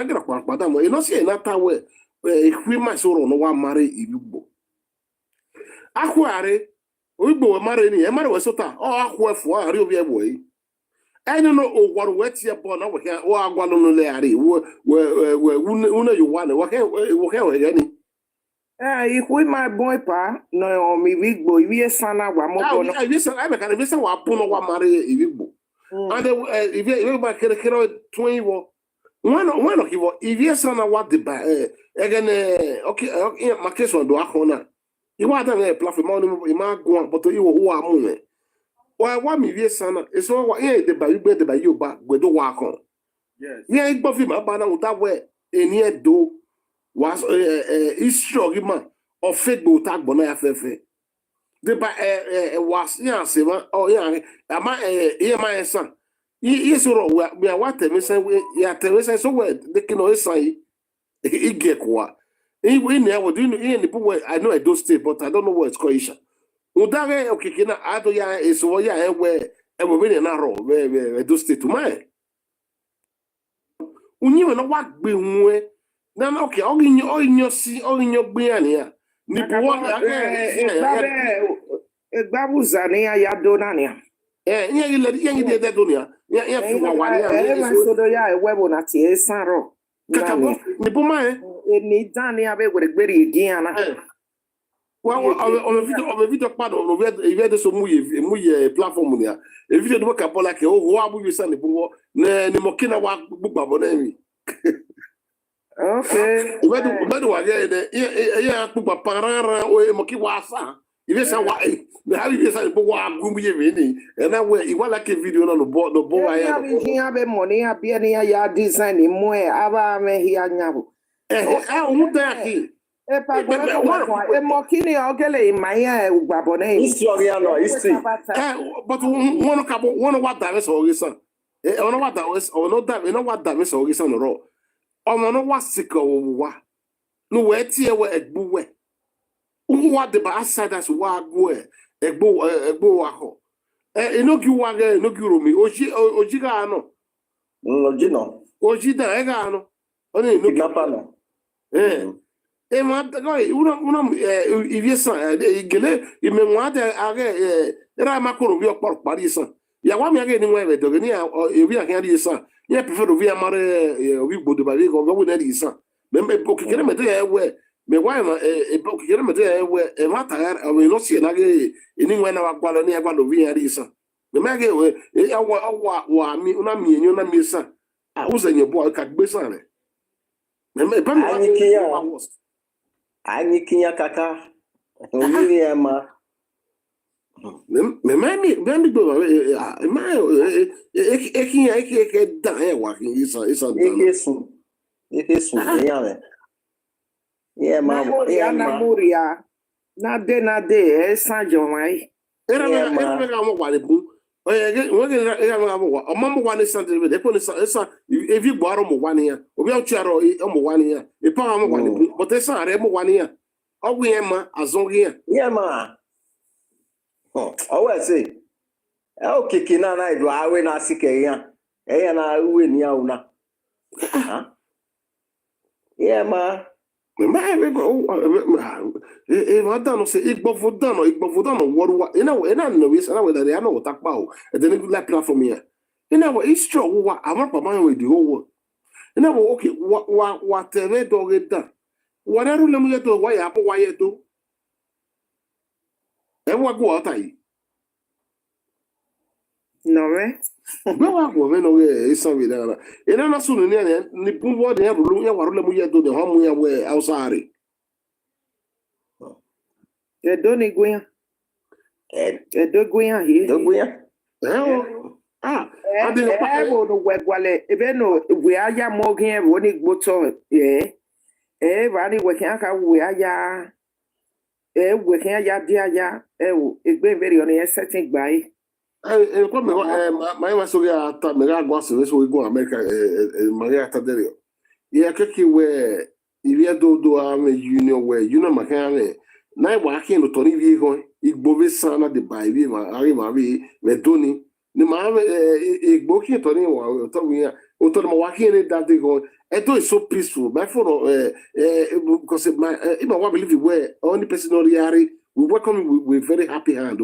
Agora kwa madam, e no se na tawe e hwi ma so ro no wa mare ibigbo. Akware Igbo we mare ni e mare we sota o akwefo ari obi ebo yi. Enu no ogwaru wetie bo na we o agwalo no le ari we una you wane we gani. Ihu ma boy pa no mi Igbo iwe sana wa mo bo no. Ah, this I can be say wa puno wa mare Igbo. And if ba kere twin wo one of you if sana wa de ba again okay my case on do akona. You want a platform ma go but you who are moon. Why me vie sana is all what the by you better by you back with the walk on. Yes. Yeah, it buffy my banner that way in here do was is strong man or fake boat tag bona fefe. The by was yeah seven oh yeah am I my son. Yes, we are what me say we yeah tell say so well they can always say it get what. In there, what do you in the book? I know I do stay, but I don't know what it's called. Udare okay, kina ato ya is what ya where and we really narrow where do stay to mine. Unyi no what be nwe. Na okay, all in your see, all in your biania. Ni buwa Babu zania ya donania. Yeah, you let you did that donia. Yeah, so do ya webo na tie sanro. Kakabo, ni buma Ni dani abe with a very again. Well, on the video part of the so muy platform there. If you do a like what will you send the book? Ne mokina wa book abonemi. Okay. Where do I get yeah, put a parara or moki wasa. If you say why, the how you say book gumbi and that way you want like a video on the board the boy. I have money, I be any ya design in more aba me here now. Mokini ogele maya ubabone. But one what that is all son. On what that was or not that, you know what that is all son or all. On what sick or what. No way tear where a boo. What the bastard as wa go a bo aho. No you want no Uromi. Ojiga no. Logino. Ojida egano. Only no Napano. Ma una iviesan gele imemwade age era makoro bi opor pari san ya wa mi age ni nwe do ni ewi akan ri san ye prefer obi amare obi gbodo ba go go na ri san me okikere me de ewe me wa ma okikere me de ewe e mata o no si na ge ni nwe na wa gwalo ni agwalo bi ri san me ma ge we wa mi una mi enyo na mi san a uzanye bo ka gbe san re me pa mi Ani kinya kaka. Only ama. Me do ma e dan wa isa dan. Ekesun ya. Yeah ma. Muria. Na de sanjo mai. Era me mo wa le bu. Wọ́n gẹ̀ ọmọ mo wà ní sàntẹ̀ rẹ̀ dẹ́kun ní sàn evi gbọ́ àrọ̀ mo wà níyà obi àwọn tíyàrọ̀ ọmọ wà níyà ìpá àwọn mo wà ní bọ̀tẹ́ sàn rẹ̀ mo wà níyà ọ̀gbìn yẹn ma àzọ́ yẹn. Yẹ́ ma ọwọ́ ẹ̀ sè ẹ ó kìkì náà náà ìdùn àwẹ̀ náà sí kẹ̀yìn ẹ̀yẹ náà wúwẹ̀ ní àwọn náà. Yẹ́ ma. Madano se igbovodano worwa ina no wis na we da no takpa o e de la platform here ina we is true wa amapa man we di owo ina we okay wa tebe do geda wa na rule mu yeto wa ya po wa yeto e wa go ota yi no me be wa go me no we isa we da ina na sunu ni bumbo de ya rule mu yeto de ho mu ya we ausare. Edo ni guya. Edo guya hi. Edo guya. Wo no wegwale ebe no we aya mogen wo ni gboto ba ni we kan ka we aya we kan aya di aya wo egbe very on e setting gba yi. Ko me my was so ya ta me ga gwa so we go America Maria ta dere. Ye keke we ile do am union we union makan na wa akin to ni vi go igbo be sana de bai vi ma ari ma vi we doni ni ma igbo ki to ni wa to wi o to ma wa akin ni da de go Edo is so peaceful. My phone, because my I believe where only person or we welcome him with very happy hand.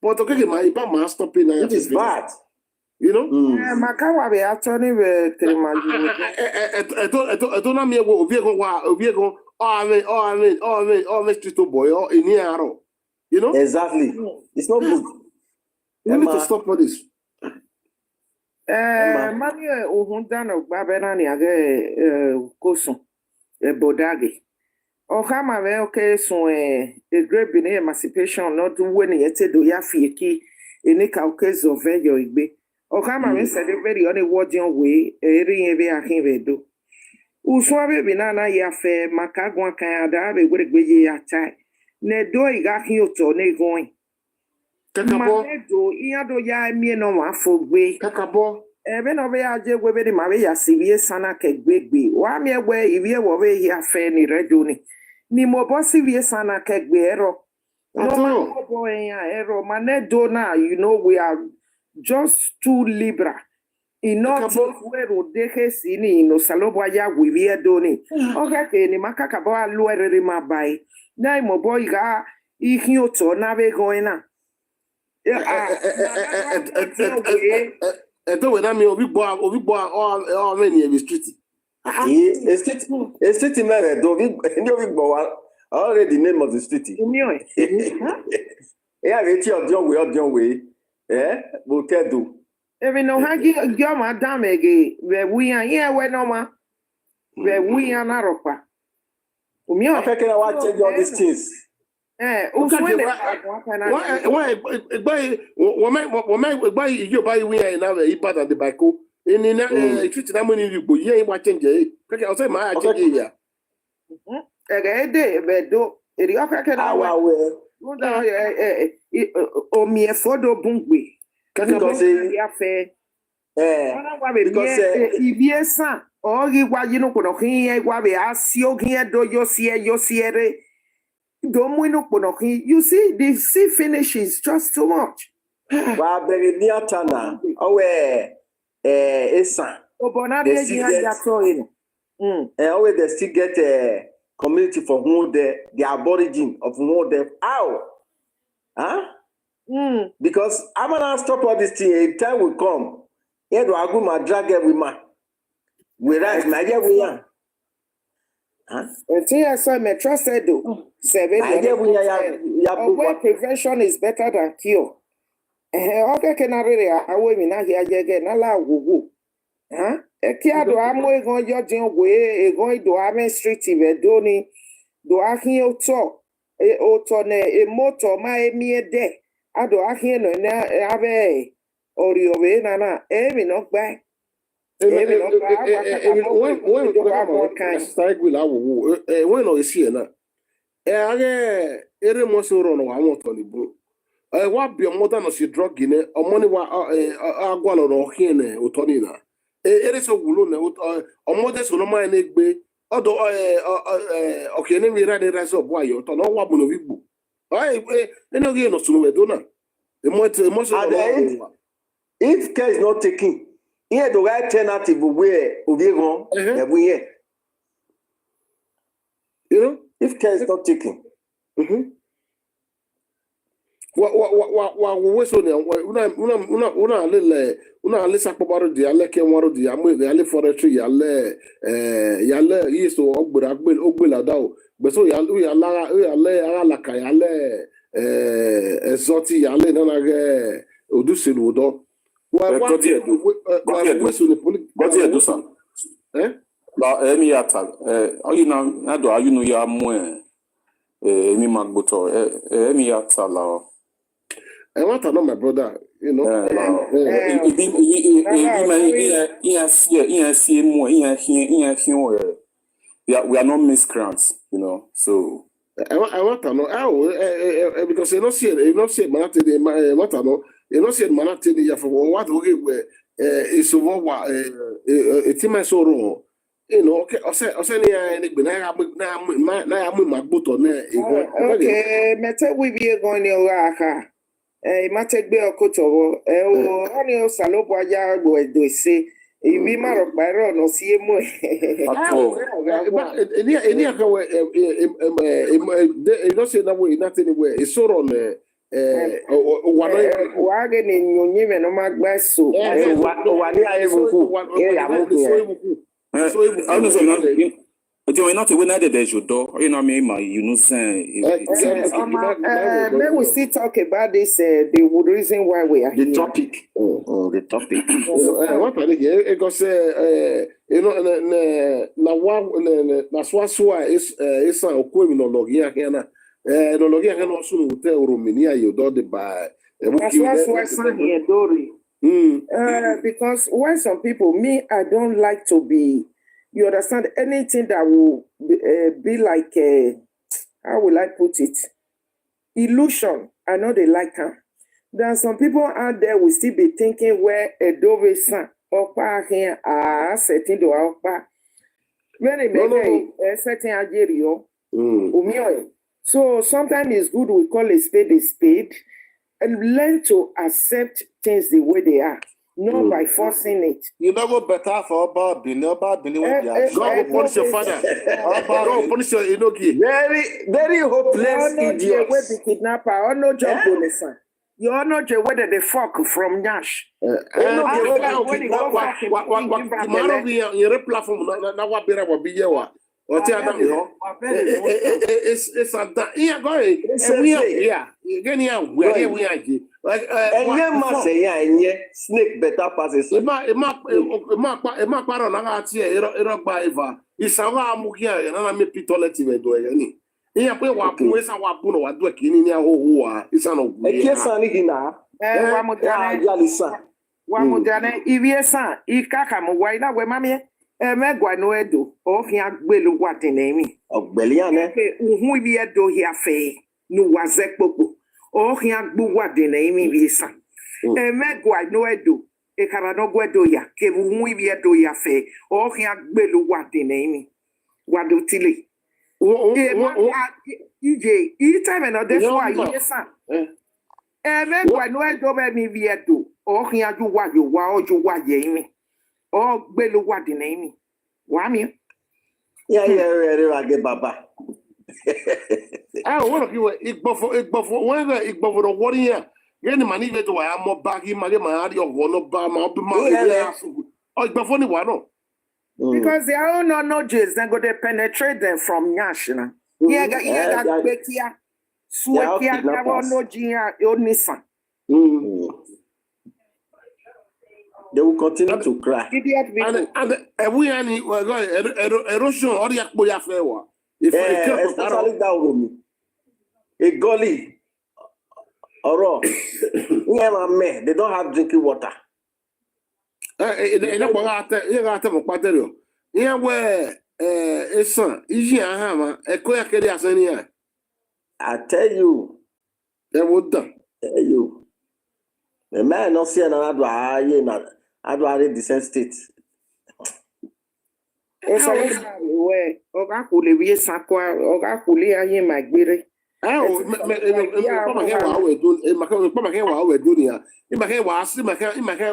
But okay, my man stopping. It is bad. You know. Makawa be attorney we telema. I don't know me we go. Oh, me street boy. Oh, in here. You know. Exactly. It's not good. We need to stop all this. Mani uhunda no babena ni age kosun bodage. Okama we okay so great bini emancipation not when yete do ya fieki eni ka okay so veyo igbe. Okama we said very only wording way eri ebe akin we do. Uswa be binana ya fe makagwa kan ada be gbe ya tai. Ne do iga kin oto ne goin. Kakabo. Manedo iyado ya mie no wa fogbe. Kakabo. Ebe no be aje gwebe di mabe ya siwie sana kegbegbe. Wa mi egbe iwie wo be ya fe ni redo ni. Ni mo bo siwie sana kegbe ero. No mo bo ero manedo na you know we are just too liberal. Enough where deke sini no salobo ya wiwie do ni. Oga ke ni makaka bo alu erere mabai. Na mo bo iga ihin oto na be goina. Edo we na me obi bo all many in the street. A street man do obi bo already the name of the street. Yeah, we tell John way. We'll tell do. Even no hagi gyo madam ege we here we no ma. We are na ropa. I think I want to change all these things. Why you buy we are now a part of the bike? In the money you go, yeah, what change it? I'll say my change here. Bedo, Erioka can o mi efodo bungwe. Because Ibiesa, or you know, here, Wabi, Asio here, do you see you see, the sea finish is just too much. Well, very near Tana. Oh, Esa. Always they still get a community for who the aborigine of who the ow. Huh? Because I'm gonna stop all this thing. A time will come. Here do I go my drag every man. We rise, my dear, we are. Until I saw me trusted though. Prevention is better than cure. Okay, can I really? I will be not here again. Allow go. Huh? A kia do I'm going your job way, going to Amen Street, even Doni, do I hear talk? A otone, a motor, my mere day. I do I hear no abe or your way, Nana, every knock back. When is here now? Ere mo so ro no wa won to ni bu. Wa bi o mo da no si drug ni o mo ni wa agwa lo ro hin ne o to ni na. Ere so wulo ne o mo de so no ma na gbe odo o ke ni mi ra de rise up wa yo to no wa bu no bi bu. No ge no so no we do na. Mo so if care is not taken, here the right alternative where Obiron every year. You know, if care is not taken. What so una le sakpobaro di ale ke waro di amu de ale forestry yale yiso ogbela da o gbeso yale ala ka yale exoti yale na ge oduselu do emi atal oyi na do ayunu ya mu emi magboto emi atal o I want to know my brother, you know. We are not miscreants, you know. So I want to know how because you not see manate de mata no you not see manate de ya for what okay is over etima so ro you know okay o say ni gbe na ya mu magboto na okay mete we be going ni aka mategbe okotowo o ani o salobo aja gbo edo ise Ibi maro kpairo no sie mo. Ato. Any aka we don't say that way, not anywhere. It's sort on one Wage ni nyonyi me no magba so. Wani ayebuku. Ya muku. I don't know. But you're not aware that there's your door. You know what I mean? You know, saying. May we still talk about this, the reason why we are The here. topic. The topic. what I think because you know na one na swaswa is a criminology akena nology akena also no te Uromi ni ayo do de ba That's why son here, Dory. Because when some people, me, I don't like to be, you understand, anything that will be like, how will I put it? Illusion. I know they like her. There are some people out there will still be thinking where a dove son or here are setting to our back. When they make a certain Algeria, so sometimes it's good we call a spade and learn to accept things the way they are, not by forcing it. You never better for about Billy when God will punish your father. God will punish your Inoki. Very hopeless idiot. Where the kidnapper or no job bonus. You're not whether the fuck from Nash. Tomorrow we are platform na wa bera wa biye wa. Oti adam yo. It's a that here go. Yeah. Again here we are. Like Enye ma say ya enye snake better passes. Ema paro na ga tie ero gba eva. Isawa amukia na me pitoleti we do yani. Iya pe wa pu esa wa pu no wa do kini ni ahoho a isa no gu. Ekiesa ni hina. Wa mudane. Wa mudane ibiesa ikaka mo wa ina we mami megwa no edo o hia gbelu wa denemi. Ogbeli ane. Uhun ibi edo hia fe nu wa zekpopo. O hia gbu wa denemi ibiesa. Megwa no edo e kara no gwedo ya ke uhun ibi edo ya fe o hia gbelu wa denemi. Wa do tile. EJ, each time another why yes, sir. Megwa no edo be mi bi edo o hia ju wa yo wa oju wa ye mi. Oh, gbelu wa di name. Wami. Yeah, rage baba. Ah, what of you igbofo whenever igbofo the one here. Get the money to why I'm more baggy, my one ba ma oh igbofo ni wa no. Because they are no nudges, then go they penetrate them from Yashina. Yeah, Bekia. Swekia, no Gia, Onisa. They will continue to cry. And we are erosion or the Akboya Flewa. Especially that Uromi. A gully. Or they don't have drinking water. Yeah, where a son, is ya hammer, a queer Kediasania. I tell you, they would done. Tell you. The man not see another I'd rather descend state. Where Ogakuli be Sakwa, Ogakuli, I am my beard. Oh, we're doing here. In my hair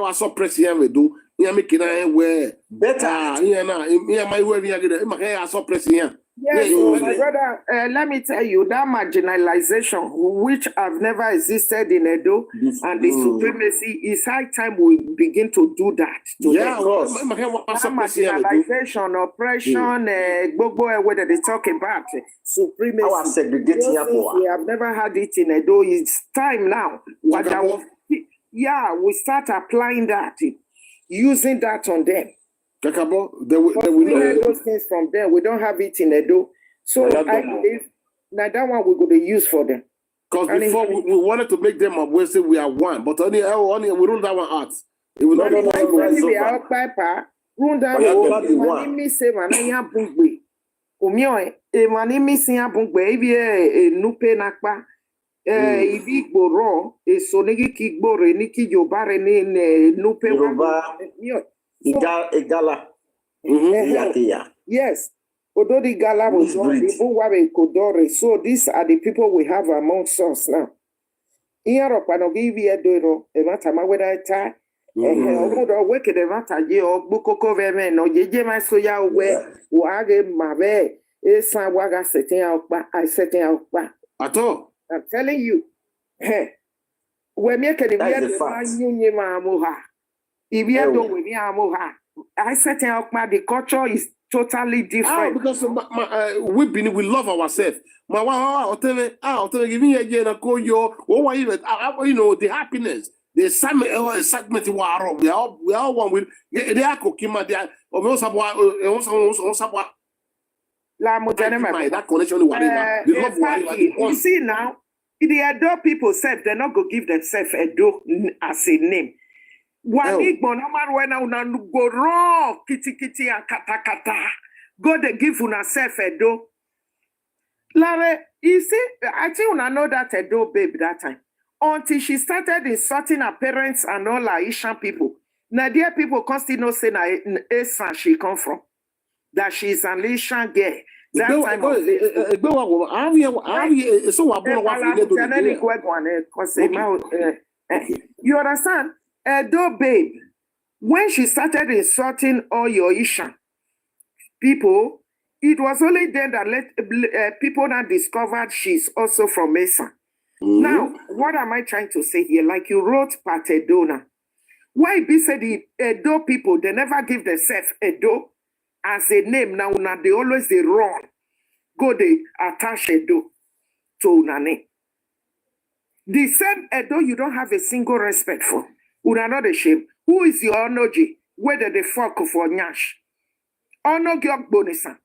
was so pressing we do. Yeah, making I wear Better. yeah, my way, in my hair so pressing. Yes, my brother, let me tell you, that marginalization, which have never existed in Edo, and the supremacy, is high time we begin to do that. Yeah, that marginalization, oppression, whether they talk about supremacy. Our segregating we have never had it in Edo. It's time now. Yeah, we start applying that, using that on them. They will know those things from them. We don't have it in Edo. So I believe now that one we're going to use for them. Because before we wanted to make them aware say we are one, but only we rule that one out. It will not rule down me say mananya bungwe. Omio e mani missing bungwe ibi nupe nakpa. Ibi gboro e sonegi ki gbore ni ki jobare ni nupe wa. Igala. Yes. Although the gala was not people were Kodore. So these are the people we have amongst us now. In Europe, I don't give you a doro, a matama whether I tie, Omudo weke de vataje ogbukoko veme no jeje ma soya we wage mabe esa waga setting okpa I setting okpa. At all. I'm telling you. We make the That's weird the fact. nyunye ma amoha. If we Ewo. don't we amoha. I setting okpa the culture is totally Ah, different. because we love ourselves. My oteme giving you a call yo, oh, even you know the happiness, the excitement we all one with they are cooking my dad or also La mujane that connection with the love you see now, the Edo people said they're not going to give themselves Edo as a name. One Igbo, no matter when I go raw, kitty and kata. Go they give una self Edo. Larry, you see, I think una know that Edo babe that time. Until she started insulting her parents and all her Asian people. Now, dear people constantly know say na Esan she come from. That she's an Asian girl. That time you understand? Edo babe, when she started insulting all your Asian people, it was only then that people now discovered she's also from Mesa. Now, what am I trying to say here? Like you wrote Patedona. Why be said the Edo people, they never give themselves Edo as a name. Now they always they run. Go they attach Edo to una name. The same Edo you don't have a single respect for. Una not a shame. Who is your Onoji? Whether they fuck for Nyash? Ono Gyok Bonisa.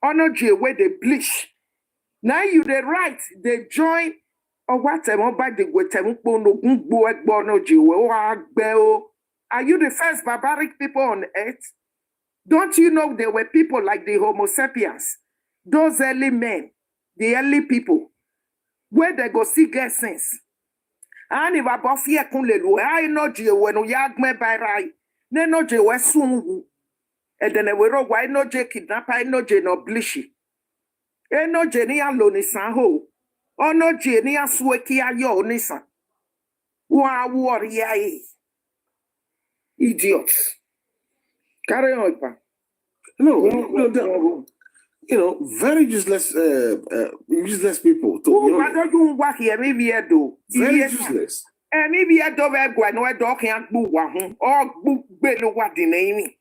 Onoji where they bleach. Now you the right, they join or whatever back the Are you the first barbaric people on earth? Don't you know there were people like the Homo sapiens, those early men, the early people, where they go see get sense. And if I buffy a kunlelu, I know you when we yag me by right, then no je was soon. And then we wrote why no je kidnap, I know je no blishy. E no je ni alone ho. O no je ni asweki ayo nisa. Wa warrior. Idiots. Carry on, pa. No, very useless people. You work here, maybe I do. Very useless. Maybe I don't have one or dog can't move one or book below what the name.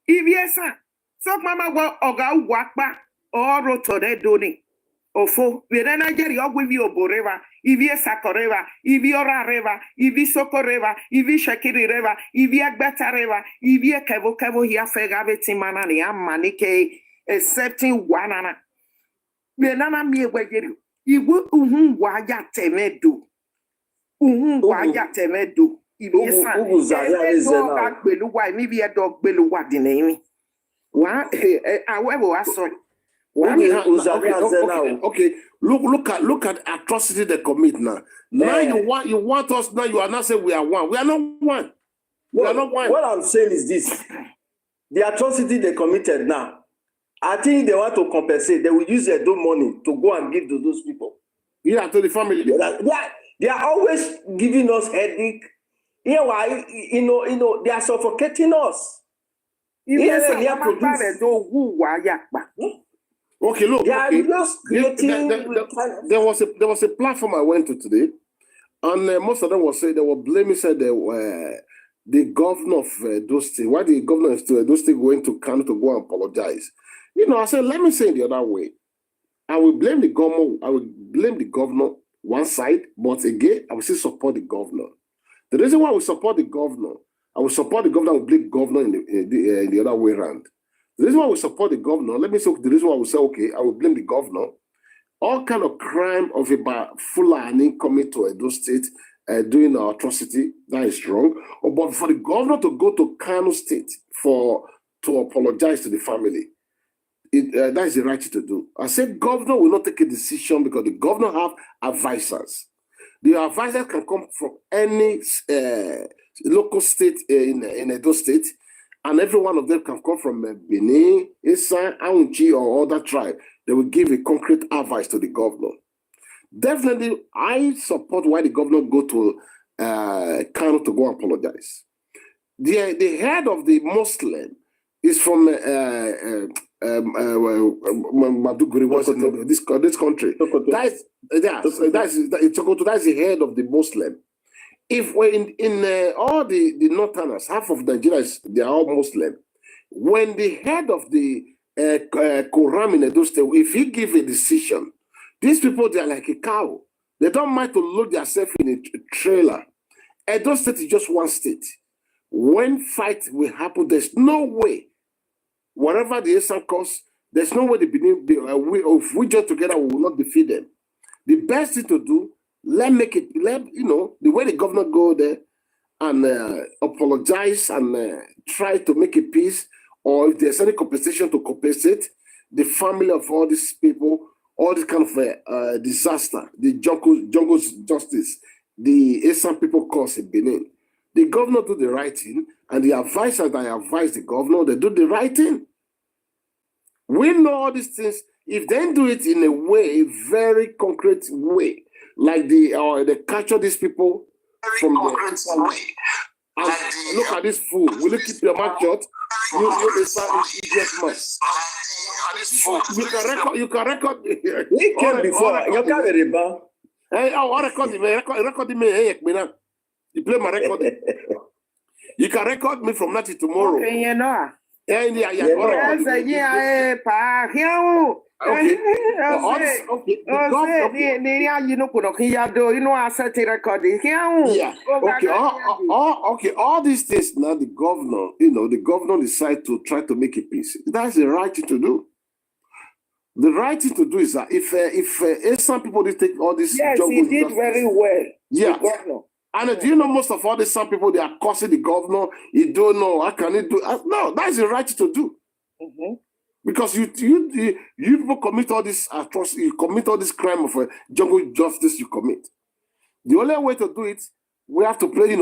If yes, sir. So, Mama, well, or go walk back or rotore doni. Or for, we then I get your with you, Boreva, if you Sakoreva, if you're a river, if you Sokoreva, if you Shakiri river, if you better river, if you Kevo here, Fegaveti Manani, am Manike, excepting one anna. We nana me where you. You will waya temedo. Waya temedo. If you say, why maybe a dog below what the name. What? However, I saw. Okay. Look at atrocity they commit now. Now you want us now. You are not saying we are one. We are not one. We are not one. What I'm saying is this: the atrocity they committed now. I think they want to compensate. They will use their own money to go and give to those people. Yeah, to the family. They are always giving us headache. You know why? You know, they are suffocating us. Okay, look. They are just creating. There was a platform I went to today, and most of them were saying they were blaming said the governor of those states. Why the governor of those states going to Kano to go and apologize? I said, let me say it the other way. I will blame the government. I will blame the governor one side, but again, I will still support the governor. The reason why I will support the governor, I will support the governor. I will blame the governor in the other way around. The reason why we support the governor, let me say the reason why we say, okay, I will blame the governor. All kind of crime of about Fulani coming to Edo State, doing an atrocity, that is wrong. But for the governor to go to Kano State to apologize to the family, that is the right thing to do. I said governor will not take a decision because the governor have advisors. The advisors can come from any local state in Edo State, and every one of them can come from Benin, Isan, Aunchi, or other tribe. They will give a concrete advice to the governor. Definitely, I support why the governor go to Kano to go apologize. The head of the Muslim is from Maduguri, was in this country. That's the head of the Muslim. If we're in all the northerners, half of Nigeria, they are all Muslim. When the head of the Quran in Edo State, if he give a decision, these people, they are like a cow. They don't mind to load themselves in a trailer. Edo State is just one state. When fight will happen, there's no way. Whatever the Eastern cause, there's no way if we join together, we will not defeat them. The best thing to do, let the way the governor go there and apologize and try to make a peace, or if there's any compensation to compensate the family of all these people, all this kind of disaster, the jungle justice, the Eastern people cause in Benin. The governor do the right thing, and the advisors that advise the governor, they do the right thing. We know all these things. If they do it in a way, very concrete way, like they capture these people from the way. Look at this fool. Will you keep your mouth shut? You idiot man. You can record. He came before. You can't remember. Hey, record me. Hey, you play my record. You can record me from now to tomorrow. Okay, you know. Yeah. Okay. Okay. All these things now, the governor decide to try to make a peace. That's the right thing to do. The right thing to do is that if some people did take all this, yes, he did very well. Yeah. And do you know most of all these some people, they are cursing the governor? You don't know, how can he do? No, that's the right thing to do. Mm-hmm. Because you people commit all this atrocity, you commit all this crime of jungle justice you commit. The only way to do it, we have to play,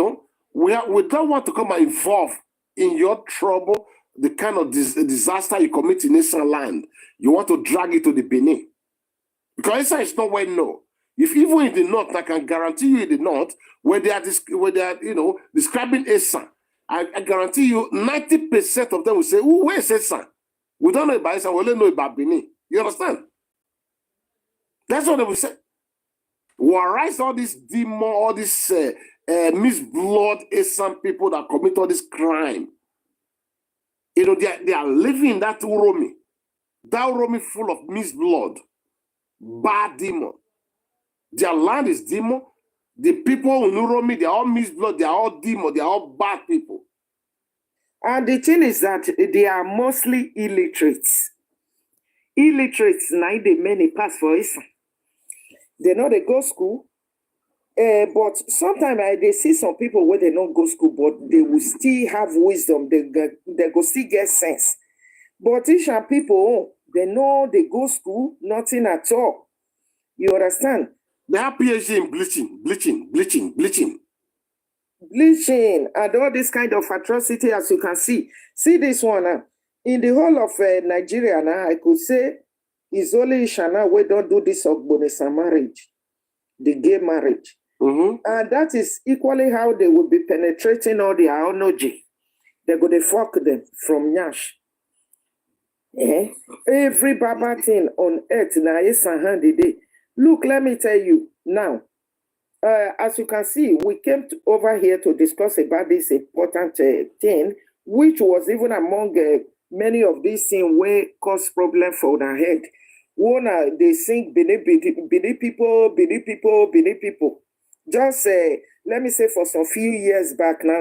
we don't want to come and involve in your trouble, the kind of disaster you commit in Eastern land. You want to drag it to the Benin. Because Eastern is not well known. If even in the north, I can guarantee you in the north, where they are describing Eastern, I guarantee you 90% of them will say, "Oh, where's Eastern? We don't know about Eastern, we only know about Benin." You understand? That's what they will say. We arise all this demon, all this misblood Eastern people that commit all this crime. They are living in that Uromi. That Uromi full of misblood, bad demon. Their land is demon. The people in Uromi, they are all misblood, they are all demon, they are all bad people. And the thing is that they are mostly illiterates. Illiterates, now they many pass for us. They know they go school. But sometimes they see some people where they don't go school, but they will still have wisdom. They go still get sense. But Asian people, they know they go school, nothing at all. You understand? They have PhD in bleaching. Bleaching and all this kind of atrocity, as you can see. See this one. In the whole of Nigeria now, I could say it's only Ishana we don't do this Ogbonesa marriage, the gay marriage. Mm-hmm. And that is equally how they will be penetrating all the Aonoji. They're going to fuck them from Nyash. Every baba thing on earth now is a handy day. Look, let me tell you now. As you can see, we came over here to discuss about this important thing, which was even among many of these things where cause problem for our head. One, they sing Bini people. Just let me say for some few years back now,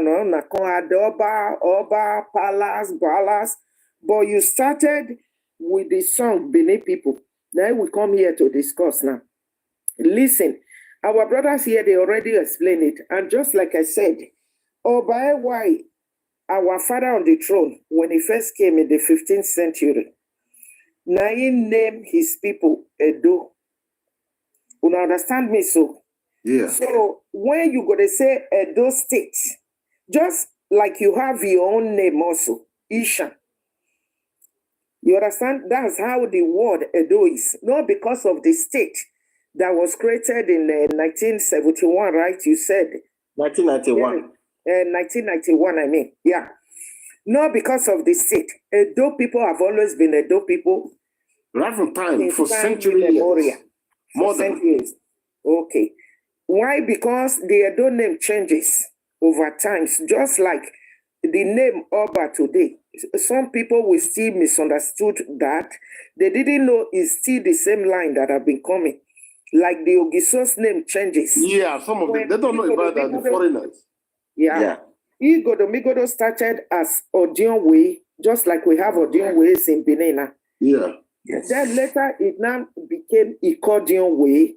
Oba, Palace, but you started with the song Bini people. Now we come here to discuss now. Listen, our brothers here, they already explained it. And just like I said, Oba why our father on the throne, when he first came in the 15th century, now he named his people Edo. You understand me so? Yeah. So when you go to say Edo State, just like you have your own name also, Isha. You understand? That's how the word Edo is. Not because of the state that was created in 1971, right? You said 1991. 1991, I mean. Yeah. Not because of the state. Edo people have always been Edo people. Right from time, for Time centuries. immemorial. More For than. centuries. Okay. Why? Because the Edo name changes over times, just like the name Oba today. Some people will still misunderstood that. They didn't know it's still the same line that have been coming. Like the Ogiso's name changes. Yeah, some of them, they don't know about that, the foreigners. Yeah. Igodo started as Odionwe, just like we have Odionways in Benin. Yeah. Yes. Then later it now became Ikodionwe.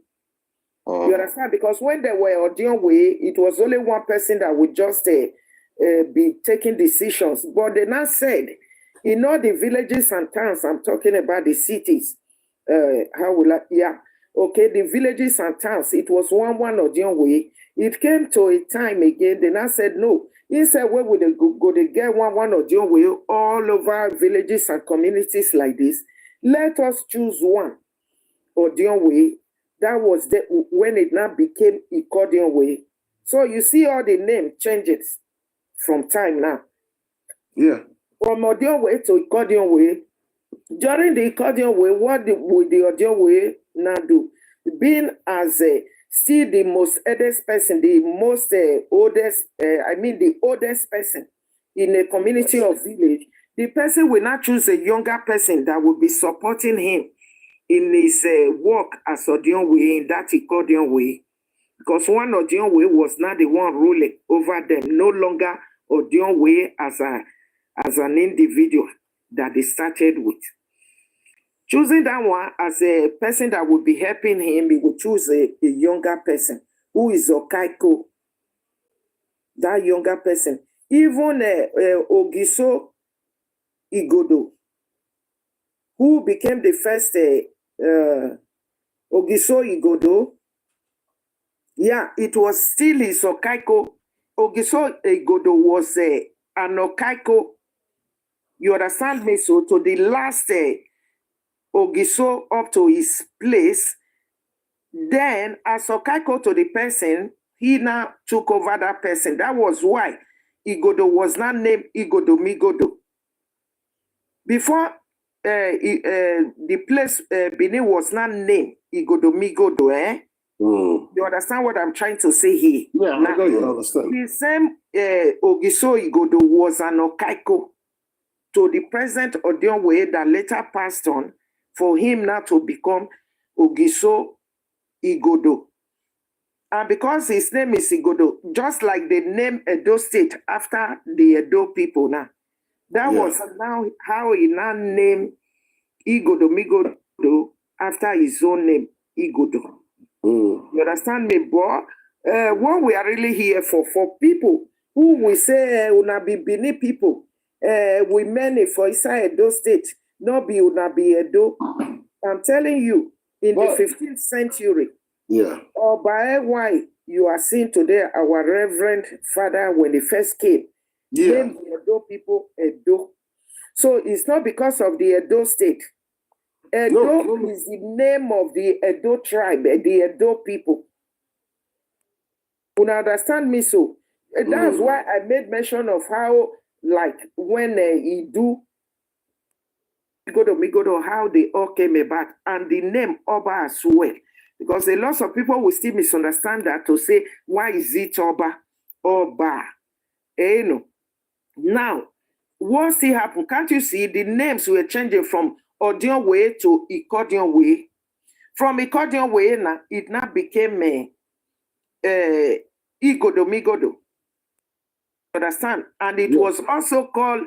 You understand? Because when they were Odionwe, it was only one person that would just be taking decisions. But they now said, in all the villages and towns, I'm talking about the cities. The villages and towns, it was one Odionwe. It came to a time again, they now said, no. Instead, where would they go? They get one Odionwe all over villages and communities like this. Let us choose one Odionwe. That was when it now became Ikodionwe. So you see all the name changes from time now. Yeah. From Odionwe to Ikodionwe. During the Ikodionwe, what would the Odionwe now do? Being as still the most eldest person, the most oldest, the oldest person in a community or village, the person will not choose a younger person that will be supporting him in his work as Odionwe, in that Ikodionwe. Because one Odionwe was not the one ruling over them, no longer Odionwe as an individual that they started with. Choosing that one as a person that would be helping him, he would choose a younger person who is Okaiko. That younger person. Even Ogiso Igodo, who became the first Ogiso Igodo. Yeah, it was still his Okaiko. Ogiso Igodo was an Okaiko. You understand me? So to the last Ogiso up to his place, then as Okaiko to the person, he now took over that person. That was why Igodo was not named Igodo Migodo. Before the place Benin was not named Igodo Migodo, You understand what I'm trying to say here? Yeah, now, I got you. I understand. The same Ogiso Igodo was an Okaiko to the present Odionwe that later passed on for him now to become Ogiso Igodo. And because his name is Igodo, just like the name Edo State after the Edo people now, that was now how he now named Igodo Migodo after his own name, Igodo. You understand me, boy? What we are really here for people who we say una be Benin people, we many for inside Edo State, not be una be Edo. I'm telling you, in the 15th century, or by why you are seeing today our Reverend Father when he first came, named the Edo people Edo. So it's not because of the Edo State. Edo is the name of the Edo tribe, the Edo people. You understand me? So that's why I made mention of how, like, when he do Migodo, how they all came about, and the name Oba as well. Because a lot of people will still misunderstand that to say, why is it Oba? Oba. No. Now, what still happened? Can't you see the names were changing from Odionwe to Ikodionwe? From Ikodionwe, now it now became Igodo Migodo. Understand? And it was also called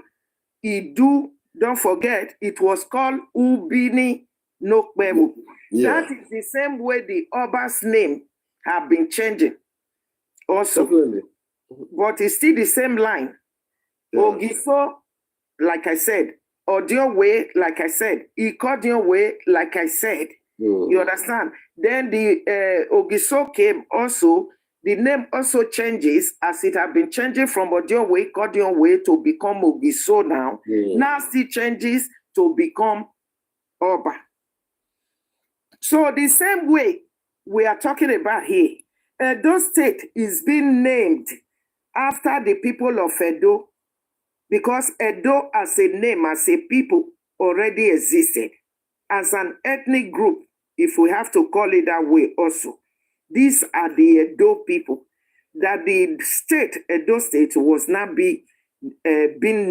Idu. Don't forget, it was called Ubini Nokbebu. That is the same way the Oba's name have been changing. Also, but it's still the same line. Ogiso, like I said, Odionwe, like I said, Ikodionwe, like I said. You understand? Then the Ogiso came also. The name also changes as it have been changing from Odionwe, Ikodionwe to become Ogiso now. Now still changes to become Oba. So the same way we are talking about here, Edo State is being named after the people of Edo because Edo as a name, as a people, already existed. As an ethnic group, if we have to call it that way also. These are the Edo people. That the state, Edo State, was not being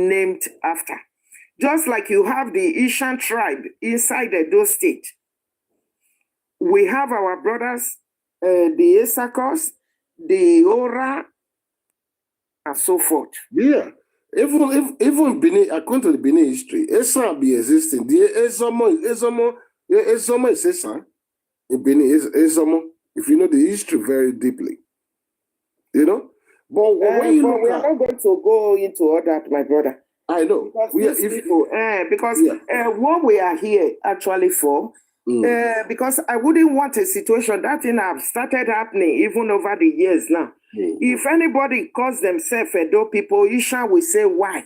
named after. Just like you have the Ishan tribe inside Edo State. We have our brothers, the Esakos, the Ora, and so forth. Yeah. Even Benin, according to the Benin history, Esa be existing. The Ezomo is Esa. In Benin is Ezomo. If you know the history very deeply. You know? But when you look we are not going to go into all that, my brother. I know. Because what we are here actually for, because I wouldn't want a situation that thing have started happening even over the years now. If anybody calls themselves Edo people, Isha will say why.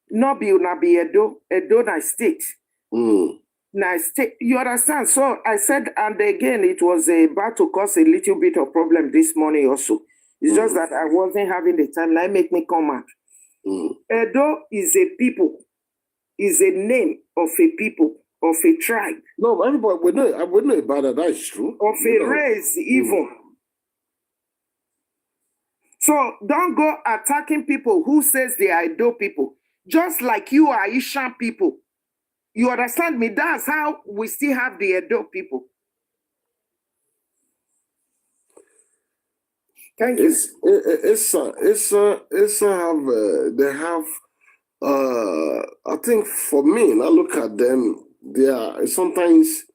No be Edo na state. Na state. You understand? So I said, and again, it was about to cause a little bit of problem this morning also. It's just that I wasn't having the time. Now make me come out. Edo is a people, is a name of a people, of a tribe. No, everybody we know about that. That's true. Of a race, even. So don't go attacking people who says they are Edo people. Just like you are Ishan people. You understand me? That's how we still have the Edo people. Thank you. I think for me, and I look at them, they are sometimes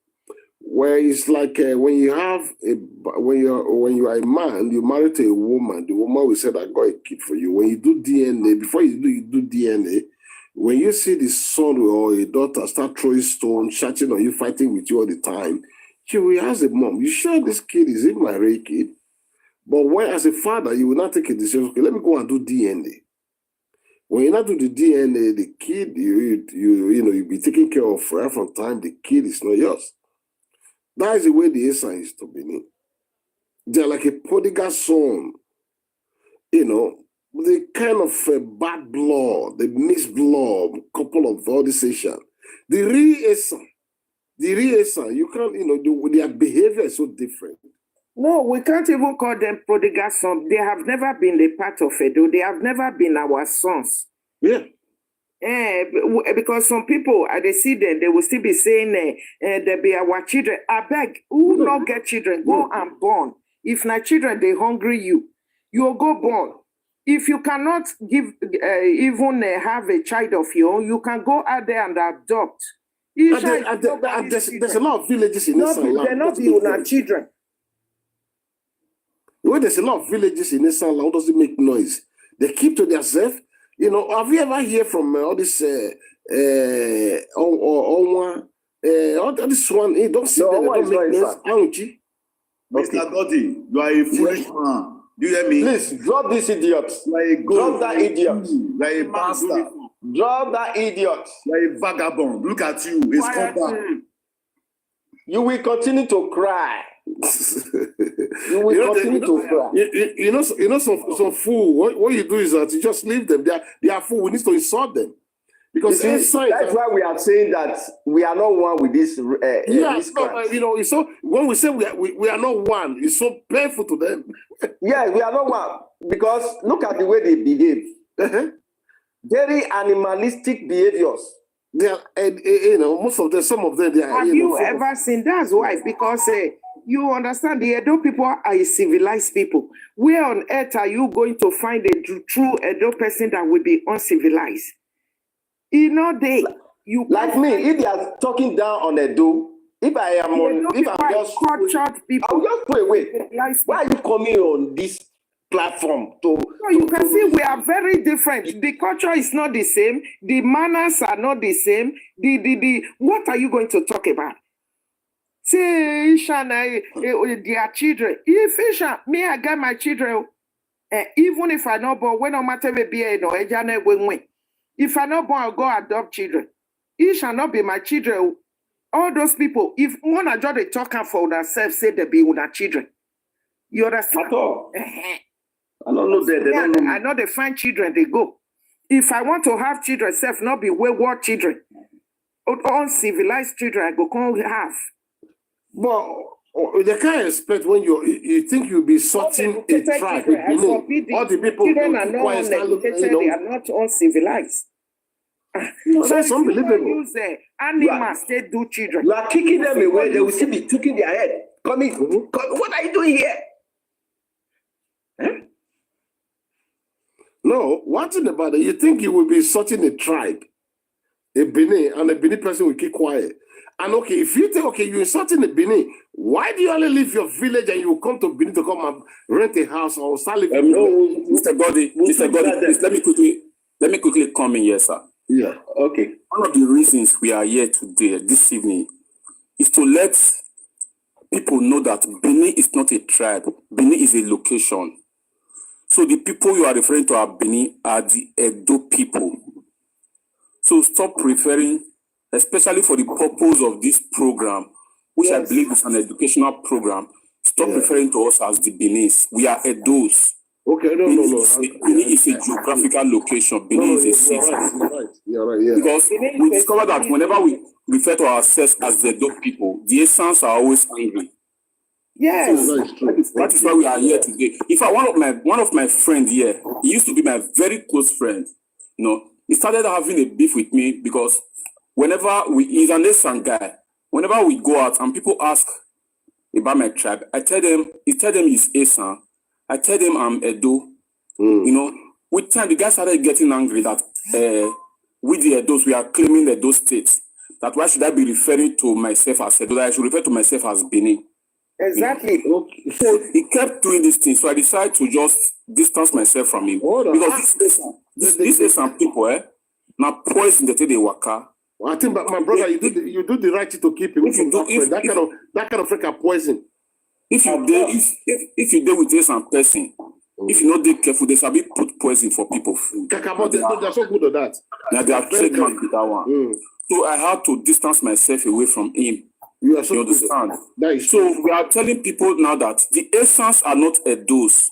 where it's like when you are a man, you marry to a woman, the woman will say that I got a kid for you. When you do DNA, before you do DNA, when you see the son or a daughter start throwing stones, shouting on you, fighting with you all the time, she will ask the mom, you sure this kid is in my real kid? But when as a father, you will not take a decision, okay, let me go and do DNA. When you not do the DNA, the kid, you'll be taken care of forever from time, the kid is not yours. That is the way the Esa is to be. They're like a prodigal son, the kind of bad blood, the mixed blood, couple of all this Asian. The real Esa, you can't, their behavior is so different. No, we can't even call them prodigal sons. They have never been a part of Edo. They have never been our sons. Yeah. Because some people, they see them, they will still be saying, they be our children. I beg, who not get children, go and born. If not children, they hungry you will go born. If you cannot give, even have a child of your own, you can go out there and adopt. There's a lot of villages in this land. They're not your children. When there's a lot of villages in this land, how does it make noise? They keep to themselves. Have you ever heard from all this all this one? Don't see them. Don't make noise. Aren't you? Mr. Dodi, you are a foolish man. Do you hear me? Please drop this idiot. You are a Drop that idiot. You are a bastard. Drop that idiot. You are a vagabond. Look at you, a scumbag. You will continue to cry. You will continue to cry. Some fool. What you do is that you just leave them. They are fool. We need to insult them. Because that's why we are saying that we are not one with this. So when we say we are not one, it's so painful to them. Yeah, we are not one because look at the way they behave. Very animalistic behaviors. They are, most of them, some of them, they are. Have you ever seen? That's why, because you understand the Edo people are civilized people. Where on earth are you going to find a true Edo person that will be uncivilized? Me, if they are talking down on Edo, if I'm just cultured people, I'll just put away. Why are you coming on this platform you can see we are very different. The culture is not the same, the manners are not the same. What are you going to talk about? Say Isha their children. If Isha, me, I got my children. Even if I know born, when no matter if I not born, I'll go adopt children. It shall not be my children. All those people, if one of they talk for themselves, say they be with their children. You understand? At all. Eh-heh. I don't know that. They Yeah, don't know. I know they find children, they go. If I want to have children, self not be wayward children, uncivilized children, I go come have. But they can't expect when you think you'll be sorting a Uneducated tribe. children, I You know, forbid all the people children are keep not quiet, stand, uneducated, you they know. are not uncivilized. No, So that's if you want unbelievable. use animals, they do children. You are kicking them away. They will still be taking their head. Come in. Come, what are you doing here? No, one thing about it, you think you will be sorting a tribe, a Benin, and a Benin person will keep quiet. And okay, if you think, okay, you're insulting the Benin, why do you only leave your village and you come to Benin to come and rent a house or start living? Mr. Goddy, please let me quickly come in here, sir. Yeah. Okay. One of the reasons we are here today, this evening, is to let people know that Benin is not a tribe. Benin is a location. So the people you are referring to are Benin are the Edo people. So stop referring, especially for the purpose of this program, which I believe is an educational program, stop referring to us as the Benis. We are Edos. Okay, no. Benin is a geographical location. Benin is a city. You're right, yeah. Because we discover that whenever we refer to ourselves as the Edo people, the Essans are always angry. Yes. So that is why we are here today. In fact, one of my friends here, he used to be my very close friend. You know, he started having a beef with me because he's an Esan guy. Whenever we go out and people ask about my tribe, he tell them he's Esan. I tell them I'm Edo. You know, with time the guy started getting angry that with the Edos we are claiming Edo state. That why should I be referring to myself as Edo? That I should refer to myself as Benin. Exactly. You know? So he kept doing this thing. So I decided to just distance myself from him. Because this is some people, now poison the they waka. Well, I think, but my brother, you do the right thing to keep him. That kind of freaking poison. If you deal with this person, if you not be careful, they shall be put poison for people. They're so good at that. Now they are trademarked with that one. So I had to distance myself away from him. You understand? So we are telling people now that the Essans are not Edos,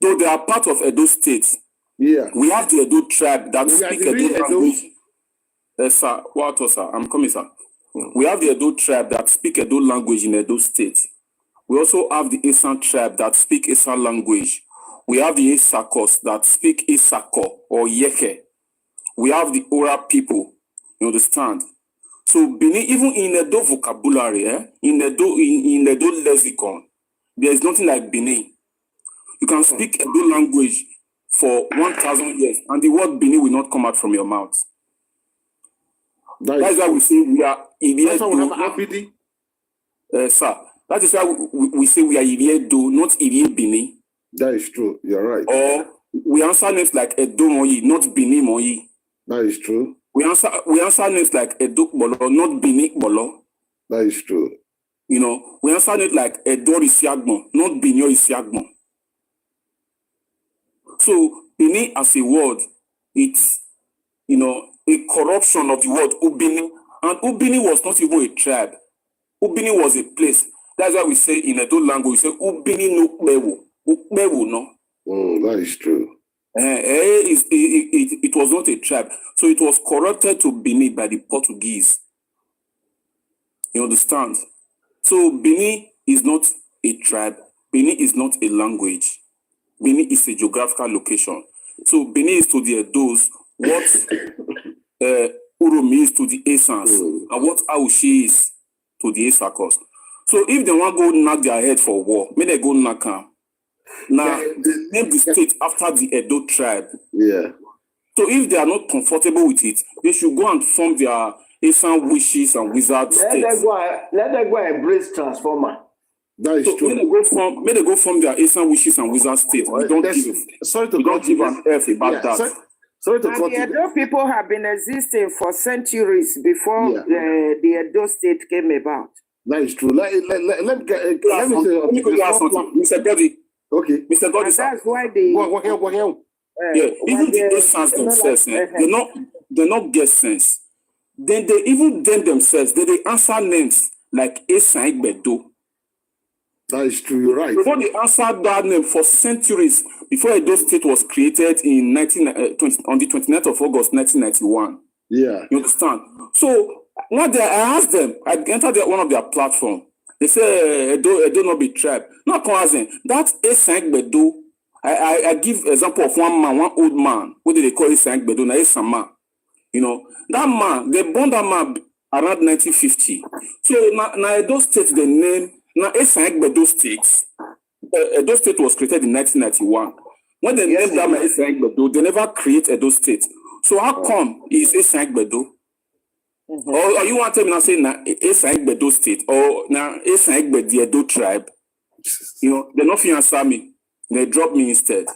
though they are part of Edo State. Yeah. We have the Edo tribe that speak Edo language. Sir, what sir? I'm coming, sir. We have the Edo tribe that speak Edo language in Edo State. We also have the Esan tribe that speak Esan language. We have the Esakos that speak Esako or Yeke. We have the Ora people. You understand? So Benin, even in Edo vocabulary, in Edo lexicon, there is nothing like Benin. You can speak Edo language for 1,000 years, and the word Benin will not come out from your mouth. That's why we say we are Ibie. Sir, that is why we say we are Ibie, not Ibie Benin. That is true. You're right. Or we answer names like Edo Moyi, not Benin Moyi. That is true. We answer names like Edo Bolo, not Benin Bolo. That is true. You know, we answer names like Edo Isiagmo, not Binyo Isiagmo. So Benin as a word, it's a corruption of the word Ubini, and Ubini was not even a tribe. Ubini was a place. That's why we say in Edo language, we say Ubini no Ukbewu. Ukbewu no. That is true. It was not a tribe. So it was corrupted to Benin by the Portuguese. You understand? So Benin is not a tribe. Benin is not a language. Benin is a geographical location. So Benin is to the Edos what Uromi is to the Essans and what Aushi is to the Esakos. So if they want to go knock their head for war, may they go knock them. Now, they name the state after the Edo tribe. Yeah. So if they are not comfortable with it, they should go and form their Esan wishes and wizard states. Let them go embrace transformer. That is true. May they go form their Esan wishes and wizard states. We don't give an F about that. Sorry to and cut the Edo people have been existing for centuries before the Edo state came about. That is true. Let me quickly ask something. Mr. Goddy. Okay. Mr. Goddy, that's why they... even the Essans themselves, they not get sense. Then they even themselves, they answer names like Esan Igbedo. That is true. You're right. Before they answered that name for centuries, before Edo State was created in on the 29th of August 1991. Yeah. You understand? So one day I asked them, I entered one of their platform. They say Edo not be tribe. Not causing that Esang Bedo. I give example of one old man. What do they call Esang Bedo? Na Esama. You know, that man, they born that man around 1950. So now Edo State, the name, now Esang Bedo State. Edo State was created in 1991. When they named that man Esang Bedo, they never create Edo State. So how come is Esang Bedo? Or you want to tell me now say na Esang Bedo State or na Esang Bedo the Edo tribe? You know, they're not fin answer me. They drop me instead.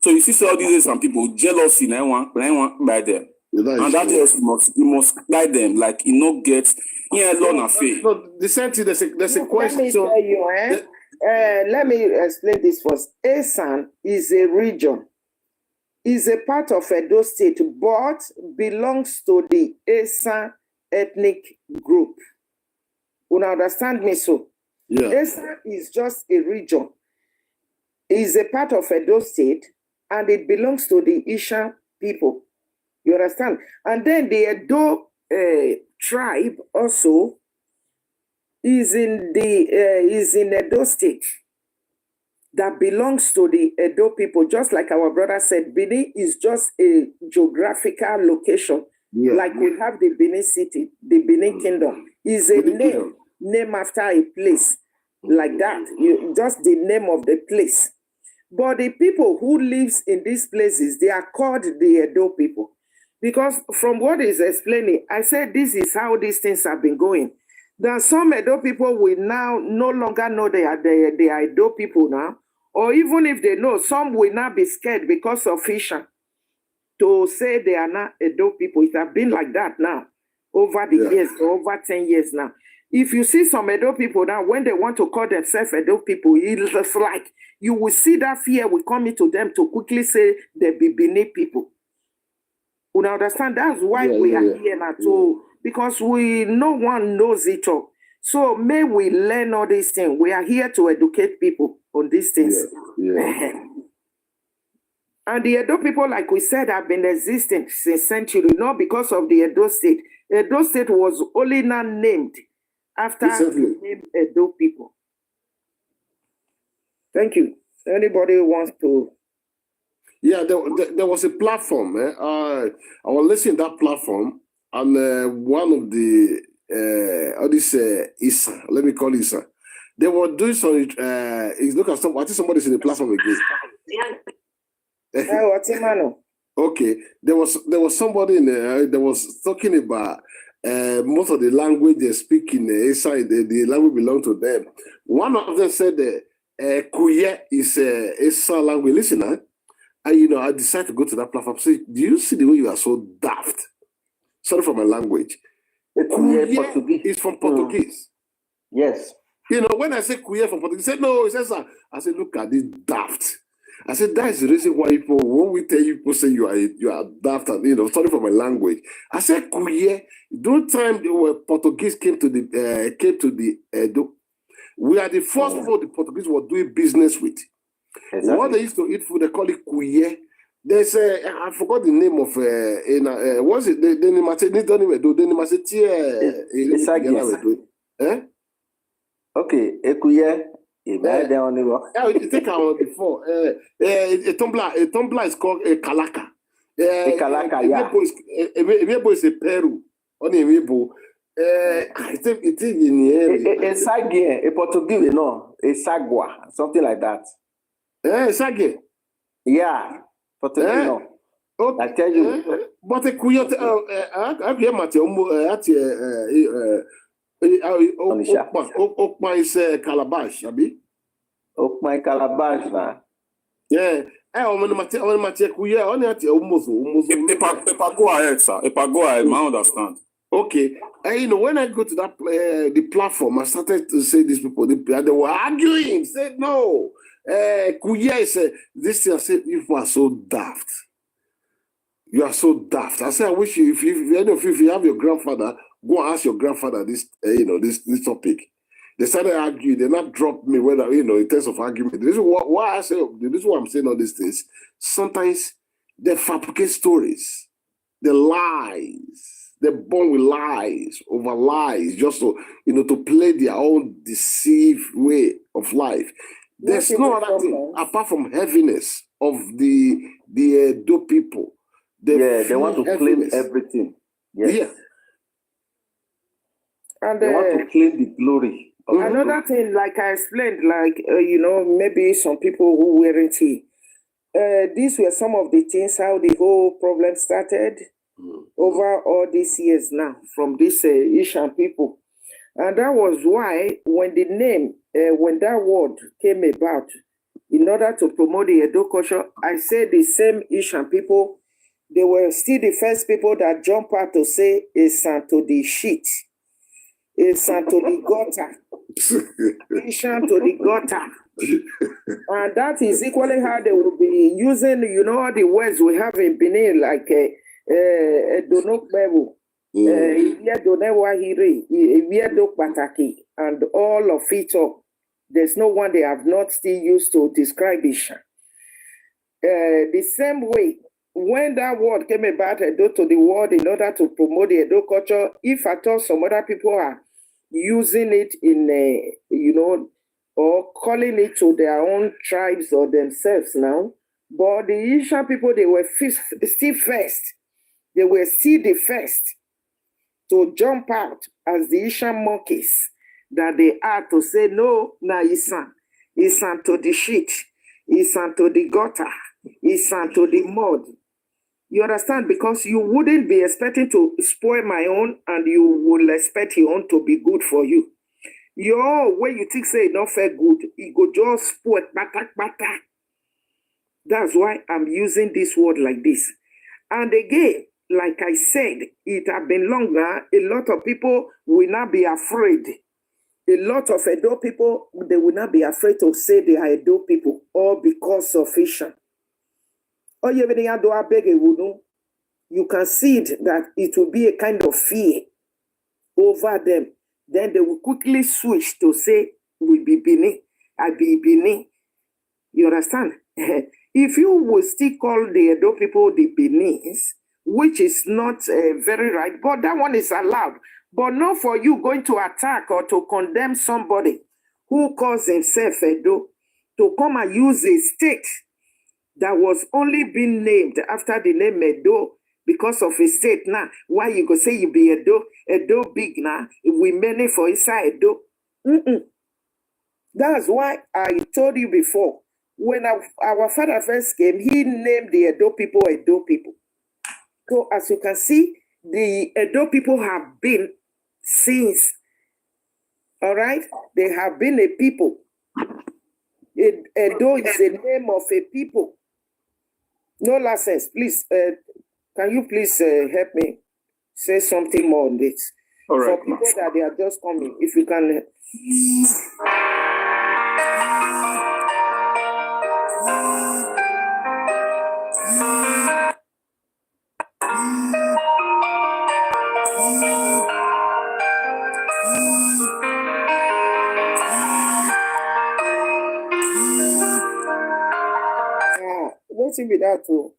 So you see all these some people jealousy now want by them. And that is you must guide them like you know get alone affair. No, the same thing. There's a question. Let me tell you, let me explain this first. Esan is a region. Is a part of Edo State, but belongs to the Esan ethnic group. You understand me so? Yeah. Esan is just a region. Is a part of Edo State, and it belongs to the Isha people. You understand? And then the Edo tribe also is in Edo State that belongs to the Edo people. Just like our brother said, Benin is just a geographical location. Yeah. Like we have the Benin city, the Benin kingdom is a name after a place like that. Just the name of the place. But the people who lives in these places, they are called the Edo people. Because from what is explaining, I said this is how these things have been going. That some Edo people will now no longer know they are Edo people now. Or even if they know, some will now be scared because of Isha to say they are not Edo people. It has been like that now over the years, over 10 years now. If you see some Edo people now, when they want to call themselves Edo people, it's like you will see that fear will come into them to quickly say they be Benin people. You understand? That's why we are here now too, because no one knows it all. So may we learn all these things. We are here to educate people on these things. Yeah. And the Edo people, like we said, have been existing since century, not because of the Edo State. Edo State was only now named after the name Edo people. Thank you. Anybody who wants to? Yeah, there was a platform. I was listening to that platform, and one of the Isa, let me call Isa. They were doing some. Look at some. I think somebody's in the platform again. What's your man? Okay, there was somebody in there that was talking about most of the language they speak in inside the language belong to them. One of them said Kuye is a language. Listen, and I decided to go to that platform. So, do you see the way you are so daft? Sorry for my language. Kuye is from Portuguese. Yes. When I say Kuye from Portuguese, he said no. He says, I said, look at this daft. I said, that is the reason why when we tell you, people say you are daft, and sorry for my language. I said, Kuye, during time when Portuguese came to the Edo, we are the first people the Portuguese were doing business with. Exactly. What they used to eat food, they call it Kuye. There's I forgot the name of what's it? Okay, Ekuye. You take our before. A tumbler is called a kalaka. A kalaka, yeah. Ebo is a Peru. Only Ebo. It's in the area. A Sagie, a Portuguese, no, a Sagua, something like that. Sagie. Yeah, Portuguese, no. I tell you. But a Kuyote, I hear Okma is Calabash, Abi. Okma Calabash, na. Yeah. Go ahead, sir. Go ahead, I understand. Okay. When I go to that the platform, I started to say these people, they were arguing, said no. Kuya is this thing. I said, you are so daft. You are so daft. I said, I wish if you have your grandfather, go and ask your grandfather this, this topic. They started arguing. They not dropped me whether in terms of argument. This is why I say this is why I'm saying all these things. Sometimes they fabricate stories, the lies. They're born with lies over lies, just to play their own deceived way of life. There's no other thing apart from heaviness of the Edo people. They want to claim everything. Yes. Yeah. And they want to claim the glory. Another thing, like I explained, maybe some people who weren't here. These were some of the things how the whole problem started over all these years now from these Ishan people. And that was why when the name, when that word came about, in order to promote the Edo culture, I said the same Ishan people, they were still the first people that jump out to say, a santo the shit, a santo the gutter, Ishan to the gutter. And that is equally how they will be using, all the words we have in Benin, like and all of it up. There's no one they have not still used to describe Ishan. The same way, when that word came about Edo to the world in order to promote the Edo culture, if at all some other people are using it in, or calling it to their own tribes or themselves now, but the Ishan people, they were still first. They were still the first to jump out as the Ishan monkeys that they are to say, no, na Isan to the shit, Isan to the gutter, Isan to the mud. You understand? Because you wouldn't be expecting to spoil my own and you will expect your own to be good for you. Your way you think say not fair good, it go just spoil bata. That's why I'm using this word like this. And again, like I said, it has been longer. A lot of people will not be afraid. A lot of Edo people, they will not be afraid to say they are Edo people, all because of Ishan. You can see it, that it will be a kind of fear over them. Then they will quickly switch to say, we be Bini, I be Bini. You understand? If you will still call the Edo people the Benis, which is not very right, but that one is allowed. But not for you going to attack or to condemn somebody who calls himself Edo to come and use a state that was only being named after the name Edo because of a state now. Why you go say you be Edo big now, we many for inside Edo. That's why I told you before, when our father first came, he named the Edo people. So as you can see, the Edo people have been since, all right? They have been a people. Edo is the name of a people. No nonsense. Please, can you please help me say something more on this? All right. For people that they are just coming, if you can. What's it with that too?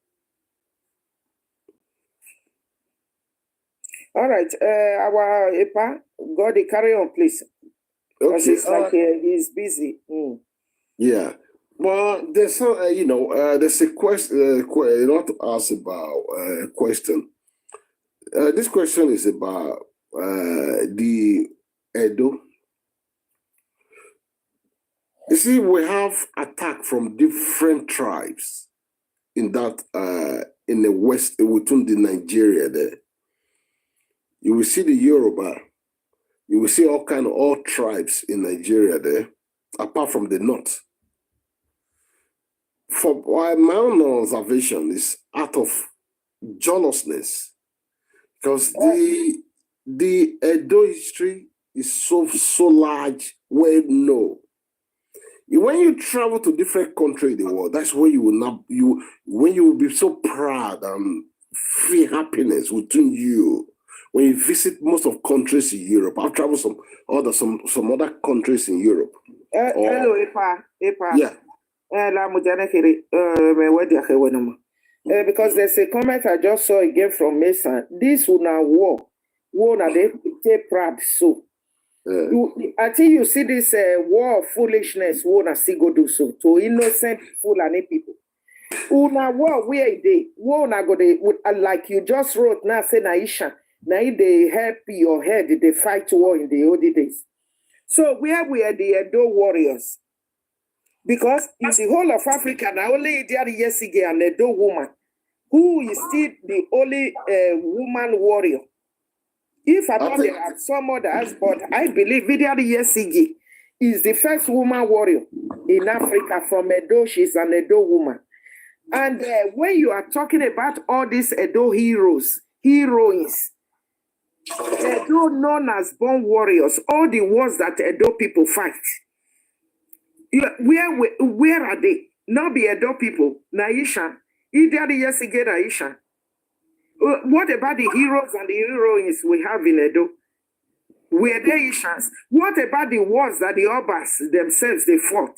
All right, our Epa, God, carry on, please. Because it's like he's busy. Yeah. Well, there's there's a question. I want to ask about a question. This question is about the Edo. You see, we have attack from different tribes in that in the west, within the Nigeria there. You will see the Yoruba. You will see all tribes in Nigeria there, apart from the north. For my own observation is out of jealousness, because the Edo history is so large, well known. When you travel to different countries in the world, that's where you will be so proud and feel happiness within you. when you visit most of countries in Europe, I've traveled some other countries in Europe. Hello, Epa. Yeah. Because there's a comment I just saw again from Mason. This will now war na they take proud so. I think you see this war of foolishness, war na still go do so to innocent Fulani people. Una war where they war na go they like you just wrote now say Naisha. Now they help your head, they fight war in the old days. So where we are the Edo warriors. Because in the whole of Africa, now only there Yesige and Edo woman, who is still the only woman warrior. If I thought there are some others, but I believe Vidia Yesige is the first woman warrior in Africa from Edo. She's an Edo woman. And when you are talking about all these Edo heroes, heroines, Edo known as born warriors, all the wars that Edo people fight. Where are they? Not be Edo people. Naisha. Either the yes again Naisha. What about the heroes and the heroines we have in Edo? Were they Ishans? What about the wars that the Obas themselves they fought?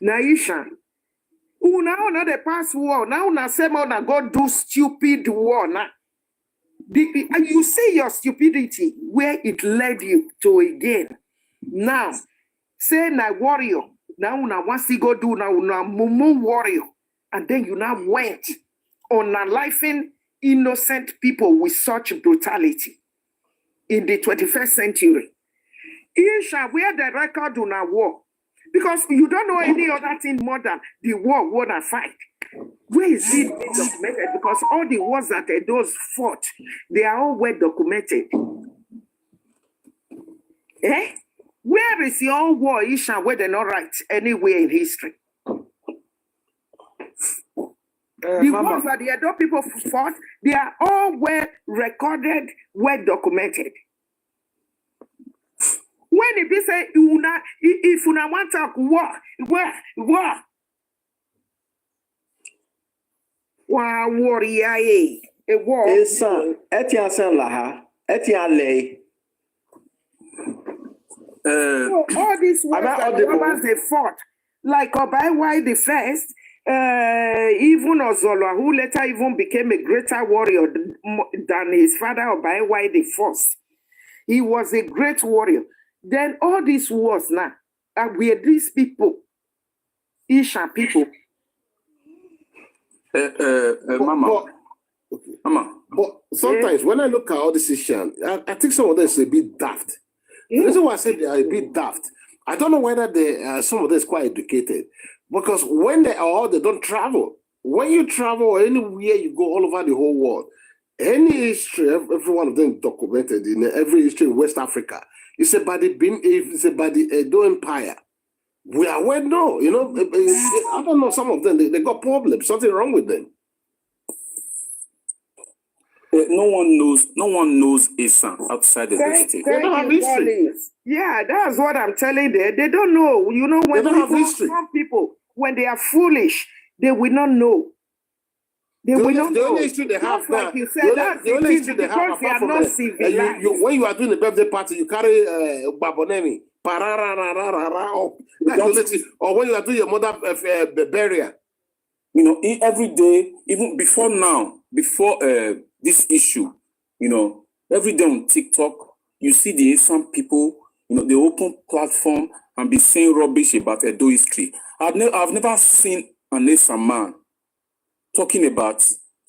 Naisha. Now not the past war. Now say na go do stupid war now. You see your stupidity where it led you to again. Now, say na warrior. Now na once you go do now mumu warrior. And then you now went on unlifing innocent people with such brutality in the 21st century. Isha, where the record on a war? Because you don't know any other thing more than the war and fight. Where is it documented? Because all the wars that those fought, they are all well documented. Where is your war, Isha, where they're not right anywhere in history? The wars that the Edo people fought, they are all well recorded, well documented. When it be say, if you want to talk war, warrior, a war. Esan, Etienne Saint Laha, Etienne Lay. So all these wars that the Romans they fought, like Obaiwai the first, even Ozolwa, who later even became a greater warrior than his father Obaiwai the first. He was a great warrior. Then all these wars now, we are these people, Isha people. Mama. But sometimes when I look at all this issue, I think some of them is a bit daft. The reason why I say they are a bit daft, I don't know whether some of them is quite educated. Because when they don't travel. When you travel anywhere you go all over the whole world, any history, every one of them documented in every history in West Africa. It's about the Edo Empire. We are well known, I don't know, some of them, they got problems, something wrong with them. No one knows Isan outside the state. They don't have history. Yeah, that's what I'm telling them. They don't know. When some people, when they are foolish, they will not know. They will not know. The only history they have now, like you said, the only history they have because they are apart from not that, civilized. when you are doing the birthday party, you carry Babonemi, or when you are doing your mother burial. Every day, even before now, before this issue, every day on TikTok, you see some people, they open platform and be saying rubbish about Edo history. I've never seen an Esan man talking about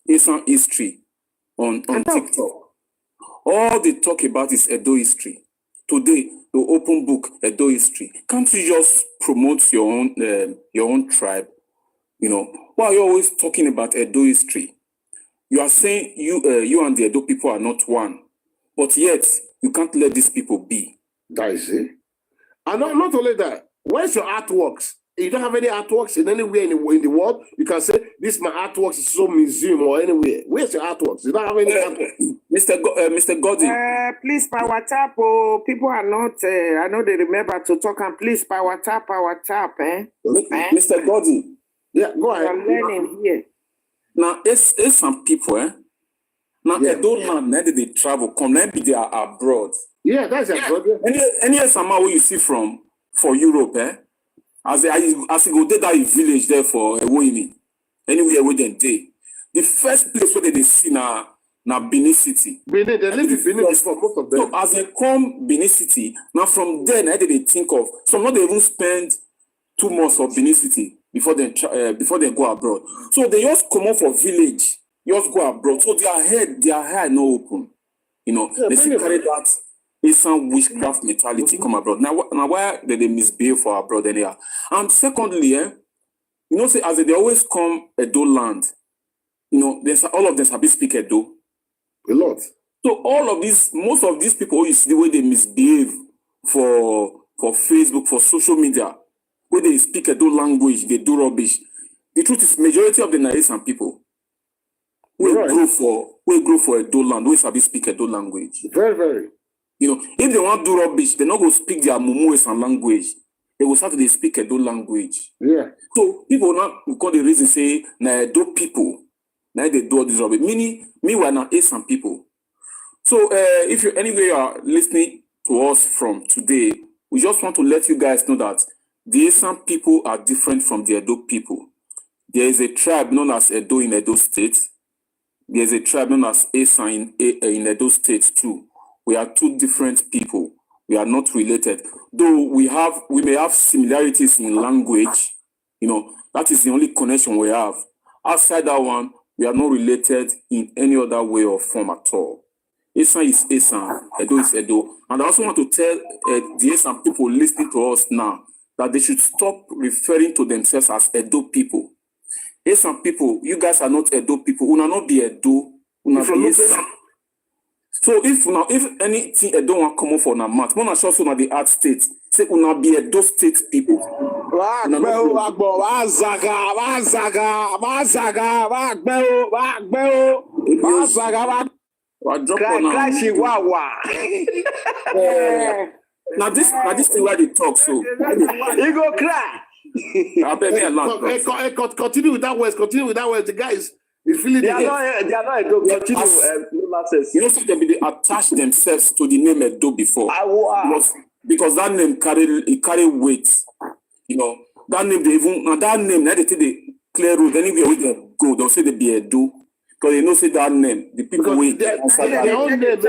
Esan history on TikTok. All they talk about is Edo history. Today, the open book, Edo history. Can't you just promote your own tribe? Why are you always talking about Edo history? You are saying you and the Edo people are not one, but yet you can't let these people be. That is it. And not only that, where's your artworks? You don't have any artworks in anywhere in the world. You can say this my artworks is some museum or anywhere. Where's your artworks? You don't have any artworks. Mr. Goddy. Please power tap. Oh, people are not. I know they remember to talk and please power tap. Mr. Goddy. Yeah, go ahead. I'm learning here. Now, it's some people, Now, Yeah. Edo land, now they travel, come, now be they are abroad. Yeah, that's a brother. Any somehow you see from for Europe, as you go there that village there for Uromi, anywhere where they the first place where they see na Benin City. Benin, they live in Benin before, most of them. So as they come Benin City, now from there, now they think of some not they even spend 2 months of Benin City before they go abroad. So they just come out for village, just go abroad. So their head no open. You know, they still carry that some witchcraft mentality come abroad. Now why they misbehave for abroad anyhow? And secondly, you know, say as they always come Edo land, you know, there's all of them have speak Edo. A lot. So most of these people, you see the way they misbehave for Facebook, for social media, where they speak Edo language, they do rubbish. The truth is, majority of the Nigerian people will grow for Edo land, who sabi speak Edo language. Very, very. You know, if they want to do rubbish, they're not going to speak their Mumues and language. They will start to speak Edo language. Yeah. So people now call the reason say na Edo people, now they do all this rubbish. Meaning, meanwhile now Asian people. So if you anyway are listening to us from today, we just want to let you guys know that the Asian people are different from the Edo people. There is a tribe known as Edo in Edo State. There is a tribe known as Asian in Edo State too. We are two different people. We are not related. Though we may have similarities in language, you know, that is the only connection we have. Outside that one, we are not related in any other way or form at all. Asian is Asian, Edo is Edo. And I also want to tell the Asian people listening to us now that they should stop referring to themselves as Edo people. Asian people, you guys are not Edo people. You will not be Edo. You will be Asian. So if anything Edo want come for na mat, one show so na the art state. Say una be Edo state people. Now this thing where they talk so. You go cry. Continue with that word. Continue with that word. The guys, is feeling They are not Edo. Continue. You know, so they attach themselves to the name Edo before. Because that name carry weight. You know, that name now they take the clear road. Anywhere where they go, they'll say they be Edo. Because they know say that name. The people wait. their own name.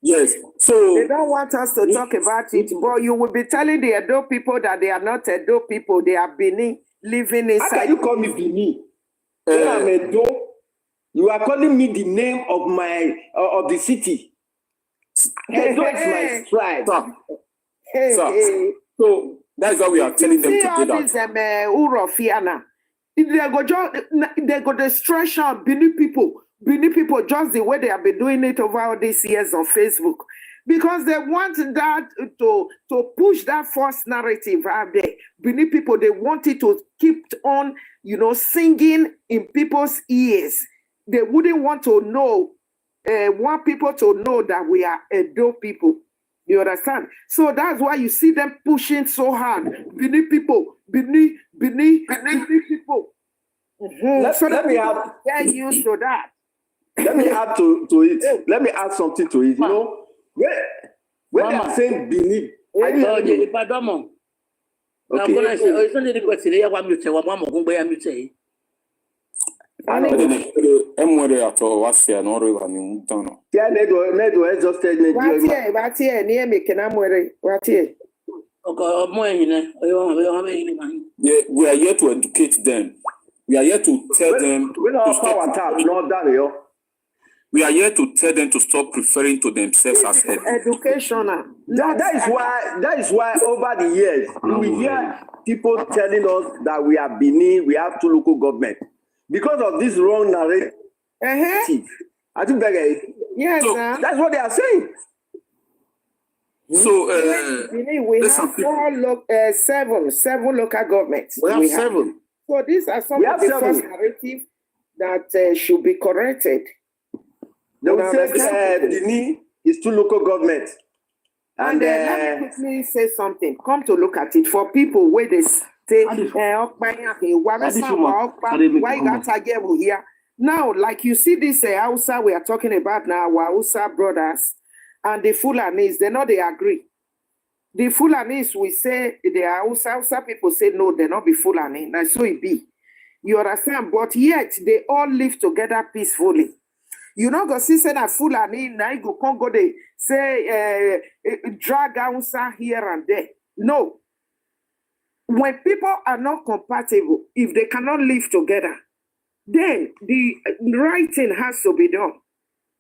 Yes. So They don't want us to talk about it, but you will be telling the Edo people that they are not Edo people. They are Benin living How inside. can you call me Bini? When I'm Edo, you are calling me the name of my of the city. Edo is my tribe. Sir. So that's why we are telling them See to all do this that. Urofiana. They go destroy Benin people just the way they have been doing it over all these years on Facebook. Because they want that to push that false narrative out there. Benin people, they want it to keep on, singing in people's ears. They wouldn't want to know, want people to know that we are Edo people. You understand? So that's why you see them pushing so hard. Benin people, Benin people. Let me add. Get used to that. Let me add to it. Let me add something to it. You know, when they are saying Bini, we are here to educate them. We are here to tell them to stop. We are here to tell them to stop referring to themselves as educational. That is why over the years we hear people telling us that we are Benin, we have 2 local governments because of this wrong narrative. I think Yes, So, that's what they are saying. So we have seven local governments. We have 7. So these are some of the first narrative that should be corrected. They will say Benin is 2 local governments. And let me quickly say something. Come to look at it for people where they say, why you got to get here? Now, like you see this Hausa we are talking about now, our Hausa brothers and the Fulanis, they agree. The Fulanis, we say, the Hausa people say, no, they not be Fulani. Now, so it be. You understand? But yet, they all live together peacefully. You know, go see, say that Fulani, now you can't go there, say, drag Hausa here and there. No. When people are not compatible, if they cannot live together, then the right thing has to be done.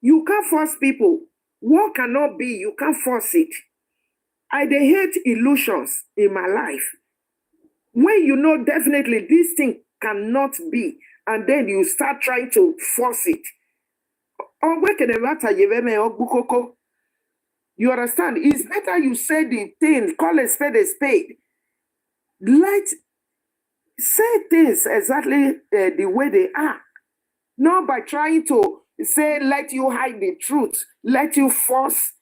You can't force people. What cannot be, you can't force it. I dey hate illusions in my life. When you know definitely this thing cannot be, and then you start trying to force it. You understand? It's better you say the thing, call a spade a spade. Say things exactly the way they are. Not by trying to say, let you hide the truth, let you force,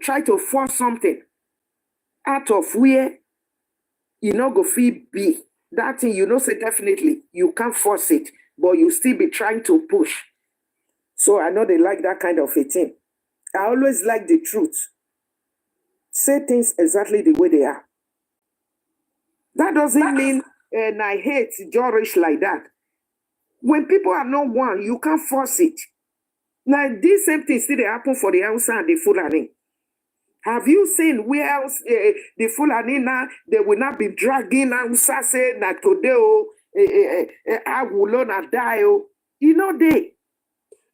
try to force something out of where you know go feel be. That thing, you know, say definitely you can't force it, but you still be trying to push. So I know they like that kind of a thing. I always like the truth. Say things exactly the way they are. That doesn't mean and I hate George like that. When people are not one, you can't force it. Now, this same thing still happen for the Hausa and the Fulani. Have you seen where else the Fulani now, they will not be dragging Hausa say that today, I will not die. You know, they.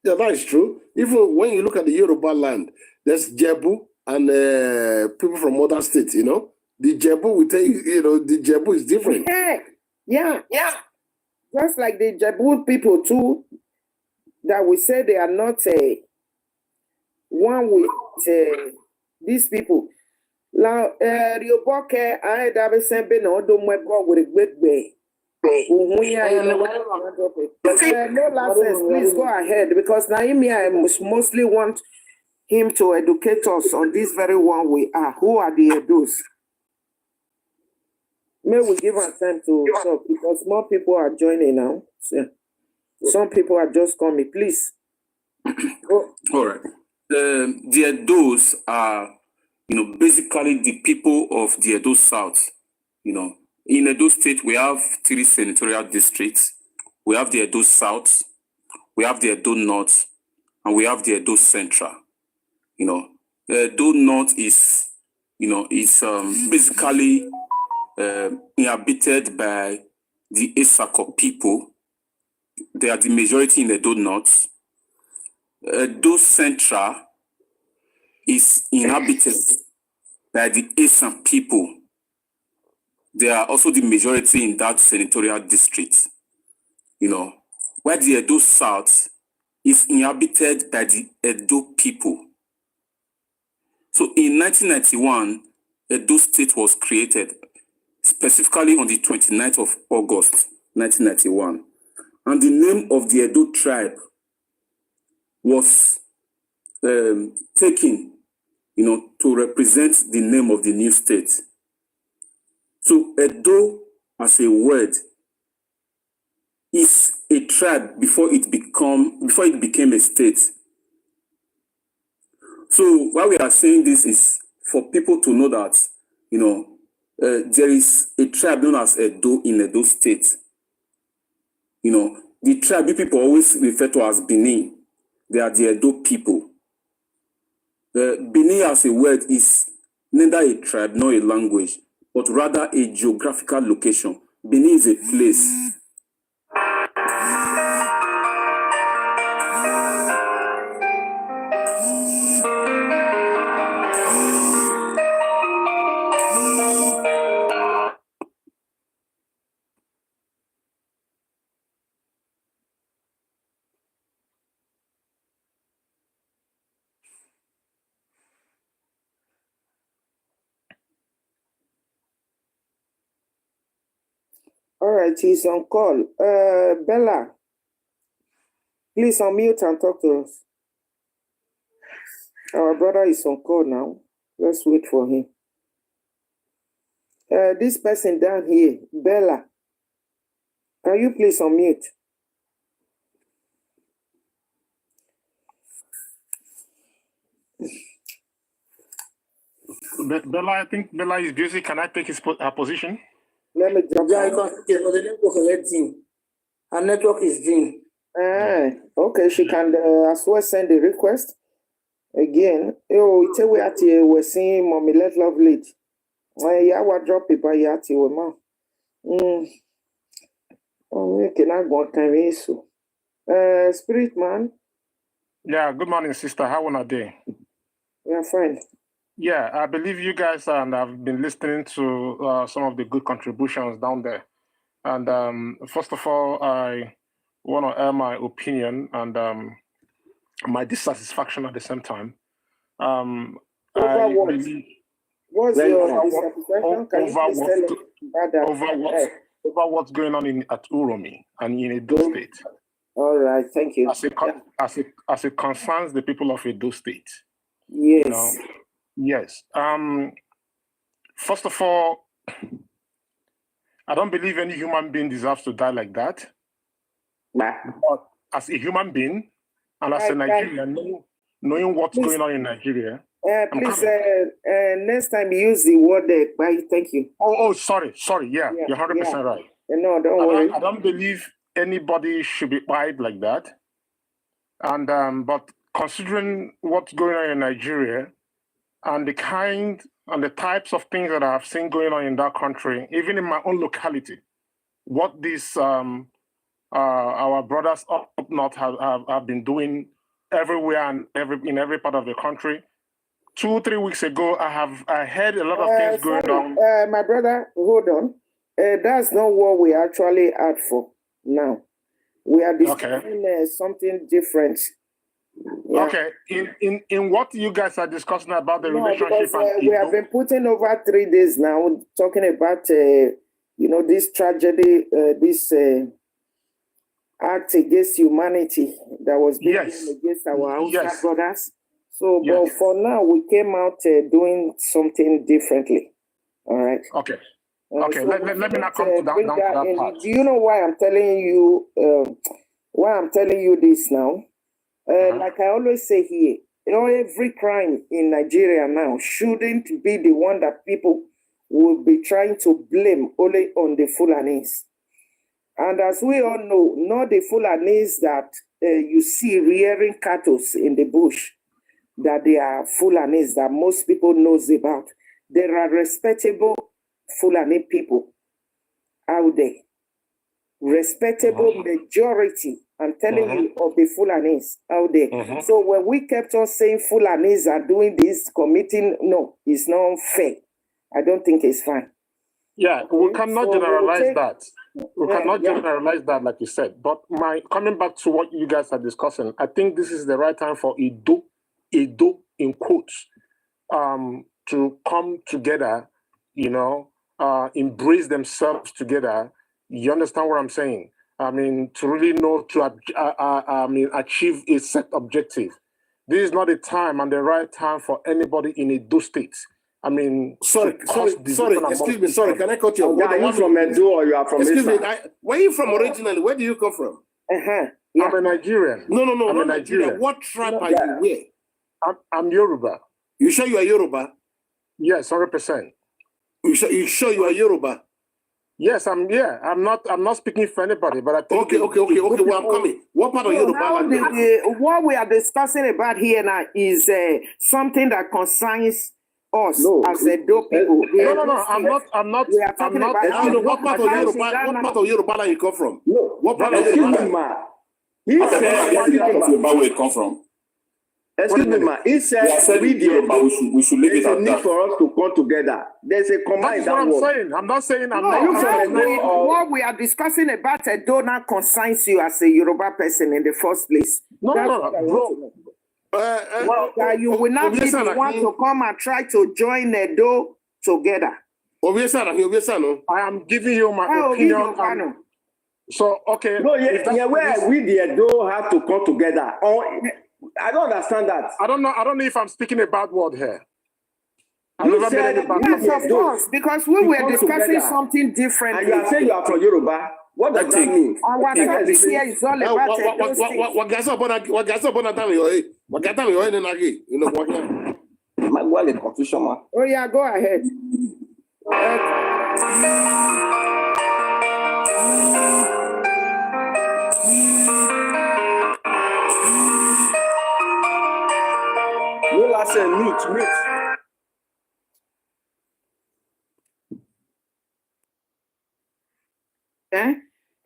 Yeah, that is true. Even when you look at the Yoruba land, there's Jebu and people from other states, you know. The Jebu, we tell you, you know, the Jebu is different. Yeah. Just like the Jebu people too, that we say they are not one with these people. Now, Rioboke, I have sent Ben Odo Mwebo with a great way. No nonsense, please go ahead, because Naomi, I mostly want him to educate us on this very one we are. Who are the Edos? May we give us time to talk, because more people are joining now. So, some people are just coming. Please. Go. All right. The Edos are, basically the people of the Edo South. In Edo State, we have 3 senatorial districts. We have the Edo South, we have the Edo North, and we have the Edo Central. The Edo North is, basically inhabited by the Esako people. They are the majority in Edo North. Edo Central is inhabited by the Esan people. They are also the majority in that senatorial district. While the Edo South is inhabited by the Edo people. So in 1991, Edo State was created, specifically on the 29th of August, 1991. And the name of the Edo tribe was taken, to represent the name of the new state. So Edo, as a word, is a tribe before it became a state. So why we are saying this is for people to know that, there is a tribe known as Edo in Edo State. The tribe people always refer to as Benin. They are the Edo people. Benin as a word is neither a tribe nor a language, but rather a geographical location. Benin is a place. All right, he's on call. Bella, please unmute and talk to us. Our brother is on call now. Let's wait for him. This person down here, Bella, can you please unmute? Bella, I think Bella is busy. Can I take her position? Let me drop Yeah, down. because the network is dim. Her network is dim. Okay, she can as well send the request. Again, it's a way at we're seeing Mommy Let Love Lead. Yeah, what drop it by Yati with ma. We cannot go on so. Spirit man, Yeah, good morning, sister. How are you? we are fine. Yeah, I believe you guys and I've been listening to some of the good contributions down there. And first of all, I want to air my opinion and my dissatisfaction at the same time. Over I what? believe What's Very your nice. dissatisfaction? Can you please tell us about that? over what's going on at Uromi and in Edo State, All right, thank you. as it concerns the people of Edo State. Yes. You know, yes. First of all, I don't believe any human being deserves to die like that. But as a human being and as a Nigerian, knowing what's going on in Nigeria. Please, next time use the word thank you. Oh, sorry. Yeah, you're 100% right. No, don't worry. I don't believe anybody should be quiet like that. And but considering what's going on in Nigeria and the kind and the types of things that I've seen going on in that country, even in my own locality, what these our brothers up north have been doing everywhere and in every part of the country. 2-3 weeks ago, I heard a lot of things going on. My brother, hold on. That's not what we actually had for now. We are discussing something different. Yeah. Okay, in what you guys are discussing about the relationship, we have been putting over 3 days now talking about this tragedy, this act against humanity that was being done against our Hausa brothers. So, but for now, we came out doing something differently. All right. Okay. So let me not come down to that part. Do you know why I'm telling you? Why I'm telling you this now? Like I always say here, every crime in Nigeria now shouldn't be the one that people will be trying to blame only on the Fulanis. And as we all know, not the Fulanis that you see rearing cattle in the bush, that they are Fulanis that most people knows about. There are respectable Fulani people out there. Respectable majority, I'm telling you, of the Fulanis out there. So when we kept on saying Fulanis are doing this, committing, no, it's not fair. I don't think it's fine. Yeah, we cannot generalize that. We cannot generalize that, like you said. But coming back to what you guys are discussing, I think this is the right time for Edo in quotes, to come together, embrace themselves together. You understand what I'm saying? I mean, to really know achieve a set objective. This is not the time and the right time for anybody in Edo State. I mean, sorry. Excuse me. Sorry, can I cut you off? Are you from Edo or you are from Excuse me. Esa? Where are you from originally? Where do you come from? I'm a Nigerian. No, I'm not a Nigerian. What tribe are you? Where? I'm Yoruba. You sure you are Yoruba? Yes, 100%. You sure you are Yoruba? Yes, I'm not speaking for anybody, but I think Okay. Well, I'm coming. What part of Yoruba? What we are discussing about here now is something that concerns us as Edo people. No. I'm not. We are talking about What part of Yoruba land you come from? No. What part of Excuse me, ma. He said, Where it come from? excuse me, ma. He said, we should leave it there's a at need that. for us to come together. There's a command That's what I'm that word. saying. I'm not saying I'm Are you not. from Edo or? what we are discussing about Edo now concerns you as a Yoruba person in the first place. No, bro. bro. You will not be the one to come and try to join Edo together. I am giving you my opinion. So, okay. No, where we the Edo have to come together. I don't understand that. I don't know if I'm speaking a bad word here. You said yes, of course, because we were discussing something different. And you are saying you are from Yoruba. What does that mean? Our Can you topic explain? here is all about Edo State. Magwale confusion, man. Oh yeah, go ahead. No last mute.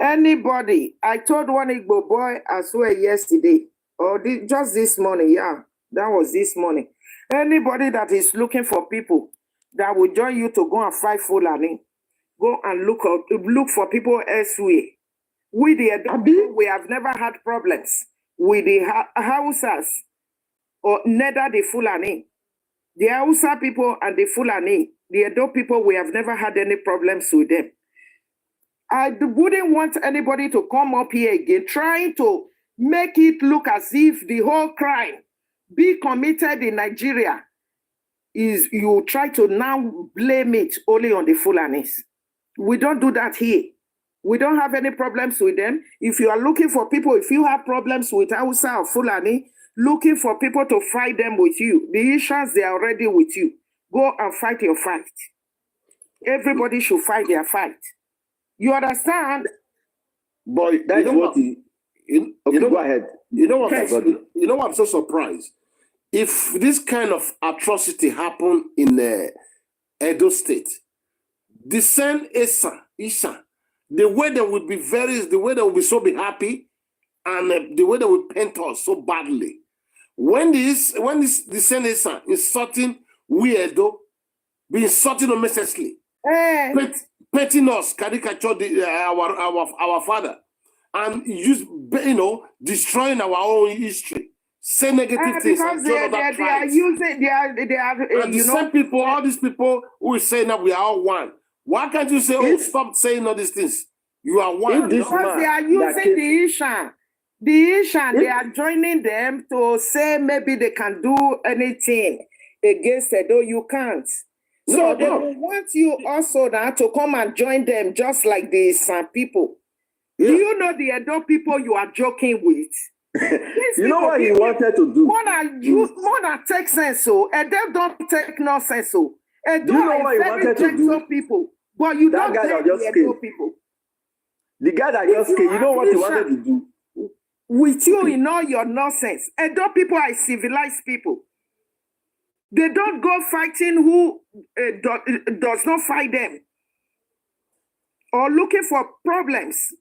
Anybody, I told one Igbo boy as well yesterday, or just this morning, yeah, that was this morning. Anybody that is looking for people that will join you to go and fight Fulani, go and look for people elsewhere. We the Edo, we have never had problems with the Hausas or neither the Fulani. The Hausa people and the Fulani, the Edo people, we have never had any problems with them. I wouldn't want anybody to come up here again trying to make it look as if the whole crime be committed in Nigeria is you try to now blame it only on the Fulanis. We don't do that here. We don't have any problems with them. If you are looking for people, if you have problems with Hausa or Fulani, looking for people to fight them with you, the Ishans, they are already with you. Go and fight your fight. Everybody should fight their fight. You understand? But That's what he. Okay, go ahead. You know what? You know what? I'm so surprised. If this kind of atrocity happened in Edo State, the same Isha, the way they would be so happy, and the way they would paint us so badly. When the same Isha insulting we Edo, be insulting unnecessarily. Petting us, caricature our father, and destroying our own history, say negative things. Because they are using, and the same people, all these people who is saying that we are all one. Why can't you say, stop saying all these things? You are one. Because they are using the Ishan. The Ishan, they are joining them to say maybe they can do anything against Edo. You can't. So they will want you also now to come and join them just like the San people. Yeah. Do you know the Edo people you are joking with? You know what he wanted to do? More than take sense, so Edo don't take no sense, so Edo you know what he wanted to do? People, but you that don't take the Edo people. The guy that just came, you know what he wanted to do? With you in all your nonsense, Edo people are civilized people. They don't go fighting who does not fight them or looking for problems.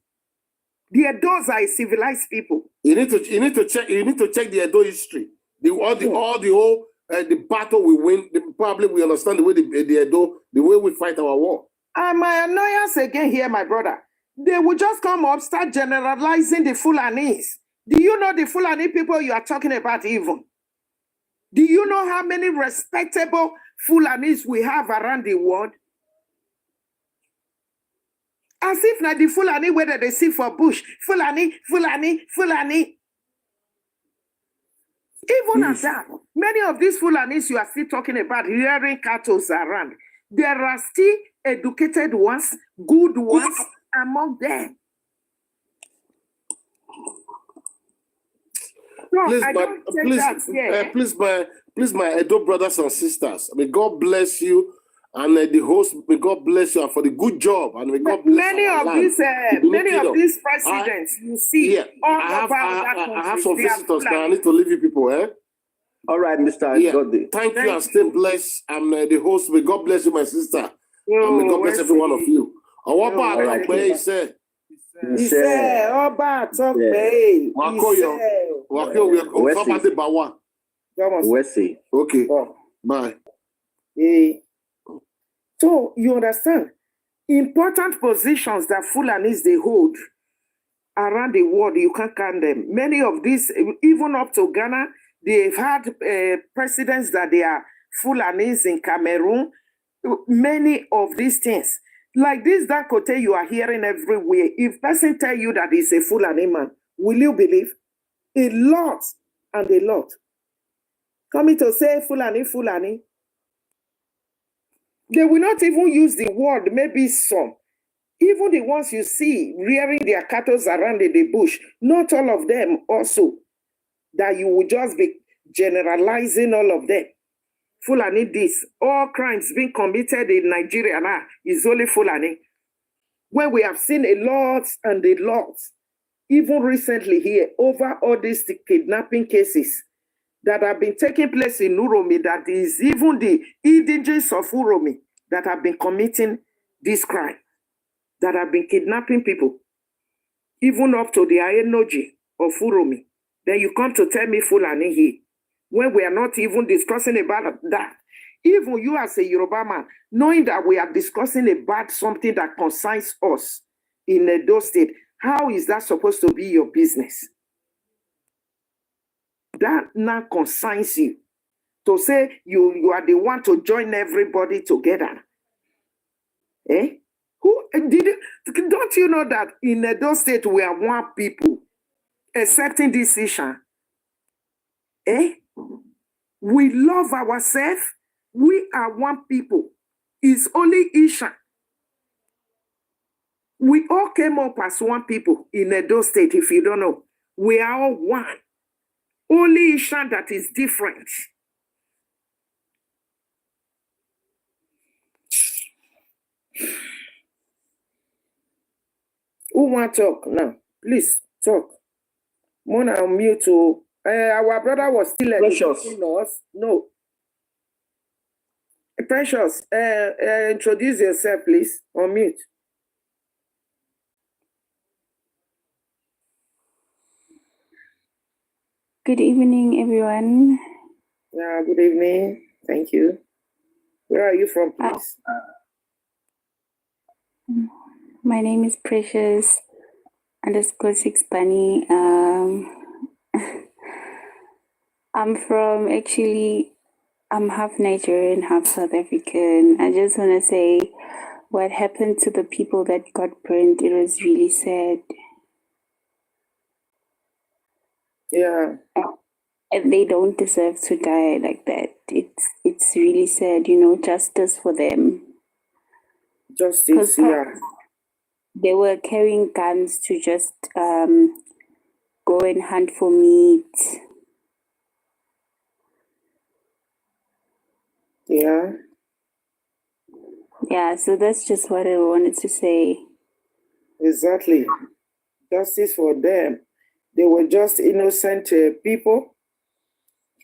The Edos are civilized people. You need to check the Edo history. The battle we win. Probably we understand the way the Edo, the way we fight our war. And my annoyance again here, my brother. They will just come up, start generalizing the Fulanis. Do you know the Fulani people you are talking about even? Do you know how many respectable Fulanis we have around the world? As if not the Fulani, whether they see for bush, Fulani. Even at that, many of these Fulanis you are still talking about, hearing cattle around, there are still educated ones, good ones among them. No, please, my Edo brothers and sisters, may God bless you, and the host, may God bless you for the good job, and may God bless many of these presidents you see. Yeah, I have some visitors now. I need to leave you people, eh? All right, Mr. Yeah. Thank you and stay blessed. I'm the host. May God bless you, my sister, and may God bless every one of you. And what part he said? He said, Oba talk me. Okay. Bye. So you understand? Important positions that Fulanis they hold around the world, you can't count them. Many of these, even up to Ghana, they've had presidents that they are Fulanis in Cameroon. Many of these things. Like this Dangote you are hearing everywhere. If person tell you that he's a Fulani man, will you believe? A lot and a lot. Coming to say Fulani. They will not even use the word, maybe some. Even the ones you see rearing their cattle around in the bush, not all of them also, that you will just be generalizing all of them. Fulani this, all crimes being committed in Nigeria now is only Fulani. When we have seen a lot and a lot, even recently here, over all these kidnapping cases that have been taking place in Uromi, that is even the indigenous of Uromi that have been committing this crime, that have been kidnapping people, even up to the Ayenoji of Uromi. Then you come to tell me Fulani here, when we are not even discussing about that. Even you as a Yoruba man, knowing that we are discussing about something that concerns us in Edo State, how is that supposed to be your business? That now concerns you. To say you are the one to join everybody together. Eh? Who did it? Don't you know that in Edo State we are one people, accepting this issue? Eh? We love ourselves. We are one people. It's only Isha. We all came up as one people in Edo State, if you don't know. We are all one. Only Isha that is different. Who want to talk now? Please talk. Mona on mute too. Our brother was still educating us. No. Precious, introduce yourself, please. On mute. Good evening, everyone. Yeah, good evening. Thank you. Where are you from, please? My name is Precious _6 Bunny. I'm half Nigerian, half South African. I just want to say what happened to the people that got burned, it was really sad. Yeah. And they don't deserve to die like that. It's really sad, justice for them. Justice, yeah. They were carrying guns to just go and hunt for meat. Yeah. Yeah, so that's just what I wanted to say. Exactly. Justice for them. They were just innocent people.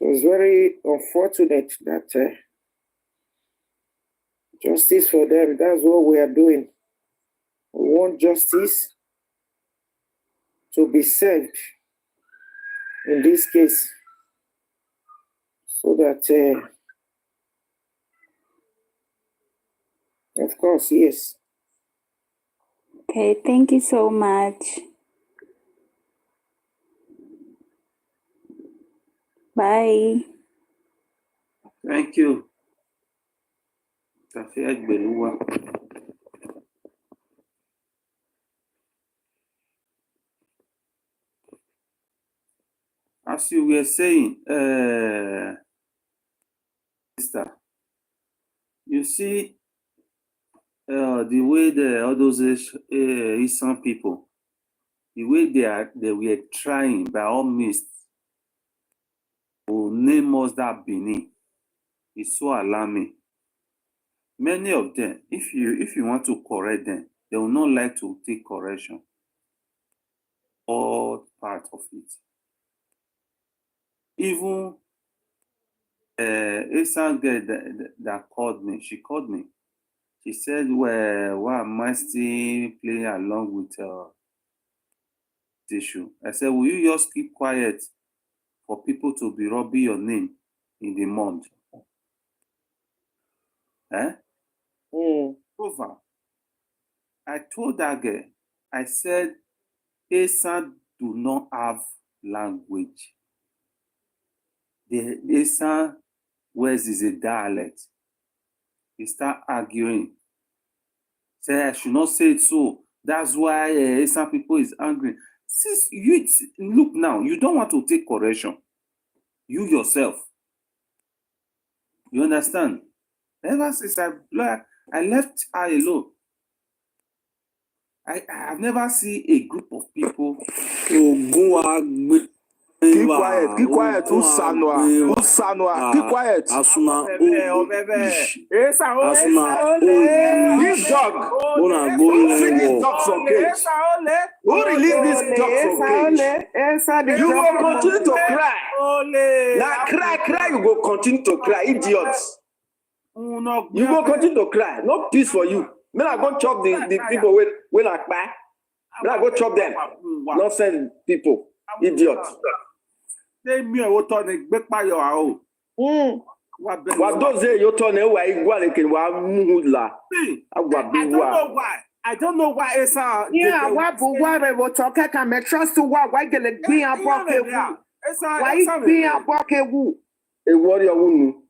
It was very unfortunate that justice for them. That's what we are doing. We want justice to be served in this case, so that, of course, yes. Okay, thank you so much. Bye. Thank you. Safia Gbeluwa. As you were saying, sister, you see the way all those Eastern people, the way they were trying by all means to name us that Benin is so alarming. Many of them, if you want to correct them, they will not like to take correction. All part of it. Even a son girl that called me, she called me. She said, well, why am I still playing along with this issue? I said, will you just keep quiet for people to be rubbing your name in the month? Eh? Over. I told that girl, I said, Esan do not have language. The Esan words is a dialect. He start arguing. Say, I should not say it so. That's why some people is angry. Since you look now, you don't want to take correction. You yourself. You understand? Ever since I left her alone. I've never seen a group of people. Keep quiet. Who's Sanwa? Keep quiet. Asuna This dog. Who free this dog from cage? Who released this dog from cage? You will continue to cry. Now cry, you go continue to cry, idiots. You go continue to cry. No peace for you. May I go chop the people when I cry? May I go chop them? Nonsense people. Idiots. What those you turn away? I don't know why it's Yeah, what we talk can me trust to what why get it be a bucket. Why be a bucket woo? A warrior woo.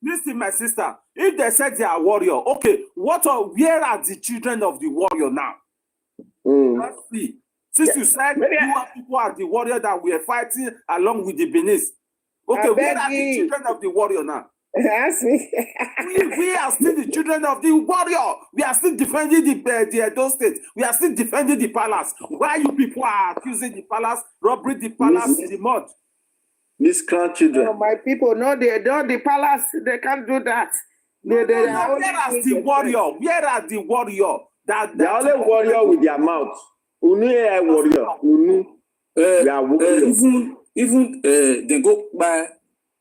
Listen, my sister. If they said they are warrior, okay, where are the children of the warrior now? Let's see. Since you said people are the warrior that we are fighting along with the Benin. Okay, where are the children of the warrior now? That's me. we are still the children of the warrior. We are still defending the Edo State. We are still defending the palace. Why you people are accusing the palace, robbing the palace in the mud? These grandchildren. Oh, my people, no, they don't. The palace, they can't do that. Where are the warrior? Where are the warrior? They are only warrior with their mouth. Warrior. Even they go by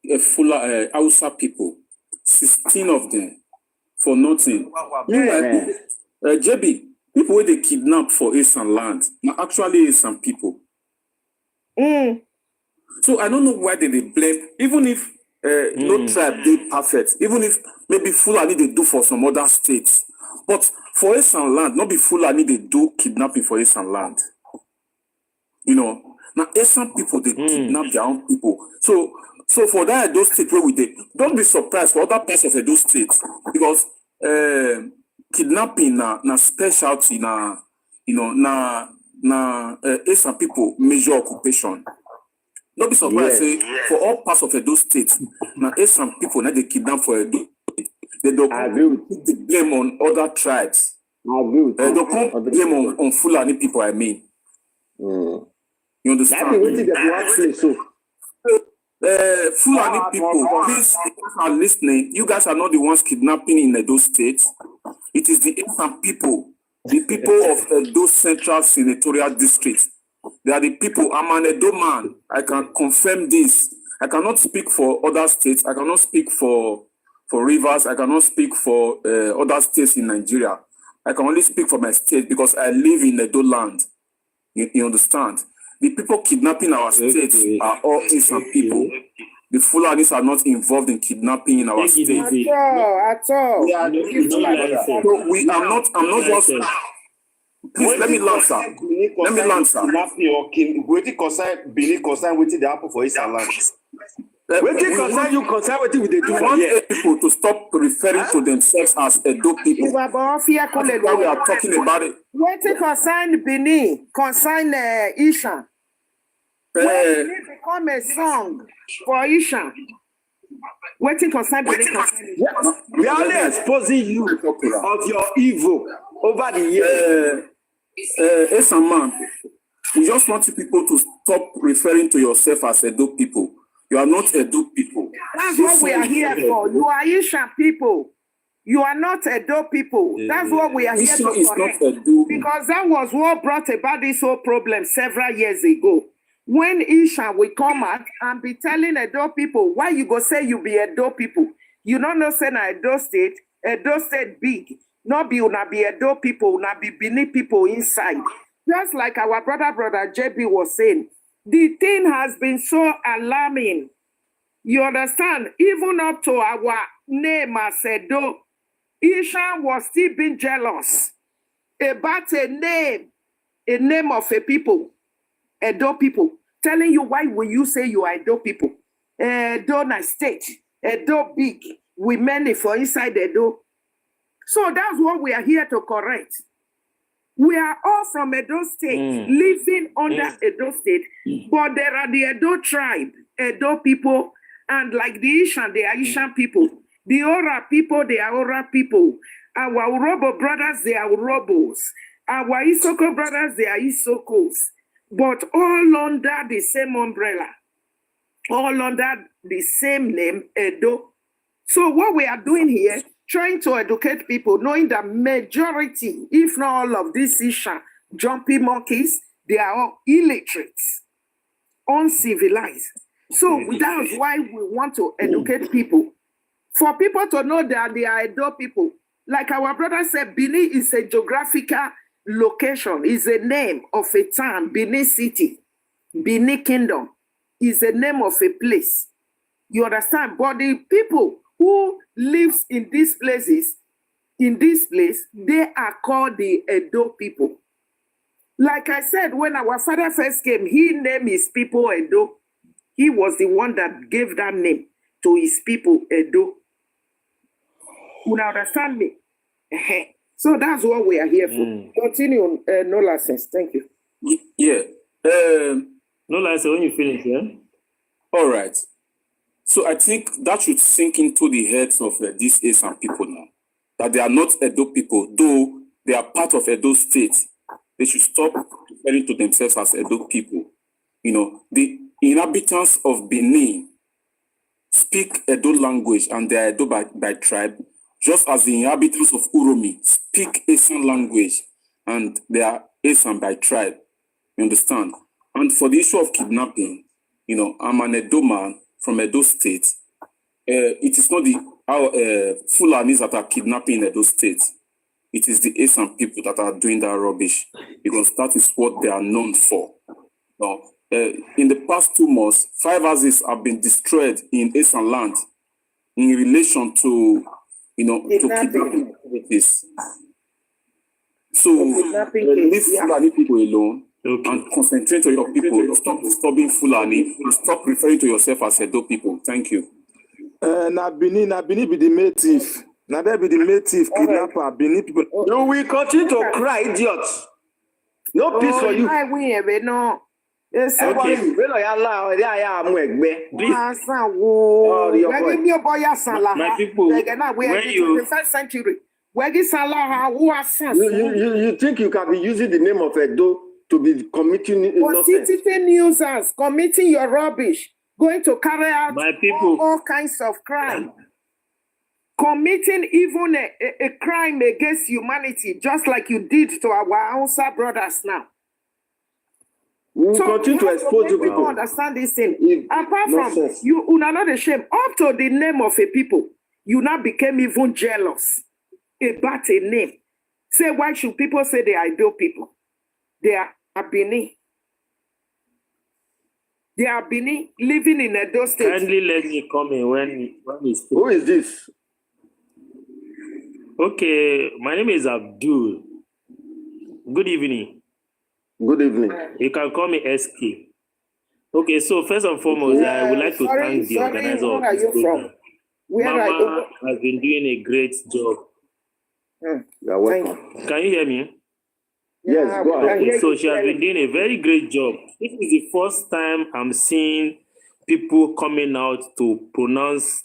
a full Hausa people, 16 of them for nothing. Meanwhile, JB, people where they kidnap for Asian land, actually Asian people. So I don't know why they blame, even if no tribe they perfect, even if maybe Fulani they do for some other states. But for Asian land, not be Fulani they do kidnapping for Asian land. You know, now Asian people they kidnap their own people. So for that those states where we did, don't be surprised for other parts of those states because kidnapping na specialty na Asian people major occupation. Don't be surprised say for all parts of those states now Asian people now they kidnap for Edo. They don't put the blame on other tribes. They don't put blame on Fulani people, I mean. You understand? Fulani people, please, if you are listening, you guys are not the ones kidnapping in Edo State. It is the Asian people, the people of Edo Central Senatorial District. They are the people. I'm an Edo man. I can confirm this. I cannot speak for other states. I cannot speak for Rivers. I cannot speak for other states in Nigeria. I can only speak for my state because I live in Edo land. You understand? The people kidnapping our states are all Asian people. The Fulanis are not involved in kidnapping in our state. At all. So I'm not just... Please, let me land, sir. Waiting concern Billy concern waiting the apple for his land. Waiting concern you concern waiting with the do want people to stop referring to themselves as Edo people. Why we are talking about it. Waiting concern Bini, concern Isha. When it become a song for Isha. Waiting concern Bini, we are only exposing you of your evil over the years. Man, we just want you people to stop referring to yourself as Edo people. You are not Edo people. That's what we are here for. You are Ishan people. You are not Edo people. That's what we are here to correct. Because that was what brought about this whole problem several years ago. When Ishan will come out and be telling Edo people, why you go say you be Edo people? You don't know say na Edo State big. Not be una be Edo people, una be Bini people inside. Just like our brother JB was saying, the thing has been so alarming. You understand? Even up to our name as Edo, Ishan was still being jealous about a name of a people, Edo people, telling you why will you say you are Edo people? Edo na state, Edo big, we many for inside Edo. So that's what we are here to correct. We are all from Edo State, living under Edo State, but there are the Edo tribe, Edo people, and like the Ishan, they are Ishan people. The Ora people, they are Ora people. Our Urobo brothers, they are Urobos. Our Isoko brothers, they are Isokos. But all under the same umbrella. All under the same name, Edo. So what we are doing here, trying to educate people, knowing that majority, if not all of these Isha jumpy monkeys, they are all illiterates, uncivilized. So that's why we want to educate people. For people to know that they are Edo people. Like our brother said, Benin is a geographical location, is a name of a town, Benin City, Benin Kingdom is the name of a place. You understand? But the people who lives in these places, in this place, they are called the Edo people. Like I said, when our father first came, he named his people Edo. He was the one that gave that name to his people, Edo. You understand me? So that's what we are here for. Continue, no license. Thank you. Yeah. No license when you finish, yeah? All right. So I think that should sink into the heads of these Asian people now. That they are not Edo people, though they are part of Edo state. They should stop referring to themselves as Edo people. You know, the inhabitants of Benin speak Edo language and they are Edo by tribe, just as the inhabitants of Uromi speak Asian language and they are Asian by tribe. You understand? And for the issue of kidnapping, you know, I'm an Edo man from Edo State. It is not the Fulanis that are kidnapping Edo State. It is the Asian people that are doing that rubbish because that is what they are known for. Now, in the past 2 months, 5 houses have been destroyed in Asian land in relation to, you know, to kidnapping activities. So leave Fulani people alone. Okay. And concentrate on your people. Stop disturbing Fulani and stop referring to yourself as Edo people. Thank you. Na Benin be the native. Na there be the native kidnapper. Benin people. You will continue to cry, idiots. No peace for you. Okay. My people, when you think you can be using the name of Edo to be committing nonsense? Nuisance, committing your rubbish, going to carry out my people, all kinds of crime, committing even a crime against humanity, just like you did to our Hausa brothers now. We will continue to expose you people. Understand this thing. Apart from you, are not ashamed. Up to the name of a people, you now became even jealous about a name. Say, why should people say they are Edo people? They are Benin. They are Benin living in Edo State. Kindly let me come in when it's Who is this? Okay, my name is Abdul. Good evening. Good evening. You can call me SK. Okay, so first and foremost, I would like to thank the organizer of this program. Mama has been doing a great job. You're welcome. Can you hear me? Yes, go ahead. Okay, so she has been doing a very great job. This is the first time I'm seeing people coming out to pronounce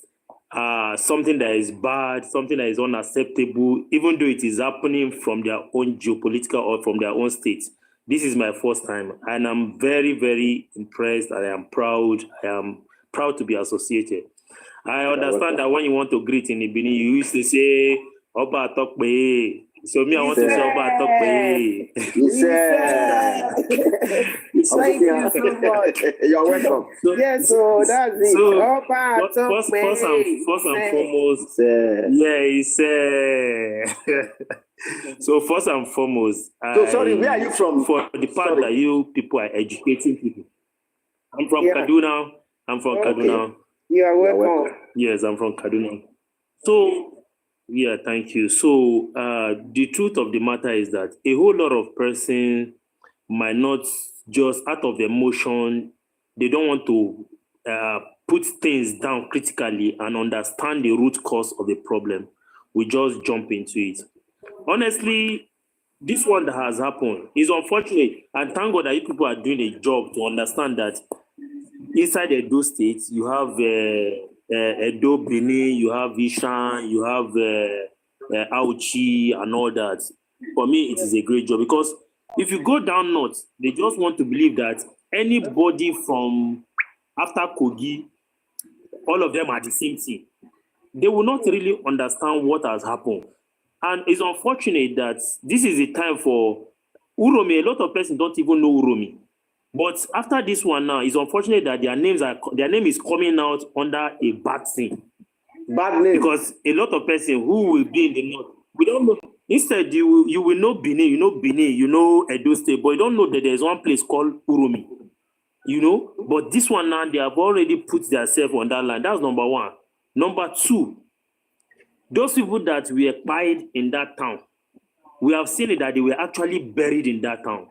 something that is bad, something that is unacceptable, even though it is happening from their own geopolitical or from their own state. This is my first time, and I'm very, very impressed. I am proud. I am proud to be associated. I understand that when you want to greet in the Benin, you used to say, Oba Tokpe. So me, I want to say Oba Tokpe. Thank you so much. You're welcome. Yes, so that's it. So, Oba first and foremost, so first and foremost, so sorry, where are you from? For the part that you people are educating people. I'm from Kaduna. Kaduna. You are welcome. Yes, I'm from Kaduna. So, yeah, thank you. So, the truth of the matter is that a whole lot of persons might not just out of emotion, they don't want to put things down critically and understand the root cause of the problem. We just jump into it. Honestly, this one that has happened is unfortunate, and thank God that you people are doing a job to understand that inside Edo State, you have Edo Benin, you have Ishan, you have Auchi and all that. For me, it is a great job because if you go down north, they just want to believe that anybody from after Kogi, all of them are the same thing. They will not really understand what has happened. And it's unfortunate that this is a time for Uromi. A lot of persons don't even know Uromi. But after this one now, it's unfortunate that their name is coming out under a bad thing. Bad name. Because a lot of persons who will be in the north, we don't know. Instead, you will know Benin, you know Edo State, but you don't know that there's one place called Uromi. You know? But this one now, they have already put themselves on that line. That's number one. Number two, those people that were kpai in that town, we have seen it that they were actually buried in that town.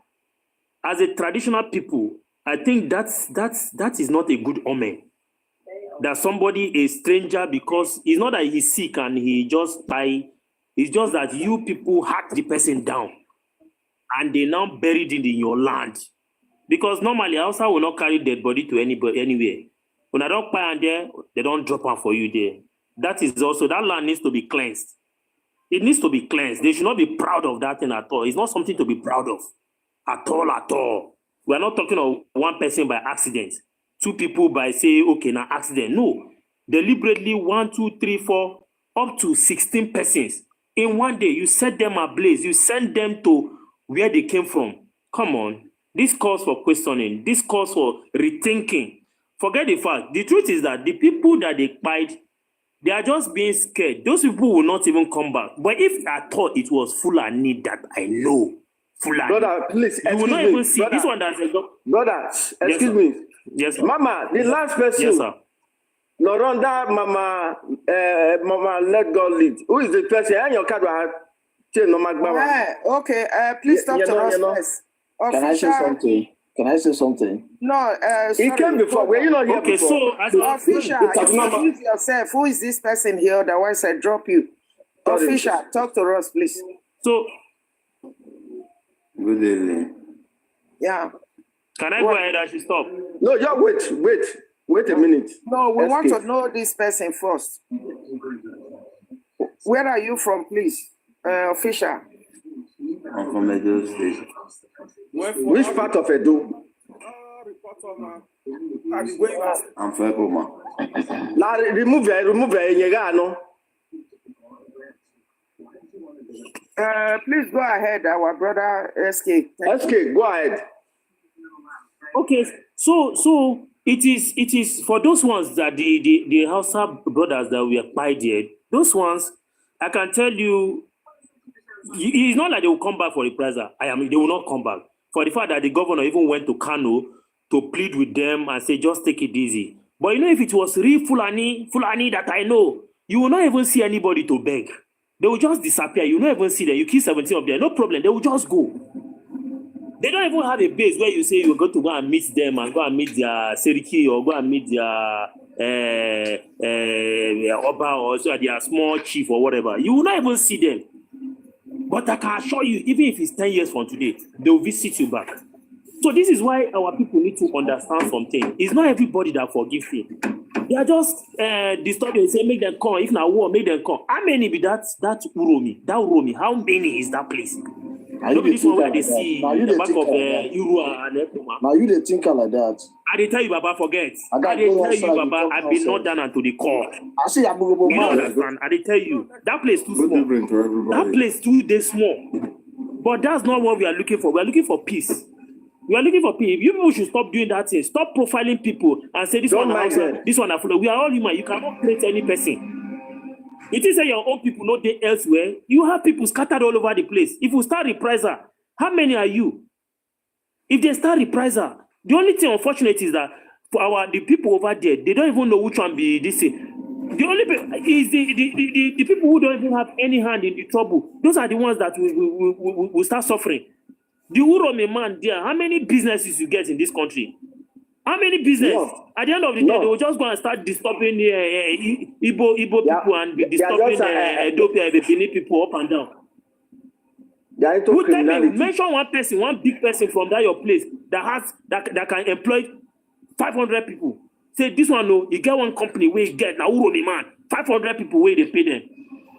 As a traditional people, I think that is not a good omen. That somebody is stranger because it's not that he's sick and he just die. It's just that you people hacked the person down and they now buried it in your land. Because normally Hausa will not carry dead body to anybody anywhere. When I don't buy there, they don't drop one for you there. That is also, that land needs to be cleansed. It needs to be cleansed. They should not be proud of that thing at all. It's not something to be proud of. At all. We're not talking of one person by accident. Two people by say, okay, now accident. No. Deliberately 1, 2, 3, 4, up to 16 persons. In one day, you set them ablaze. You send them to where they came from. Come on. This calls for questioning. This calls for rethinking. Forget the fact. The truth is that the people that they kpai, they are just being scared. Those people will not even come back. But if I thought it was Fulani that I know, Fulani, brother, please, you will not even see brother, this one that's a brother, excuse me. Yes, sir. Mama, the last person. Yes, sir. Noronda, Mama, let God lead. Who is the person? Your card. Okay, please talk to us first. Can I say something? Can I say something? No, he came before. Were you not here before? So, official, introduce yourself. Who is this person here? Otherwise, I drop you. Official, talk to us, please. So, good evening. Yeah. Can I go ahead and stop? No, just wait a minute. No, we want to know this person first. Where are you from, please? Official. I'm from Edo State. Which part of Edo? I'm from Eboma. Now remove it. Please go ahead, our brother SK. SK, go ahead. Okay, so it is for those ones that the Hausa brothers that we applied there, those ones, I can tell you, it's not like they will come back for reprisal. They will not come back. For the fact that the governor even went to Kano to plead with them and say, just take it easy. But you know, if it was real Fulani that I know, you will not even see anybody to beg. They will just disappear. You will not even see them. You kill 17 of them, no problem. They will just go. They don't even have a base where you say you're going to go and meet them and go and meet their Seriki or go and meet their Oba or their small chief or whatever. You will not even see them. But I can assure you, even if it's 10 years from today, they will visit you back. So this is why our people need to understand something. It's not everybody that forgives him. They are just disturbing and say, make them come. If not war, make them come. How many be that Uromi? That Uromi, how many is that place? Look at this one where they see the back of Urua and Ekuma. Now you the thinker like that. I did tell you, Baba, forget. I did tell you, Baba, I've been not done unto the core. I see a you don't understand. I did tell you, that place too small. That place too small. But that's not what we are looking for. We are looking for peace. We are looking for peace. You people should stop doing that thing. Stop profiling people and say this one Hausa, this one Afro. We are all human. You cannot create any person. It is that your own people not there elsewhere. You have people scattered all over the place. If you start reprisal, how many are you? If they start reprisal, the only thing unfortunate is that for the people over there, they don't even know which one be this thing. The only is the people who don't even have any hand in the trouble. Those are the ones that will start suffering. The Uromi man there, how many businesses you get in this country? How many business? No. At the end of the day, they will just go and start disturbing Igbo people and be disturbing the Benin people up and down. Who tell me, mention one person, one big person from that your place that can employ 500 people. Say this one, no, you get one company where you get now Uromi man, 500 people where they pay them.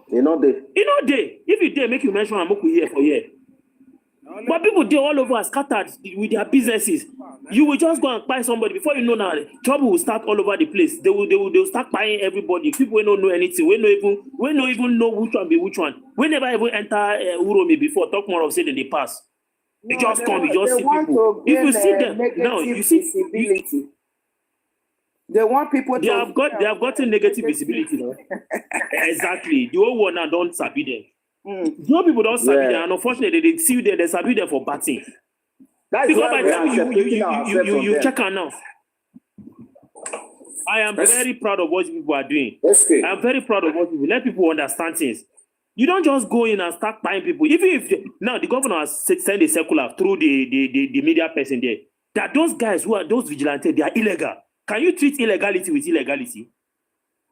You know they. If you dare make you mention Amoku here for here. But people they all over are scattered with their businesses. You will just go and buy somebody before you know now. Trouble will start all over the place. They will start buying everybody. People will not know anything. We don't even know which one be which one. We never even enter Uromi before. Talk more of say in the past. You just come, you just see people. If you see them now, you see visibility. They want people they have gotten negative visibility now. Exactly. The whole world now don't sabi them. Some people don't sabi them, and unfortunately they see you there, they sabi them for batting. Because by the time you check out now. I am very proud of what people are doing. I am very proud of what people let people understand things. You don't just go in and start buying people. Even if now the governor has sent a circular through the media person there, that those guys who are those vigilantes, they are illegal. Can you treat illegality with illegality?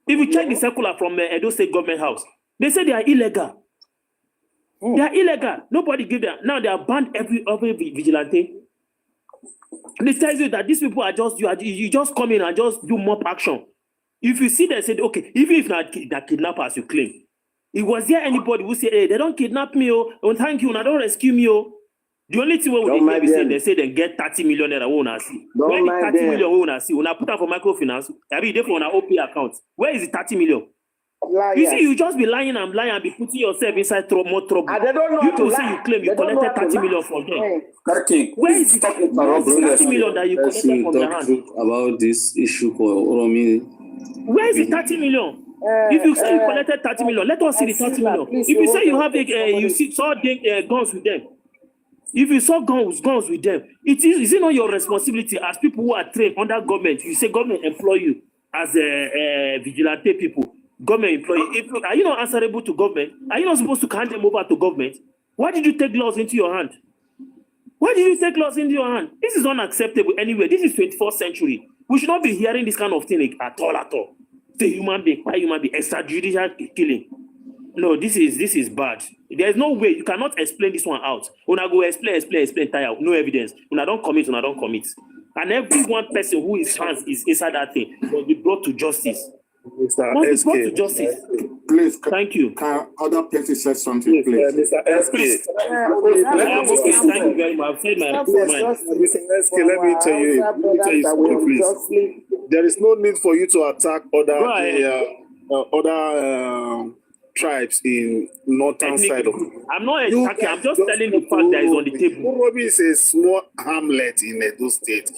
If you check the circular from Edo State Government House, they say they are illegal. They are illegal. Nobody give them. Now they are banned every vigilante. This tells you that these people are just you just come in and just do mob action. If you see them, say okay, even if not kidnappers you claim. Was there anybody who say, hey, they don't kidnap me, oh, thank you, and don't rescue me, oh. The only thing they say they get 30 million naira we wanna see. Where the 30 million we wanna see? Wanna put up for microfinance? I mean, they for an OP account. Where is the 30 million? Liars. You see, you just be lying and lying and be putting yourself inside more trouble. They don't know you to say you claim you collected 30 million from them. Where is the 30 million that you collected from their hand? About this issue for Uromi. Where is the 30 million? If you say you collected 30 million, let us see the 30 million. If you say you have saw guns with them, if you saw guns with them, is it not your responsibility as people who are trained under government? You say government employ you as a vigilante people, government employee. Are you not answerable to government? Are you not supposed to hand them over to government? Why did you take laws into your hand? Why did you take laws into your hand? This is unacceptable anyway. This is 21st century. We should not be hearing this kind of thing at all. The human being, extrajudicial killing. No, this is bad. There's no way you cannot explain this one out. When I go explain, tire, no evidence. When I don't commit, and every one person who is trans is inside that thing will be brought to justice. Must be brought to justice. Please, thank you. Can other places say something, please? Mr. SK. Thank you very much. I've said my mind. Mr. SK, let me tell you something, please. There is no need for you to attack other tribes in northern side of. I'm not attacking. I'm just telling the fact that is on the table. Uromi is a small hamlet in Edo State.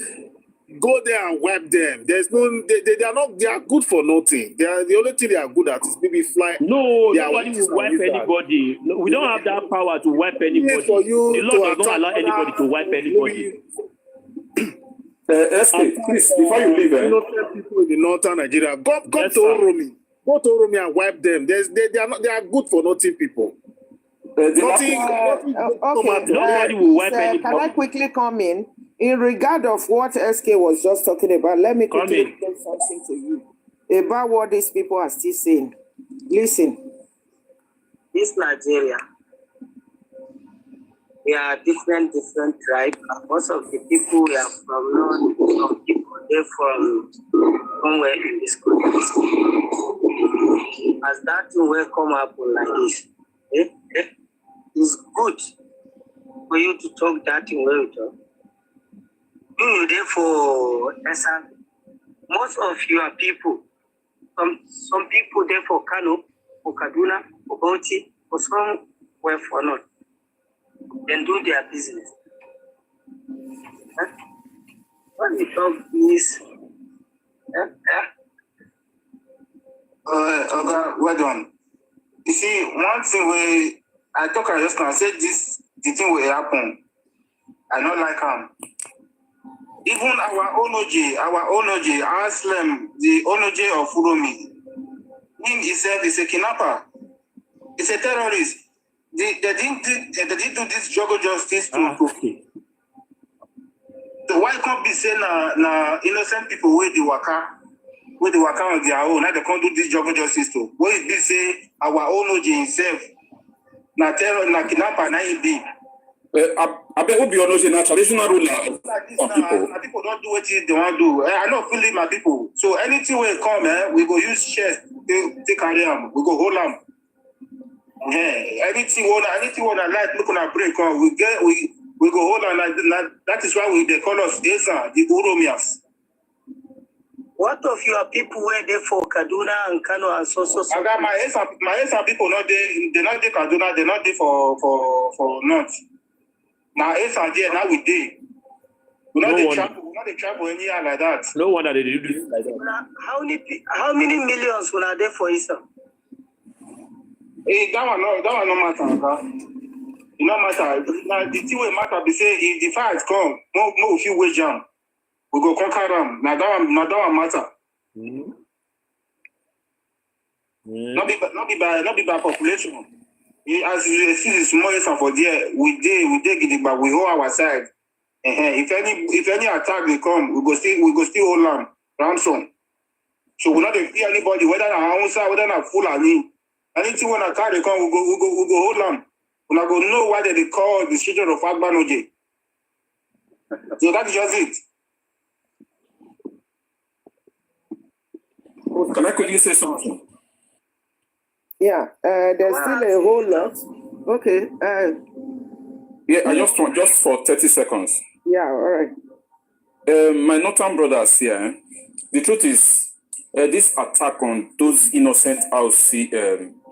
Go there and wipe them. There's no, they are not. They are good for nothing. They are the only thing they are good at is maybe fly. No, nobody will wipe anybody. No, we don't have that power to wipe anybody. For you the law does not allow anybody to wipe anybody. Please, before you leave, innocent people in the northern Nigeria, go to Uromi. Go to Uromi and wipe them. They are good for nothing people. Nobody will wipe anybody. Can I quickly come in? In regard of what SK was just talking about, let me quickly say something to you about what these people are still saying. Listen. This Nigeria, we are different tribes. Most of the people we are from north, some people they're from somewhere in this country. As that thing will come up like this, it's good for you to talk that thing where you talk. You therefore, most of your people, some people there for Kano, for Kaduna, for Bauchi, for somewhere for not, then do their business. When you talk this, okay, well done. You see, one thing where I talk I just now said this, the thing will happen. I don't like him. Even our Onoje, Aslam, the Onoje of Uromi, him himself is a kidnapper. It's a terrorist. They didn't do this juggle justice to so why can't be saying innocent people with the waka on their own? Now they can't do this juggle justice to. What is this say our Onoje himself? Na terror, na kidnapper, na he be. I bet be honest in a traditional ruler of people. People don't do what they want to do. I know fully my people. So anything will come, we go use chest, take carry them, we go hold them. Anything wanna like look on a break on we go hold on that is why they call us Esa, the Uromias. What of your people were there for Kaduna and Kano and so? I got my Esa people not they're not there Kaduna, they're not there for North. Now Esa there, now we there. We're not the travel any year like that. No wonder they do this like that. How many millions were there for Esa? Hey, that one no matter, okay? It no matter. Now the thing will matter be say if the fight come, no few way jam. We go conquer them. Now that one matter. Not be by population. As you see the small Esa for there, we dey gidigba, we hold our side. If any attack they come, we go still hold them ransom. So we not fear anybody, whether na Hausa, whether na Fulani. Anything when attack they come, we go hold them. We not go know why they call the children of Agbanoje. So that's just it. Can I quickly say something? Yeah, there's still a whole lot. Okay. Yeah, I just want for 30 seconds. Yeah, all right. My northern brothers here, the truth is, this attack on those innocent Hausa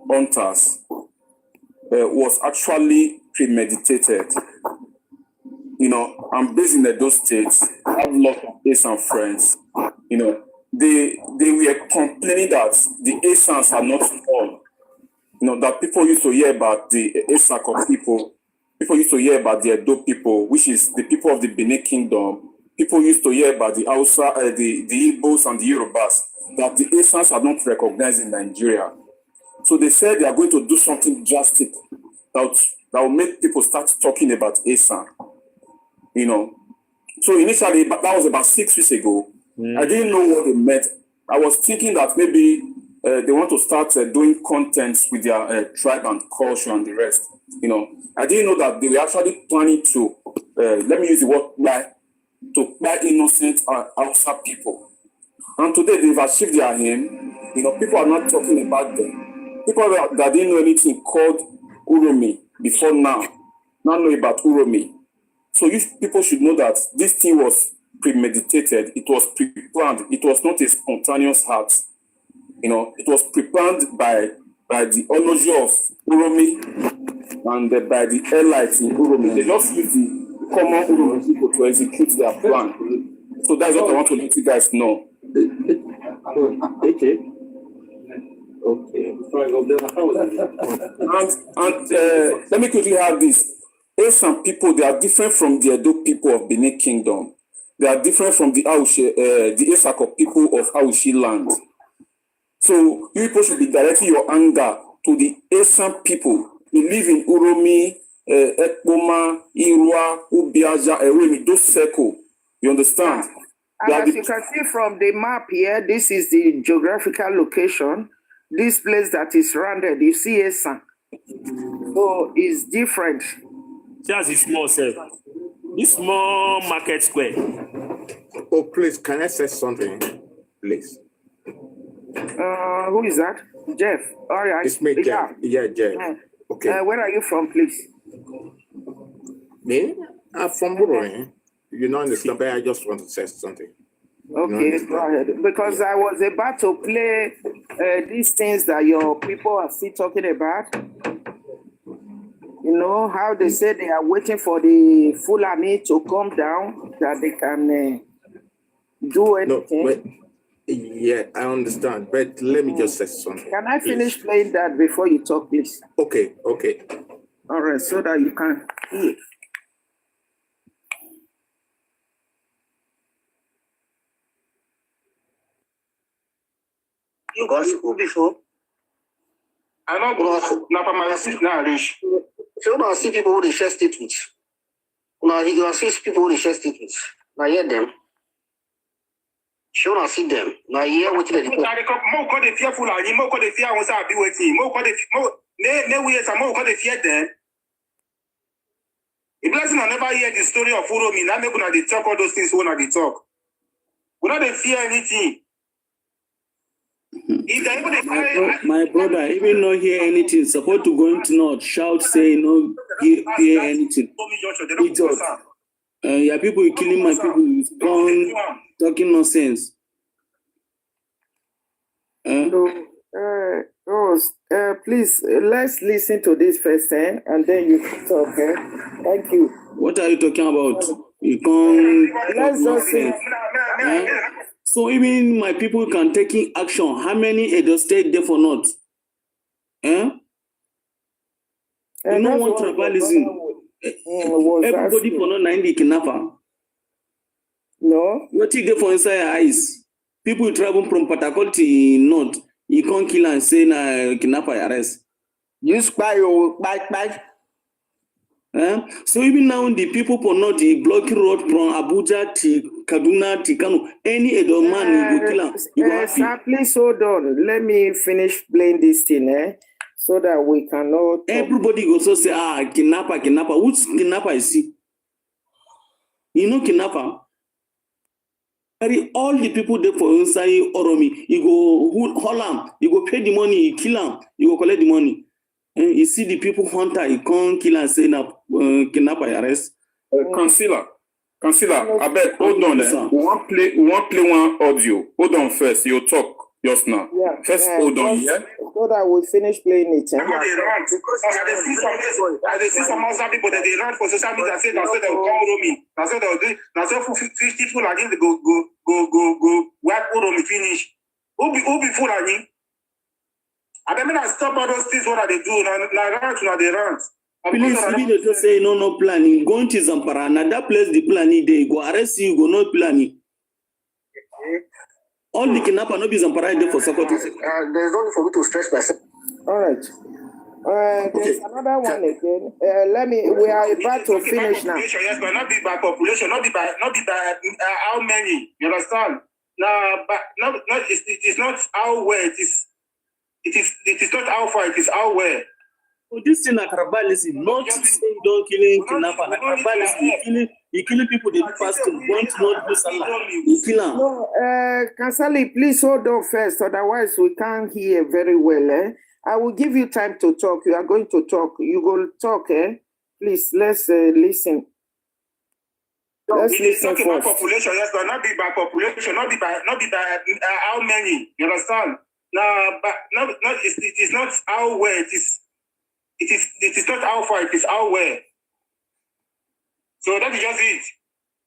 hunters was actually premeditated. You know, I'm based in those states. I have lots of Asian friends. You know, they were complaining that the Asians are not all. You know, that people used to hear about the Isako people. People used to hear about the Edo people, which is the people of the Benin Kingdom. People used to hear about the Hausa, the Igbos and the Yorubas, that the Asians are not recognized in Nigeria. So they said they are going to do something drastic that will make people start talking about Asian. You know. So initially, that was about 6 weeks ago. I didn't know what they meant. I was thinking that maybe they want to start doing contents with their tribe and culture and the rest. You know, I didn't know that they were actually planning to, let me use the word, to buy innocent Hausa people. And today they've achieved their aim. You know, people are not talking about them. People that didn't know anything called Uromi before now know about Uromi. So you people should know that this thing was premeditated. It was pre-planned. It was not a spontaneous act. You know, it was pre-planned by the Ology of Uromi and by the elites in Uromi. They just use the common Uromi people to execute their plan. So that's what I want to let you guys know. Okay. And let me quickly have this. Asian people, they are different from the Edo people of Benin Kingdom. They are different from the Isako people of Hausa land. So you people should be directing your anger to the Asian people who live in Uromi, Ekpoma, Irua, Ubiaja, Ewemi, those circle. You understand? And as you can see from the map here, this is the geographical location. This place that is rounded, you see Esan. So it's different. Just a small self. This small market square. Oh, please, can I say something? Please. Who is that? Jeff. All right. It's me, Jeff. Yeah, Jeff. Okay. Where are you from, please? Me? I'm from Uromi. You don't understand, but I just want to say something. Okay, go ahead. Because I was about to play these things that your people are still talking about. You know, how they say they are waiting for the Fulani to come down, that they can do anything. No, but, yeah, I understand. But let me just say something. Can I finish playing that before you talk, please? Okay. All right, so that you can hear. You go to school before? I don't go now for my seat now, Rich. So now see people who they share statements. Now you see people who they share statements. Now hear them. Show now see them. Now hear what they do. More call the fearful and more call the fear was I be waiting. More call the no we some more call the fear them. If blessing I never hear the story of Uromi, now make una dey talk all those things when I dey talk. We not dey fear anything. If they even carry, My brother, even not hear anything, support to go into north, shout, say, no, hear anything. Idiot. Yeah, people killing my people, gone, talking nonsense. Please, let's listen to this first, and then you can talk. Thank you. What are you talking about? You can't. Let's just see. So even my people can take in action. How many Edo State there for not? You don't want tribalism. Everybody for not 90 kidnapper. No. What you get for inside your eyes? People travel from Patakol to north. You can't kill and say na kidnapper arrest. You spy or bye. So even now the people for not the blocking road from Abuja to Kaduna to Kano, any Edo man will kill him. Sir, please hold on. Let me finish playing this thing, so that we cannot. Everybody goes to say, kidnapper. Which kidnapper is he? You know kidnapper? All the people there for inside Uromi, you go hold him, you go pay the money, you kill him, you go collect the money. And you see the people hunter, you can't kill and say kidnapper arrest. Councillor, I beg, hold on. We want play one audio. Hold on first. You talk just now. Yeah. First, hold on. Yeah. So that we finish playing it. They run because I see some Hausa people that they run for social media say they will call Uromi. That's what they will do. That's what 50 people again they go wipe Uromi finish. Who be fool again? I mean I stop all those things what they do. Now they run. Please, even they just say no planning. Going to Zampara, another place the planning they go arrest you, go no planning. All the kidnapper no be Zampara there for Sokoto. There's only for me to stress myself. All right. There's another one again. We are about to finish now. Yes, but not be by population, not be by how many. You understand? It is not how well it is not how far, it is how well. This thing like tribalism, not saying don't killing kidnapper, like tribalism, you killing people they fast to want to not do something. You kill them. No, Kansali, please hold on first, otherwise we can't hear very well. I will give you time to talk. You are going to talk. You will talk, Please, let's listen. Let's listen first. About population, yes, but not be by population, not be by how many. You understand? It is not how well it is. It is not how far, it is how well. So that is just it.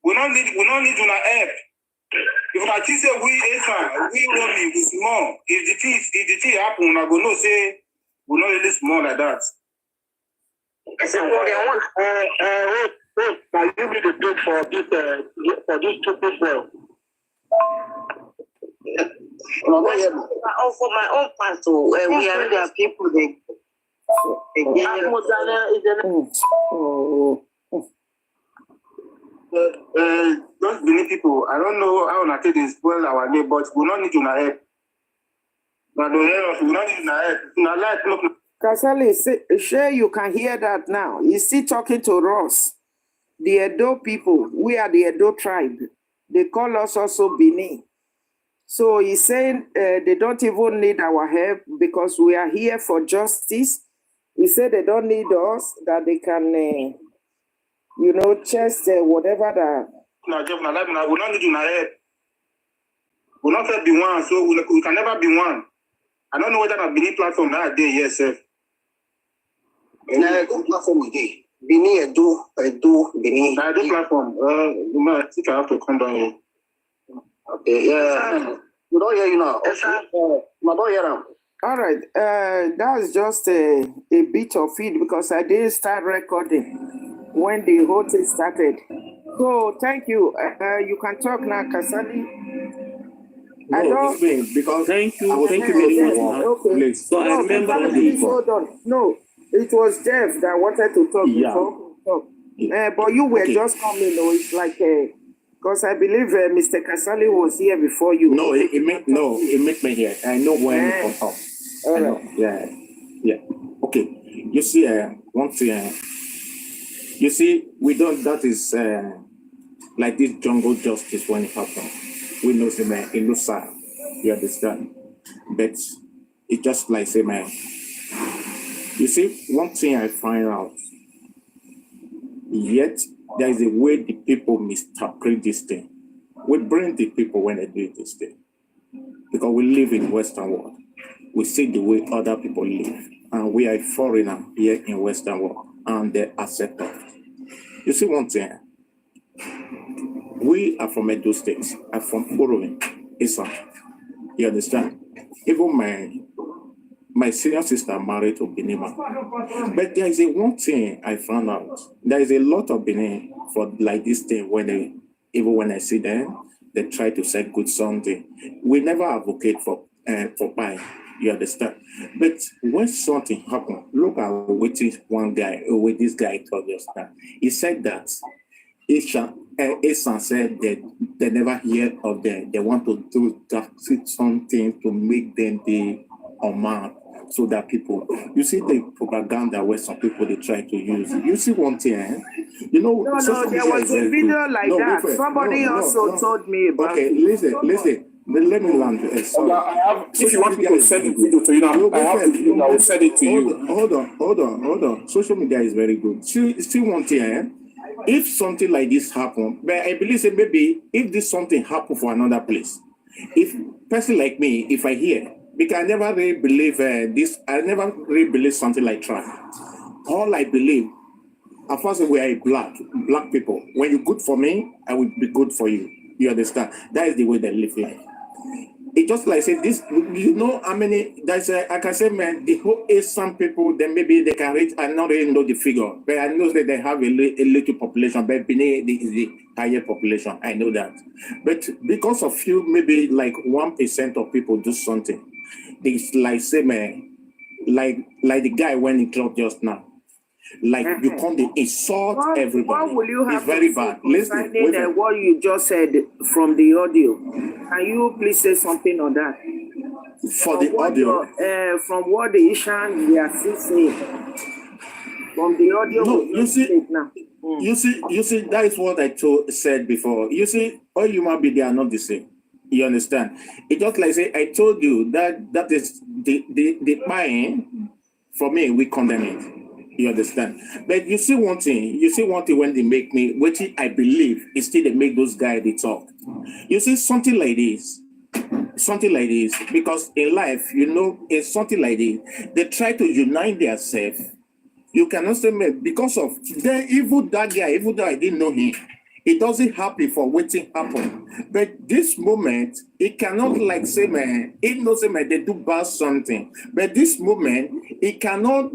We don't need to help. If I say we Uromi with small, if the thing happen, I go no say we not really small like that. I said what they want. Can you be the date for this two people? For my own part, we are the people they. Those Benin people, I don't know how to take this spoil our name, but we don't need to help. But we don't need to help. Kasali, sure you can hear that now. He's still talking to us. The Edo people, we are the Edo tribe. They call us also Benin. So he's saying they don't even need our help because we are here for justice. He said they don't need us, that they can, chest whatever that. We don't need to help. We not be one, so we can never be one. I don't know whether that Benin platform that day, yes, sir. Good platform again. Benin, Edo, Benin. Edo platform. I think I have to come down here. Okay, yeah. We don't hear you now. Yes, sir. We don't hear him. All right, that's just a bit of it because I didn't start recording when the whole thing started. So thank you. You can talk now, Kasali. No, because thank you very much. Okay. So I remember Kasali, please hold on. No, it was Jeff that wanted to talk before. But you were just coming. It's like because I believe Mr. Kasali was here before you. No, it made me here. I know when you come from. All right. Yeah. Okay. You see, one thing. You see, we don't. That is like this jungle justice when it happens. We know the man in Lusa. You understand? But it's just like say, man. You see, one thing I find out, yet there is a way the people misinterpret this thing. We bring the people when they do this thing. Because we live in Western world. We see the way other people live. And we are a foreigner here in Western world. And they accept us. You see one thing. We are from Edo State. I'm from Uromi, Isa. You understand? Even my senior sister married to Benima. But there is a one thing I found out. There is a lot of Benin for like this thing even when I see them, they try to say good something. We never advocate for kpai. You understand? But when something happened, look at what this guy told us that. He said that Esan said that they never hear of them. They want to do something to make them be unmarked. So that people, you see the propaganda where some people they try to use. You see one thing, you know. No, there was a video like that. Somebody also told me about. Okay, listen. Let me land. If you want me to send the video to you now, I will send it to you. Hold on. Social media is very good. See one thing, if something like this happen, but I believe that maybe if this something happen for another place, if person like me, if I hear. Because I never really believe this. I never really believe something like trap. All I believe, at first we are black people. When you're good for me, I will be good for you. You understand? That is the way they live life. It just like say this. You know how many? That's I can say, man. The whole some people, then maybe they can reach. I not really know the figure, but I know that they have a little population. But Benin is the higher population. I know that. But because of few, maybe like 1% of people do something. It's like say, man, like the guy when he dropped just now. Like you come to insult everybody. What will you have it's very bad. Listen, what you just said from the audio. Can you please say something on that? For the audio, from what the Ishan we are still saying. From the audio, no, you see, now. You see, that is what I said before. You see, all human beings they are not the same. You understand? It just like say I told you that is the buying for me. We condemn it. You understand? But you see one thing. When they make me, which I believe is still they make those guys they talk. You see something like this. Because in life, you know, it's something like this. They try to unite themselves. You cannot say, man, because of then even that guy, even though I didn't know him, it doesn't happy for waiting happen. But this moment, it cannot like say, man, it knows man, they do bad something. But this moment, it cannot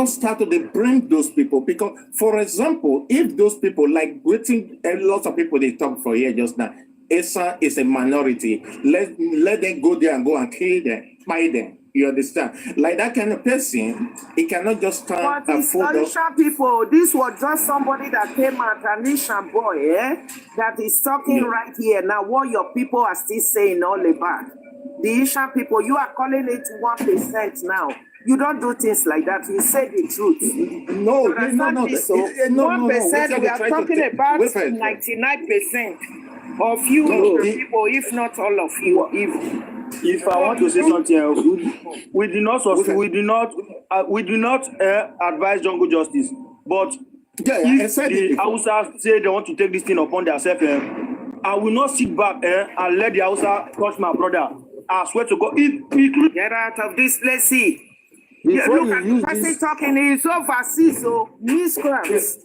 start to bring those people. Because, for example, if those people like waiting, a lot of people they talk for here just now, Esa is a minority. Let them go there and go and kill them, fight them. You understand? Like that kind of person, it cannot just stand and photo. People, this was just somebody that came out, an Ishan boy, that is talking right here. Now, what your people are still saying all about. The Ishan people, you are calling it 1% now. You don't do things like that. You say the truth. No. 1%, we are talking about 99% of you people, if not all of you. If I want to say something, we do not advise jungle justice. But if the Hausa say they want to take this thing upon themselves, I will not sit back and let the Hausa touch my brother. I swear to God, get out of this. Let's see. Look at the person talking. He's overseas, so miscreants.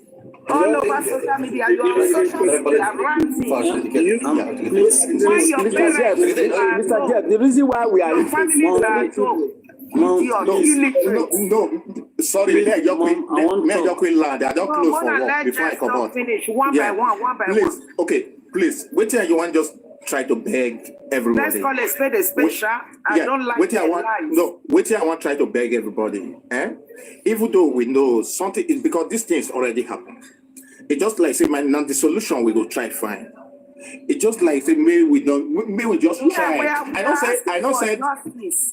All over social media, you are on social media ranting. Mr. Jeff, the reason why we are no. Sorry, let your queen land. I don't close for work before I come out. Finish one by one. Please, okay, please. Wait till you want just try to beg everybody. Let's call a spade a special. I don't like wait till I want try to beg everybody. Even though we know something is because these things already happened. It just like say, man, now the solution we go try find. It just like say, maybe we just try. I don't say.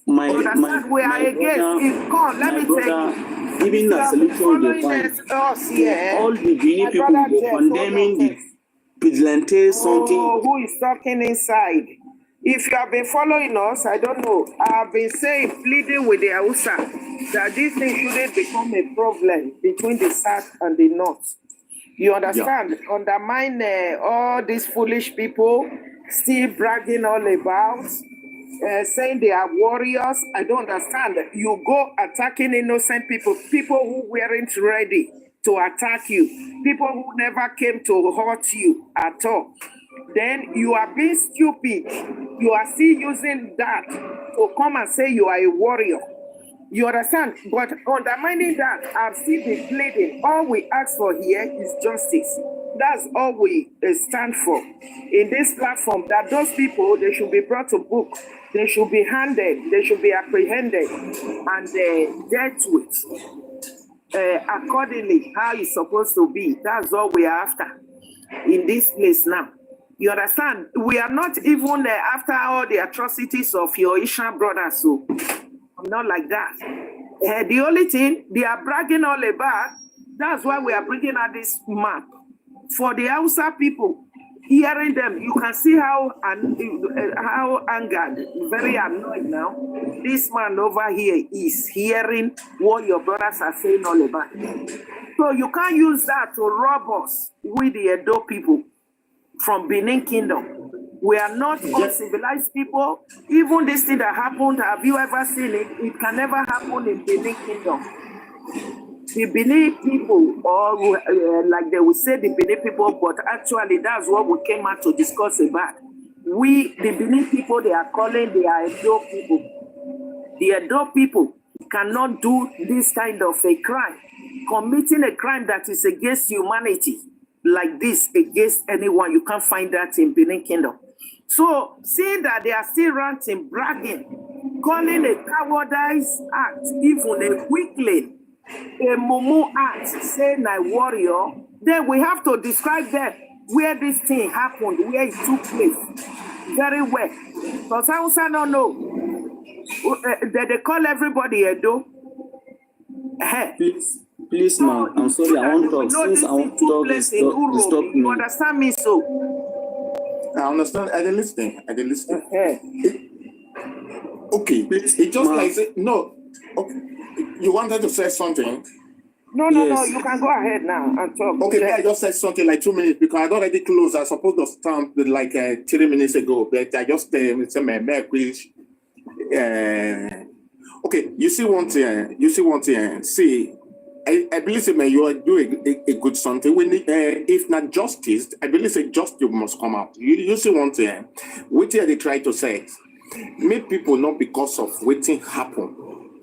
My we are against. Come, let me tell you. Even the solution they find. All the Benin people were condemning the vigilante something. Who is talking inside? If you have been following us, I don't know, I've been saying, pleading with the Hausa, that this thing shouldn't become a problem between the South and the North. You understand? Undermine all these foolish people, still bragging all about, saying they are warriors. I don't understand. You go attacking innocent people, people who weren't ready to attack you, people who never came to hurt you at all. Then you are being stupid. You are still using that to come and say you are a warrior. You understand? But undermining that, I've still been pleading. All we ask for here is justice. That's all we stand for in this platform. That those people, they should be brought to book. They should be handed. They should be apprehended and dealt with accordingly how it's supposed to be. That's all we are after in this place now. You understand? We are not even after all the atrocities of your Ishan brothers. So I'm not like that. The only thing they are bragging all about, that's why we are bringing out this map. For the Hausa people, hearing them, you can see how angered, very annoyed now. This man over here is hearing what your brothers are saying all about. So you can't use that to rob us with the Edo people from Benin Kingdom. We are not uncivilized people. Even this thing that happened, have you ever seen it? It can never happen in Benin Kingdom. The Benin people, or like they will say the Benin people, but actually that's what we came out to discuss about. We, the Benin people, they are calling the Edo people. The Edo people cannot do this kind of a crime. Committing a crime that is against humanity, like this, against anyone, you can't find that in Benin Kingdom. So, seeing that they are still ranting, bragging, calling a cowardice act, even a weakling, a mumu act, saying a warrior, then we have to describe them where this thing happened, where it took place, very well. Because Hausa don't know. They call everybody Edo. Please, man, I'm sorry, I want to talk. Since I want to talk, stop me. You understand me, so? I understand. I didn't listen. Okay, please. It just like say, no. Okay. You wanted to say something? No, you can go ahead now and talk. Okay, I just said something like 2 minutes because I already closed. I supposed to start like 3 minutes ago, but I just said my quiz. Okay, you see one thing. See, I believe you are doing a good something. We need, if not justice, I believe justice must come out. You see one thing. What they try to say, make people not because of waiting happen.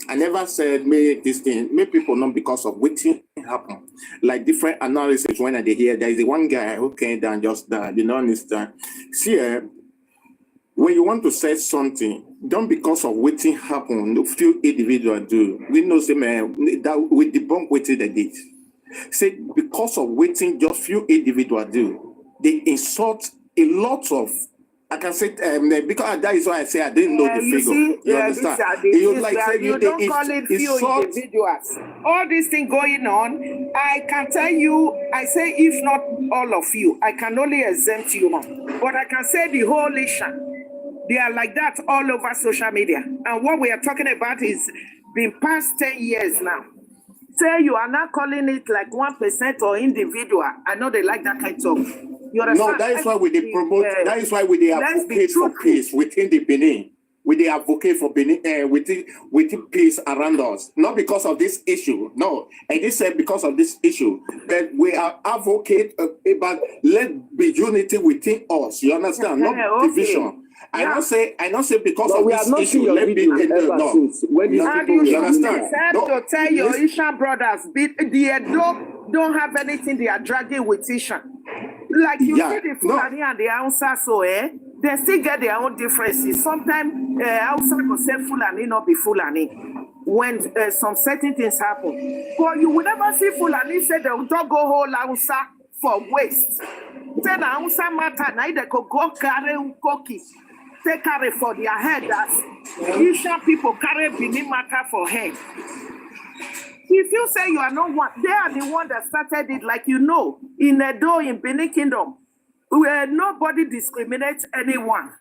I never said make this thing, make people not because of waiting happen. Like different analysis when they hear there is one guy who came down just that, you know, understand. See, when you want to say something, don't because of waiting happen, a few individuals do. We know say man that we debunk waiting they did. Say because of waiting, just few individuals do. They insult a lot of. I can say because that is why I say I didn't know the figure. See, you understand? You don't call it few individuals. All this thing going on, I can tell you, I say if not all of you, I can only exempt you now. But I can say the whole nation. They are like that all over social media. And what we are talking about is been past 10 years now. Say you are not calling it like 1% or individual. I know they like that kind of. You understand? No, that is why we promote. That is why we advocate for peace within the Benin. We advocate for Benin within peace around us. Not because of this issue. No, and this said because of this issue. But we are advocate about let be unity within us. You understand? Not division. I not say because of this issue. Let me no. You understand? To tell your Ishan brothers, the don't have anything they are dragging with Ishan. Like you see the Fulani and the Hausa, so they still get their own differences. Sometimes Hausa will say Fulani, not be Fulani. When some certain things happen, but you will never see Fulani say they will don't go whole Hausa for waste. Say the Hausa matter, now they could go carry cookies. They carry for their head as Isha people carry Benin matter for head. If you say you are not one, they are the one that started it, like you know, in Edo, in Benin Kingdom. where nobody discriminates anyone.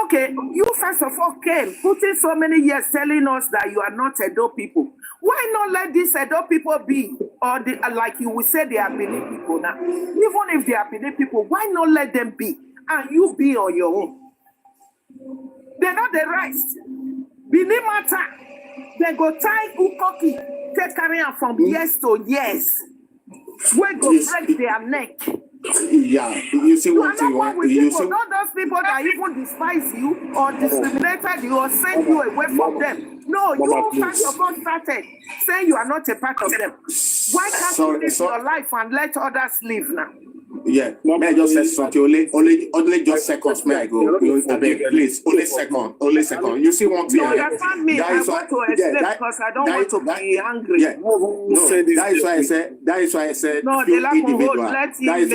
Okay, you first of all came, putting so many years telling us that you are not Edo people. Why not let these Edo people be? Or the, like you will say they are Benin people now. Even if they are Benin people, why not let them be? And you be on your own. They're not the rest. Benin matter. They go tie Ukoki, take carry am from years to years. We go break their neck. Yeah, you see You what are not you one want. with You people, see, not those people that even despise you or discriminated you or send you away from them. No, you first of all started saying you are not a part of them. Why can't you live your life and let others live now? yeah, may I just say something? Only just seconds. May I go? I beg, please. Only second. You see one thing? You understand me? I want to explain because I don't want to be angry. Yeah, no, that is why I said. That is why I said. No, they lack on hold. Let him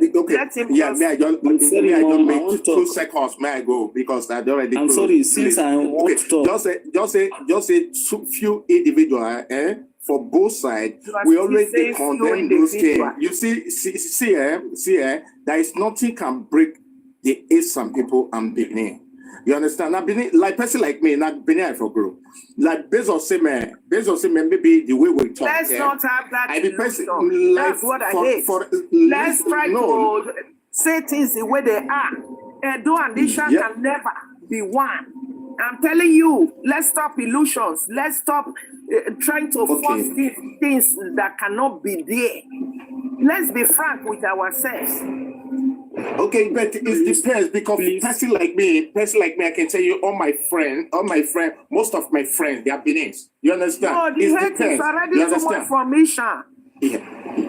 make. Okay. Let him. Yeah, may I just make 2 seconds? May I go? Because I already. I'm sorry. Since I want to talk. Just say few individuals. For both sides, we already condemn those things. You see, there is nothing can break the Asian people and Benin. You understand? Now, Benin, like person like me, not Benin, I forgot. Like based on say, maybe the way we talk. Let's not have that. That's what I hate. Let's try to say things the way they are. Edo and Isha can never be one. I'm telling you, let's stop illusions. Let's stop trying to force these things that cannot be there. Let's be frank with ourselves. Okay, but it depends because person like me, I can tell you, all my friends, most of my friends, they are Beninese. You understand? No, the hate is already too much for Misha. Yeah.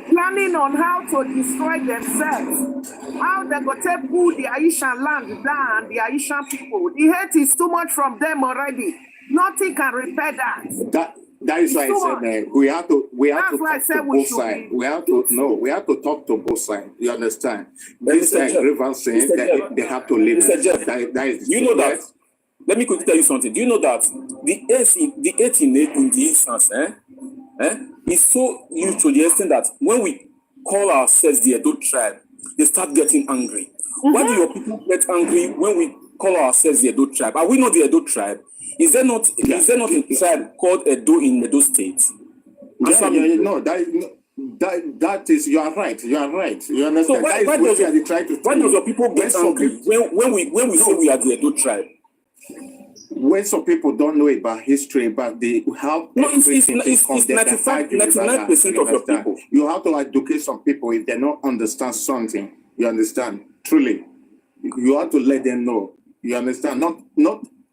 Planning on how to destroy themselves. How they go take pull the Aishan land down, the Aishan people. The hate is too much from them already. Nothing can repair that. That is why I said, man, we have to talk to both sides. We have to talk to both sides. You understand? This grievance saying that they have to leave. That is you know that. Let me quickly tell you something. Do you know that the 8 in the instance, is so huge to the extent that when we call ourselves the Edo tribe, they start getting angry. Why do your people get angry when we call ourselves the Edo tribe? Are we not the Edo tribe? Is there not a tribe called Edo in Edo State? No, that is you are right. You understand? So why does your people get angry when we say we are the Edo tribe? When some people don't know about history, but they have it's 99% of your people. You have to educate some people if they don't understand something. You understand? Truly, you have to let them know. You understand? Not.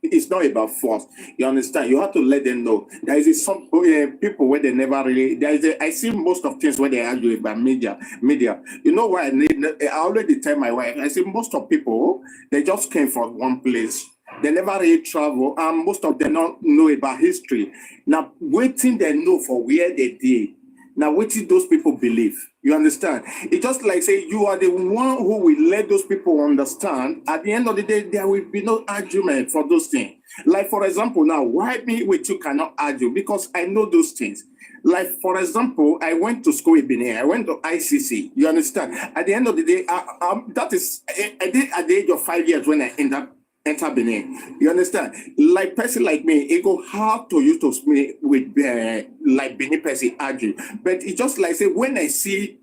It's not about force. You understand? You have to let them know. There is some people where they never really. I see most of things when they argue about media. You know what I need? I already tell my wife. I see most of people they just came from one place. They never really travel, and most of them don't know about history. Now, waiting they know for where they did. Now, waiting those people believe. You understand? It's just like say you are the one who will let those people understand. At the end of the day, there will be no argument for those things. Like for example, now why me with you cannot argue because I know those things. Like for example, I went to school in Benin. I went to ICC. You understand? At the end of the day, that is I did at the age of 5 years when I enter Benin. You understand? Like person like me, it go hard to use to speak with like Benin person argue. But it's just like say when I see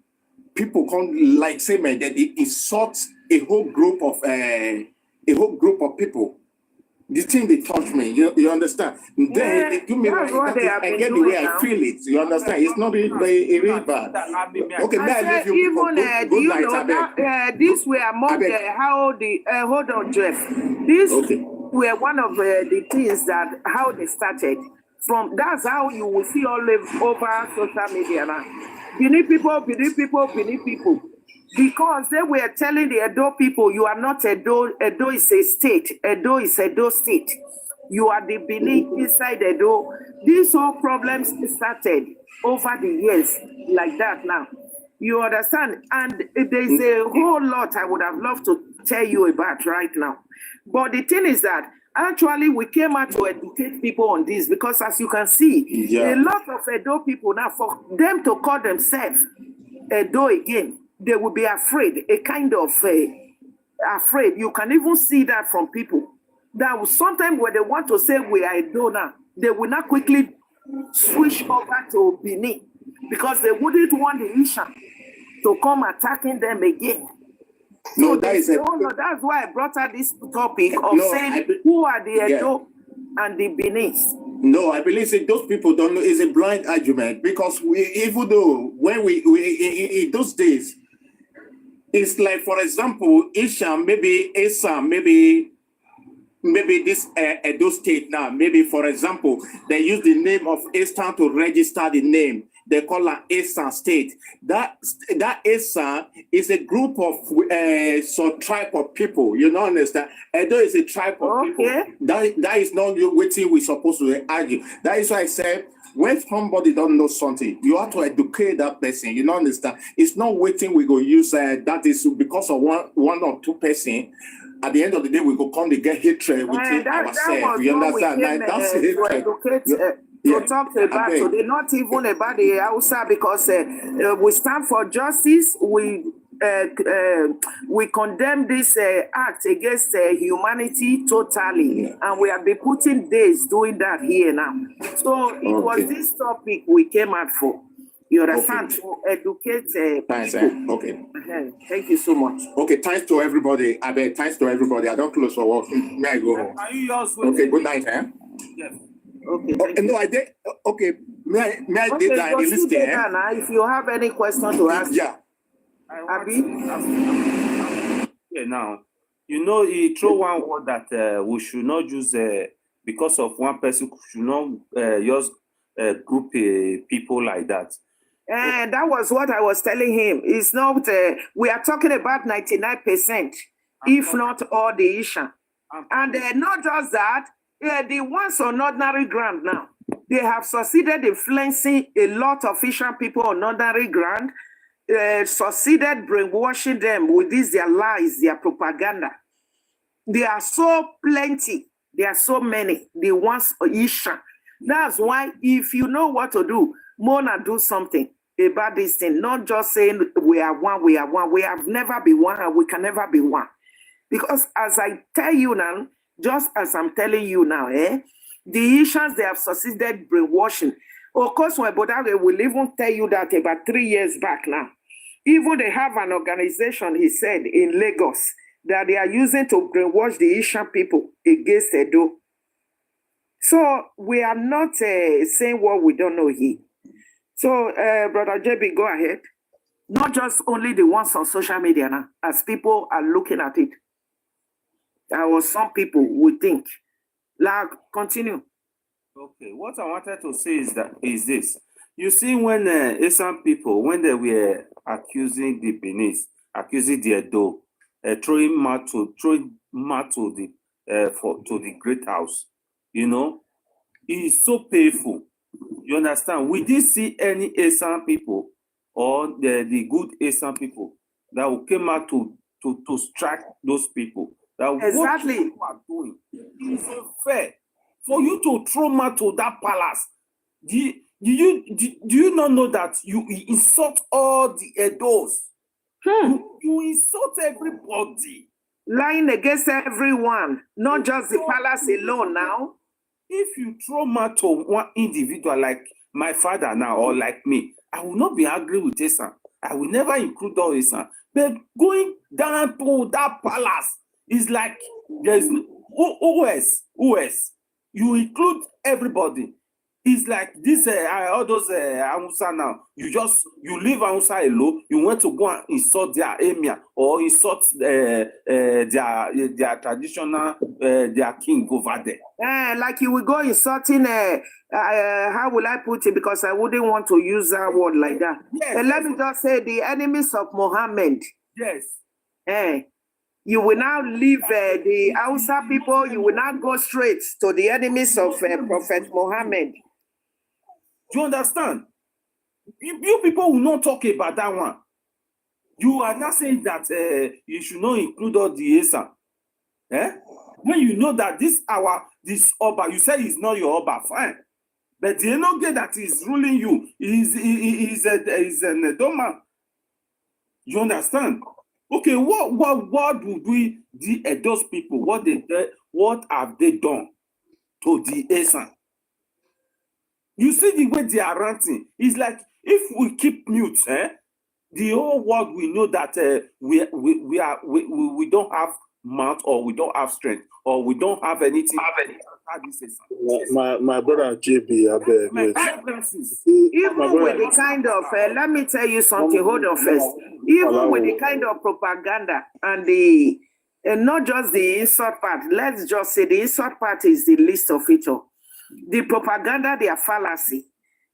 people come like say man that it insults a whole group of people. The thing they touch me, you understand? Then they do me right. I get the way I feel it. You understand? It's not really bad. Okay, now do you know that this were among hold on, Jeff. This were one of the things that how they started. From that's how you will see all over social media now. Benin people. Because they were telling the Edo people, you are not Edo. Edo is a state. Edo is Edo state. You are the Benin inside Edo. These whole problems started over the years like that now. You understand? And there's a whole lot I would have loved to tell you about right now. But the thing is that actually we came out to educate people on this because as you can see, a lot of Edo people now, for them to call themselves Edo again, they will be afraid, a kind of afraid. You can even see that from people. That sometimes when they want to say we are a donor, they will not quickly switch over to Benin because they wouldn't want the Isha to come attacking them again. No, So that is oh, no, that's why I brought out this topic of saying who are the Edo and the Benis. No, I believe those people don't know. It's a blind argument because even though when we in those days, it's like, for example, Isham, maybe Esam, maybe this Edo state now, maybe, for example, they use the name of Eastern to register the name. They call it Eastern state. That Eastern is a group of some tribe of people. You know, understand? Edo is a tribe of people. That is not what we're supposed to argue. That is why I said, when somebody don't know something, you have to educate that person. You know, understand? It's not waiting we go use that is because of one or two person. At the end of the day, we go come to get hatred within ourselves. You understand? That's hatred. To talk about today, not even about the Hausa, because we stand for justice. We condemn this act against humanity totally, and we have been putting days doing that here now. So it was this topic we came out for. You understand? To educate people. Okay. Thank you so much. Okay, thanks to everybody. I beg, thanks to everybody. I don't close for work. May I go home? Okay, good night, Yes. Okay. No, I did. Okay, may I did that? Listen, if you have any question to ask, Abi? Yeah, now, you know, he throw one word that we should not use because of one person, should not use group people like that. And that was what I was telling him. It's not, we are talking about 99%, if not all the issue. And not just that, the ones on ordinary ground now, they have succeeded influencing a lot of Asian people on ordinary ground, succeeded brainwashing them with this, their lies, their propaganda. They are so plenty. There are so many. The ones Asian. That's why if you know what to do, Mona, do something about this thing. Not just saying we are one, we are one. We have never been one and we can never be one. Because as I tell you now, just as I'm telling you now, the issues they have succeeded brainwashing. Of course, my brother will even tell you that about 3 years back now. Even they have an organization, he said, in Lagos, that they are using to brainwash the Asian people against Edo. So we are not saying what we don't know here. So, Brother JB, go ahead. Not just only the ones on social media now, as people are looking at it. There was some people would think. Like, continue. Okay, what I wanted to say is this. You see, when some people, when they were accusing the Benin, accusing the Edo, throwing mat to the great house, you know, it is so painful. You understand? We didn't see any Asian people or the good Asian people that will come out to strike those people. That exactly what you are doing is unfair. For you to throw mat to that palace, do you not know that you insult all the Edos? You insult everybody. Lying against everyone, not just the palace alone now. If you throw mat to one individual like my father now or like me, I will not be angry with Esan. I will never include all Esan. But going down to that palace is like there's OS. You include everybody. It's like this all those Hausa now. You leave Hausa alone. You want to go and insult their emir or insult their traditional their king over there. Like you will go insulting. How will I put it? Because I wouldn't want to use that word like that. Yes. Let me just say the enemies of Muhammad. Yes. You will now leave the Hausa people. You will not go straight to the enemies of Prophet Muhammad. Do you understand? You people will not talk about that one. You are not saying that you should not include all the Asa. When you know that this Oba, you say he's not your Oba, fine. But the Enoge that is ruling you is an Edo man. You understand? Okay, what would we those people? What have they done to the Esan? You see the way they are ranting. It's like if we keep mute, the whole world will know that we don't have mouth, or we don't have strength, or we don't have anything. My brother JB, I beg. Even with the kind of, let me tell you something, hold on first. Even with the kind of propaganda and the, and not just the insult part, let's just say the insult part is the least of it all. The propaganda, their fallacy,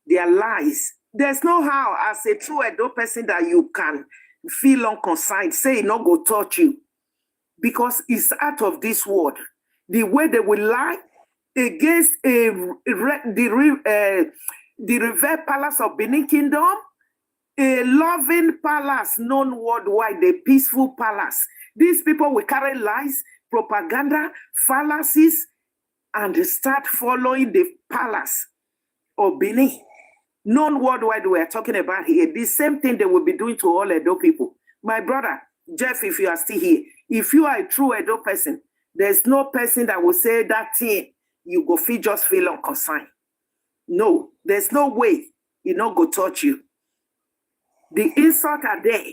their lies. There's no how, as a true Edo person, that you can feel unconcerned, say it not go touch you, because it's out of this world. The way they will lie against the revered palace of Benin Kingdom, a loving palace known worldwide, the peaceful palace. These people will carry lies, propaganda, fallacies, and start following the palace of Benin. Known worldwide, we are talking about here. The same thing they will be doing to all Edo people. My brother, Jeff, if you are still here, if you are a true Edo person, there's no person that will say that thing, you go feel just feel unconcerned. No, there's no way it not go touch you. The insult are there.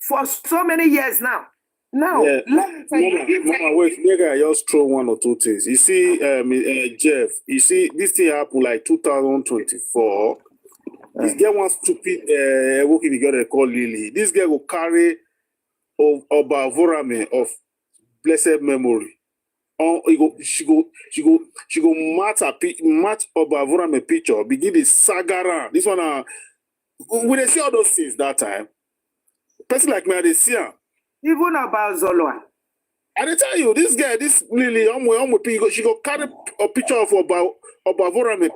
For so many years now. Now, Yeah. let me tell you. Mama, wait, nigga, I just throw one or two things. You see, Jeff, you see, this thing happened like 2024. This girl one stupid, what can you get call Lily? This girl will carry Oba Vorame of blessed memory. She go match Oba Vorame picture, begin the sagara. This one, when they see all those things that time, person like me, they see her. Even about Zoloa. I tell you, this girl, this Lily, she go carry a picture of Oba Vorame.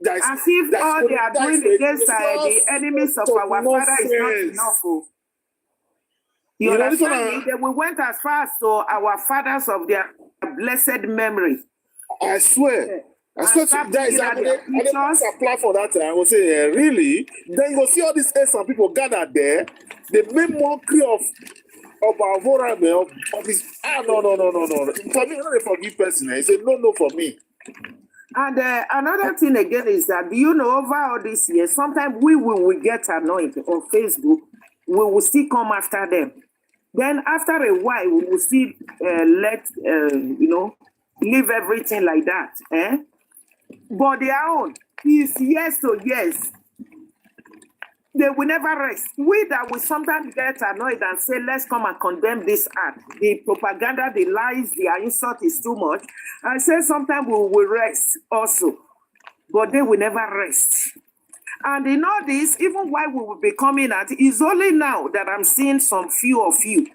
As if all they are doing against the enemies of our father is not enough. You understand me? We went as far as to our fathers of their blessed memory. I swear. I swear to guys, I apply for that. I will say, really? Then you will see all these some people gathered there. They make mockery of our Vorame, of his. No. For me, not a forgive person. He said, no, for me. And another thing again is that, you know, over all these years, sometimes we will get annoyed on Facebook. We will still come after them. Then after a while, we will still leave everything like that. But their own is yes to yes. They will never rest. We that will sometimes get annoyed and say, let's come and condemn this act. The propaganda, the lies, the insult is too much. I say sometimes we will rest also. But they will never rest. And in all this, even while we will be coming at it, it's only now that I'm seeing some few of you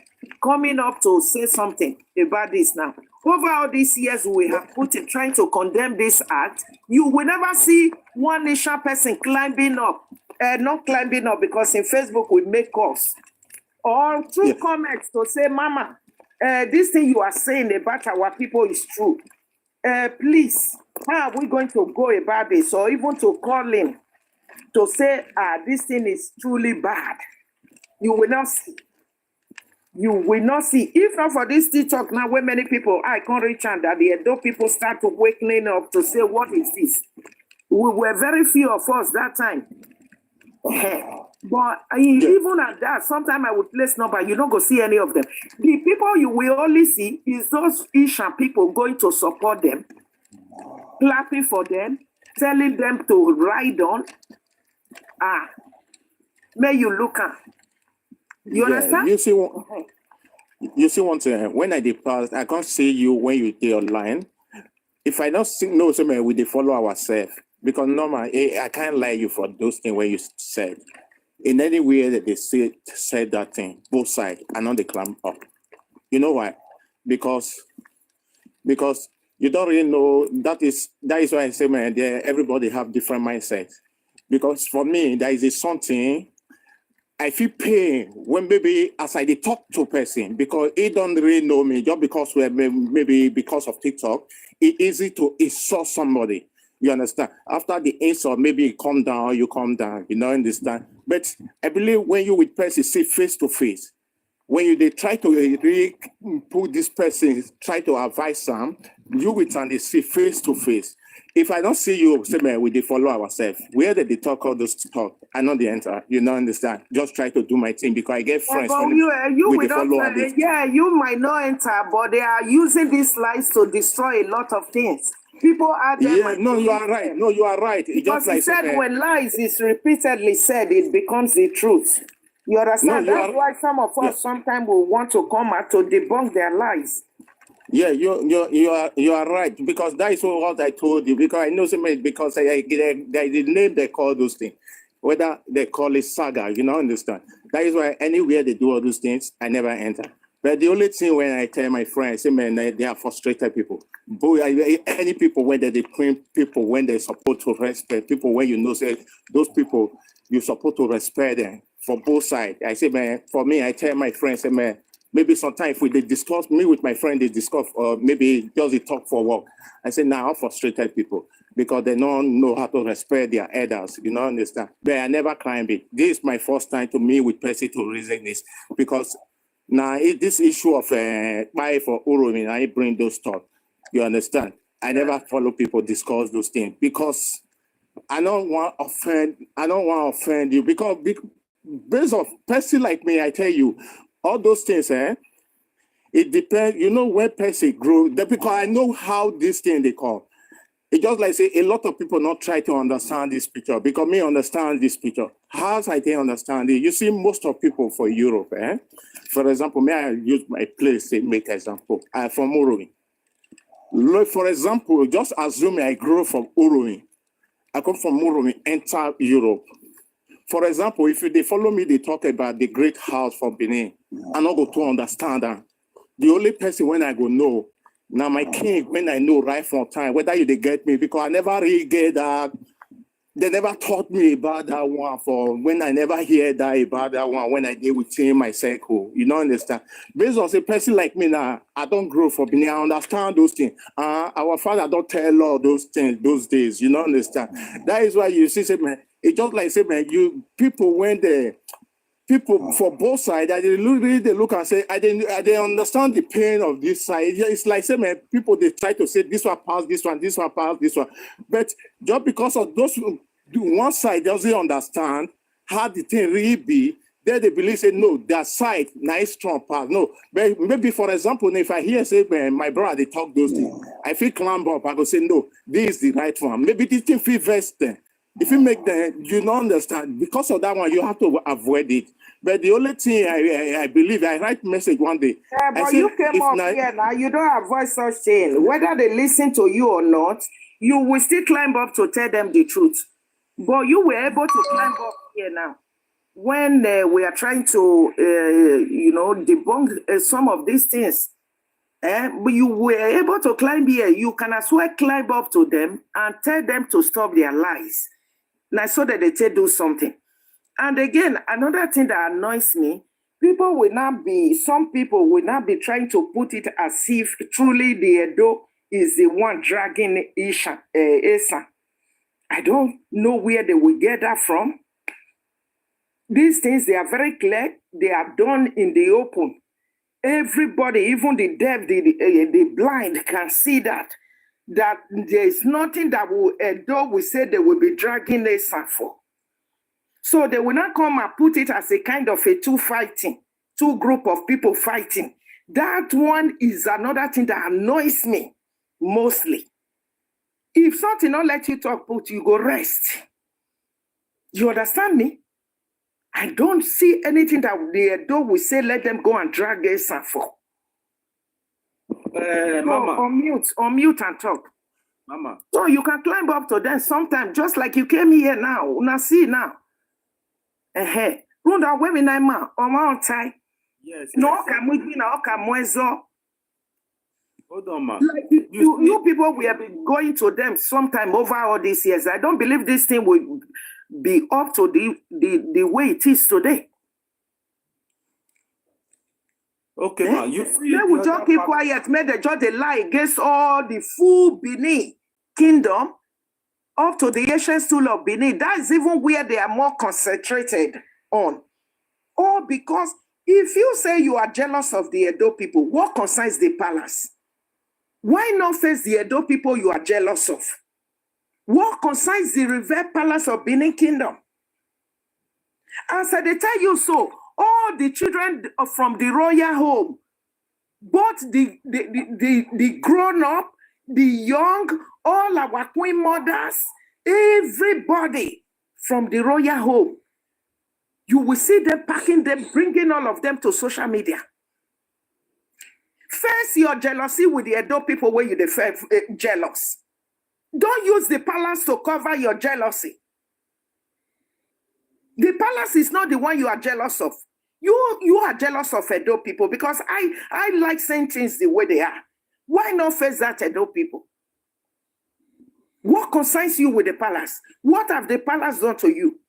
coming up to say something about this now. Over all these years we have put in trying to condemn this act, you will never see one nation person climbing up. Not climbing up, because in Facebook we make calls. Or through comments to say, Mama, this thing you are saying about our people is true. Please, how are we going to go about this? Or even to call in to say, this thing is truly bad. You will not see. You will not see. If not for this TikTok now, where many people, I can't reach out, that the Edo people start to wakening up to say, what is this? We were very few of us that time. But even at that, sometimes I would place number, you don't go see any of them. The people you will only see is those Ishan people going to support them, clapping for them, telling them to ride on. May you look at. You understand? You see one thing, when I depart, I can't see you when you stay online. If I don't know something, we follow ourselves. Because normally, I can't lie you for those things when you said. In any way that they said that thing, both sides, and not they climb up. You know why? Because you don't really know, that is why I say, man, everybody have different mindsets. Because for me, there is something, I feel pain when maybe as I talk to a person, because he don't really know me, just because we're maybe because of TikTok, it's easy to insult somebody. You understand? After the insult, maybe you calm down, you calm down. You know, understand? But I believe when you with person see face to face, when they try to really put this person, try to advise them, you with and they see face to face. If I don't see you, say, man, we follow ourselves. Where did they talk all those talk? I know the answer. You know, understand? Just try to do my thing because I get friends. But when you we will dey not, follow all this. you might not enter, but they are using these lies to destroy a lot of things. People are there. Yeah, no, you are right. No, you are right. It Because just like he said when lies is repeatedly said, it becomes the truth. You understand? No, you That's are- why some of us sometimes will want to come out to debunk their lies. Yeah, you are right because that is what I told you. Because I know so many because the name they call those things, whether they call it saga, you know, understand. That is why anywhere they do all those things, I never enter. But the only thing when I tell my friends, say man, they are frustrated people. Boy, any people when they claim people when they support to respect people when you know say those people you support to respect them for both sides. I say man, for me, I tell my friends, say man. Maybe sometimes if they discuss, me with my friend, they discuss, or maybe just they talk for work. I say, now, I'm frustrated people because they don't know how to respect their elders. You know, understand? But I never climb it. This is my first time to meet with Percy to reason this because now this issue of kpai for Uromi, I bring those thoughts. You understand? I never follow people discuss those things because I don't want to offend you because based on person like me, I tell you, all those things, it depends, you know, where person grow, because I know how this thing they call. It just like say a lot of people not try to understand this picture because me understand this picture. How I can understand it? You see, most of people for Europe, for example, may I use my place to make example. I'm from Uromi. Look, for example, just assume I grew from Uromi. I come from Uromi, enter Europe. For example, if they follow me, they talk about the great house for Benin. I'm not going to understand that. The only person when I go know, now my king, when I know right from time, whether you they get me, because I never really get that. They never taught me about that one for when I never hear that about that one when I deal with him, my circle. You don't understand. Based on a person like me now, I don't grow for Benin. I understand those things. Our father don't tell all those things those days. You don't understand. That is why you see, say, man, it's just like say, man, you people when they people for both sides, they look and say, I understand the pain of this side. It's like say, man, people they try to say this one pass this one pass this one, but just because of those one side doesn't understand how the thing really be, then they believe say no, their side nice strong pass. No, but maybe for example, if I hear say, man, my brother they talk those things, I feel climb up. I go say no, this is the right one. Maybe this thing feel vest then. If you make them, you don't understand. Because of that one, you have to avoid it. But the only thing I believe, I write message one day. Yeah, but you came up here now, you don't avoid such thing. Whether they listen to you or not, you will still climb up to tell them the truth. But you were able to climb up here now. When we are trying to, debunk some of these things, but you were able to climb here. You can as well climb up to them and tell them to stop their lies. Now, so that they do something. And again, another thing that annoys me, some people will not be trying to put it as if truly the Edo is the one dragging Esa. I don't know where they will get that from. These things, they are very clear. They are done in the open. Everybody, even the deaf, the blind can see that there is nothing that Edo will say they will be dragging Esa for. So they will not come and put it as a kind of a two group of people fighting. That one is another thing that annoys me mostly. If something not let you talk, but you go rest. You understand me? I don't see anything that the Edo will say, let them go and drag Esa for. Mama. Unmute and talk. Mama. So you can climb up to them sometime, just like you came here now. Una see now. Runda women I ma on tie. Yes. No, can Hold on, ma. Like you people we have been going to them sometime over all these years. I don't believe this thing will be up to the way it is today. Okay, ma. They will just keep quiet, make the judge lie against all the full Benin kingdom. up to the ancient stool of Benin. That is even where they are more concentrated on. Or because if you say you are jealous of the Edo people, what concerns the palace? Why not face the Edo people you are jealous of? What concerns the revered palace of Benin Kingdom? As I tell you so, all the children from the royal home, both the grown-up, the young, all our queen mothers, everybody from the royal home, you will see them packing them, bringing all of them to social media. Face your jealousy with the Edo people where you jealous. Don't use the palace to cover your jealousy. The palace is not the one you are jealous of. You are jealous of Edo people because I like saying things the way they are. Why not face that Edo people? What concerns you with the palace? What have the palace done to you?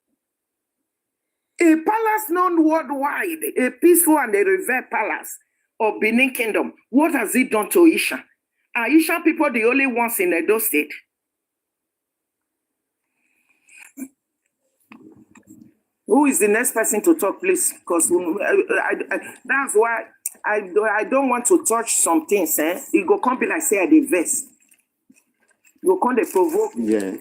A palace known worldwide, a peaceful and a revered palace of Benin Kingdom. What has it done to Isha? Are Isha people the only ones in Edo State? Who is the next person to talk, please? Because that's why I don't want to touch some things. It go come be like say I dey vex. You come dey provoke. Yeah.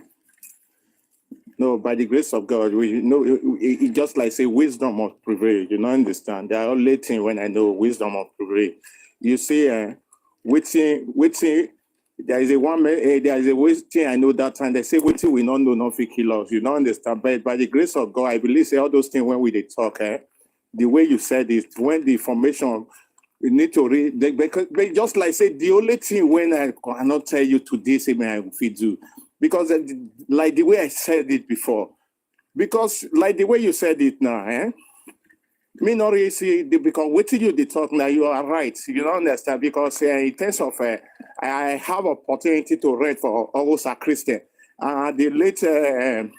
No, by the grace of God, we know it just like say wisdom must prevail. You don't understand. There are only things when I know wisdom must prevail. You see, waiting. There is a thing I know that time. They say waiting we don't know nothing kill us. You don't understand. But by the grace of God, I believe say all those things when we talk, the way you said it, when the information we need to read, because just like say the only thing when I cannot tell you today, say I will do. Because like the way I said it before, because like the way you said it now, me not really see because waiting you the talk now, you are right. You don't understand because in terms of I have opportunity to read for Hausa Christian. The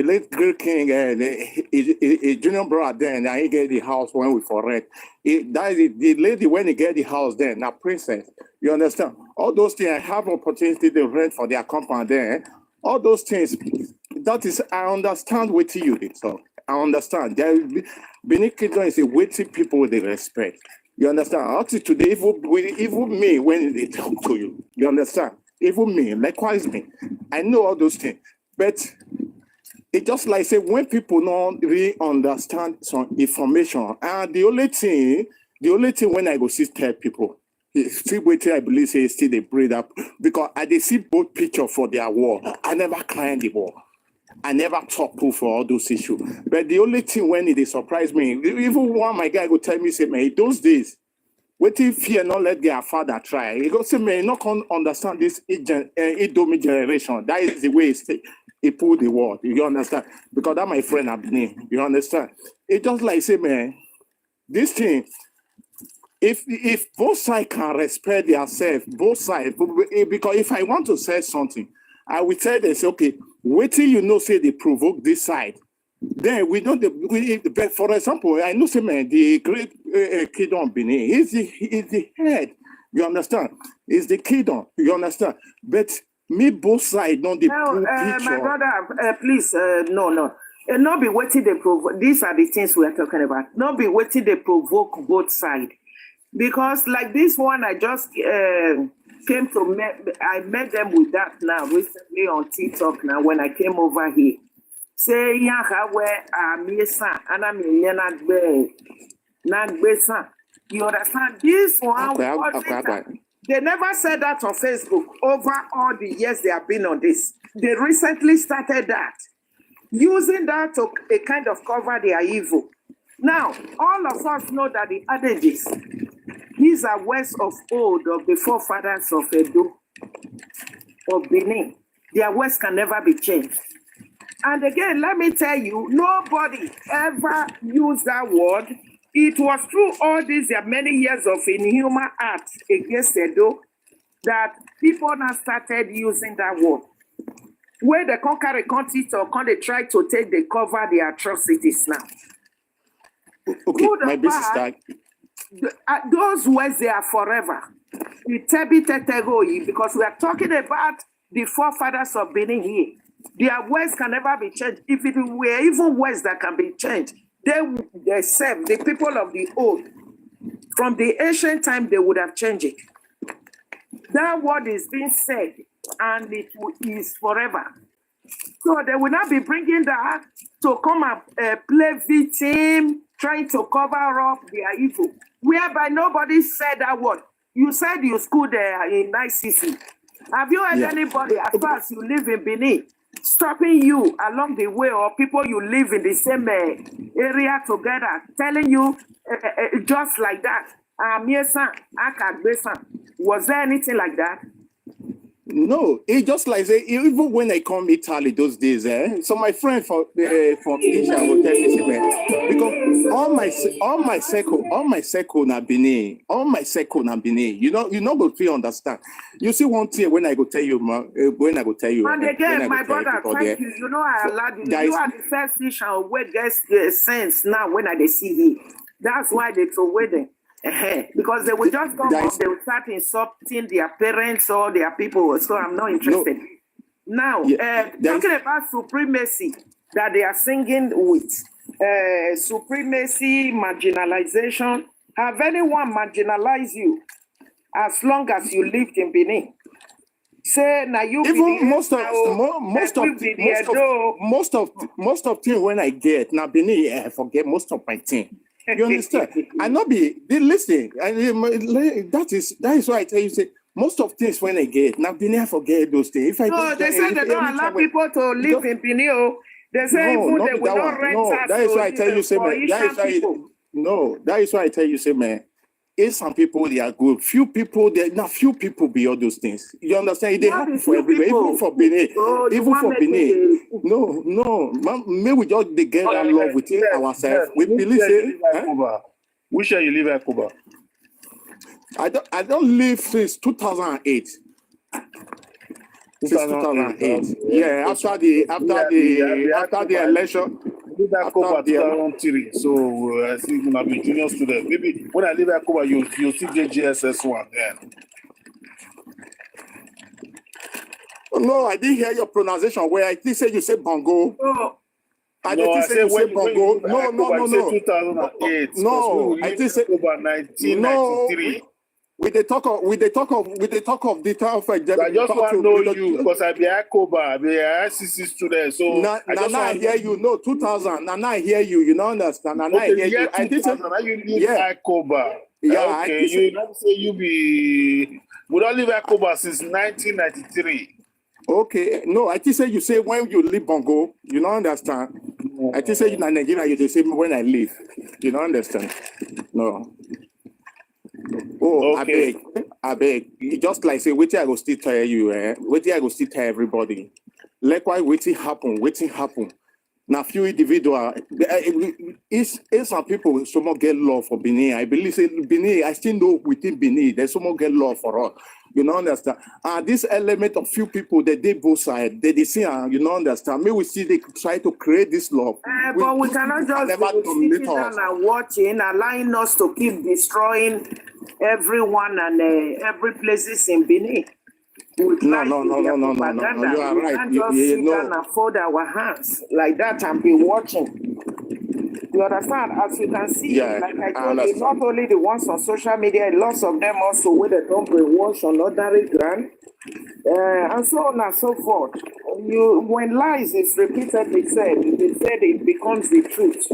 late great king, a junior brother then, and he get the house when we for rent. That is the lady when he get the house then, now princess. You understand? All those things I have opportunity to rent for their compound there. All those things, that is, I understand what you did. So I understand. Benin Kingdom is a waiting people with the respect. You understand? Up to today, even me when they talk to you. You understand? Even me, likewise me. I know all those things. But it's just like say when people don't really understand some information, and the only thing when I go see tell people, still waiting, I believe say still they breed up because I they see both picture for their war. I never climb the wall. I never talk for all those issues. But the only thing when it surprised me, even one my guy go tell me, say, man, those days, what if fear not let their father try? He go say, man, not can understand this Idomi generation. That is the way he pulled the word. You understand? Because that my friend Abni. You understand? It just like say, man, this thing, if both sides can respect themselves, both sides, because if I want to say something, I will tell them, say, okay, wait till you know, say they provoke this side. Then we don't, but for example, I know, say, man, the great kingdom Benin, he's the head. You understand? He's the kingdom. You understand? But me, both sides, don't the picture. My brother, please, no. And not be waiting they provoke. These are the things we are talking about. Not be waiting they provoke both sides. Because like this one, I just I met them with that now recently on TikTok now when I came over here. Say you understand this one? They never said that on Facebook over all the years they have been on this. They recently started that, using that to a kind of cover their evil. Now, all of us know that the adages, these are words of old of the forefathers of Edo, of Benin. Their words can never be changed. And again, let me tell you, nobody ever used that word. It was through all these many years of inhuman acts against Edo that people now started using that word. Where they can't carry content or can they try to take the cover the atrocities now. Okay, my business start. Those words, they are forever. Because we are talking about the forefathers of Benin here. Their words can never be changed. If it were even words that can be changed, they serve the people of the old. From the ancient time, they would have changed it. That word is being said, and it is forever. So they will not be bringing that to come and play victim, trying to cover up their evil. Whereby nobody said that word. You said you schooled in ICC. Have you heard anybody, as far as you live in Benin, stopping you along the way, or people you live in the same area together, telling you just like that? Was there anything like that? No, it just like say, even when I come Italy those days, so my friend from Asia will tell me, man, because all my circle na Benin, you know go feel understand. You see one thing when I go tell you, when I go tell you. And again, my brother, thank you. You know I allowed you. You are the first teacher who gets the sense now when I see him. That's why they throw away them. Because they will just come up, they will start insulting their parents or their people. So I'm not interested. Now, talking about supremacy that they are singing with, supremacy, marginalization. Have anyone marginalized you as long as you lived in Benin? Say now you even most of things when I get now Benin, I forget most of my thing. You understand? I not be listen. That is why I tell you say most of things when I get now Benin I forget those things. If I they say they don't allow people to live in Benin. They say even they will not rent us. That is why I tell you say man. That is why I tell you say man. If some people they are good, few people be all those things. You understand? They happen for everybody, even for Benin. Even for Benin. No. May we just get that love within ourselves. We believe say. Which year you live at Cuba? I don't live since 2008. Since 2008. Yeah, after the election. I live at Cuba 2003, so I think you might be junior student. Maybe when I live at Cuba, you see JGSS1 then. No, I didn't hear your pronunciation. Where I think you say bongo. I say you say bongo. No. 2008. No, I think say Cuba 1993. With the talk of the town of I just want to know you because I be a Cuba, I be a ICC student. So I hear you. No, 2000. And I hear you. You don't understand. And I hear you. I think you live at Cuba. Yeah, okay. You not say you be. We don't live at Cuba since 1993. Okay, no, I think you say when you leave Bongo, you don't understand. I think you in Nigeria, you say when I leave. You don't understand. No. Oh, okay. I beg. Just like say, wait till I go still tell you, wait till I go still tell everybody. Likewise, waiting happen. Now, few individual, it's some people so much get love for Benin. I believe say Benin, I still know within Benin, there's so much get love for us. You know understand? This element of few people that they both sides, they see, you know understand? Maybe we see they try to create this love. But we cannot just be sitting down and watching, allowing us to keep destroying everyone and every places in Benin. No. You are right. We can't just sit down and fold our hands like that and be watching. You understand? As you can see, like I told you, not only the ones on social media, lots of them also where they don't brainwash on ordinary ground, and so on and so forth. When lies is repeatedly said, it becomes the truth.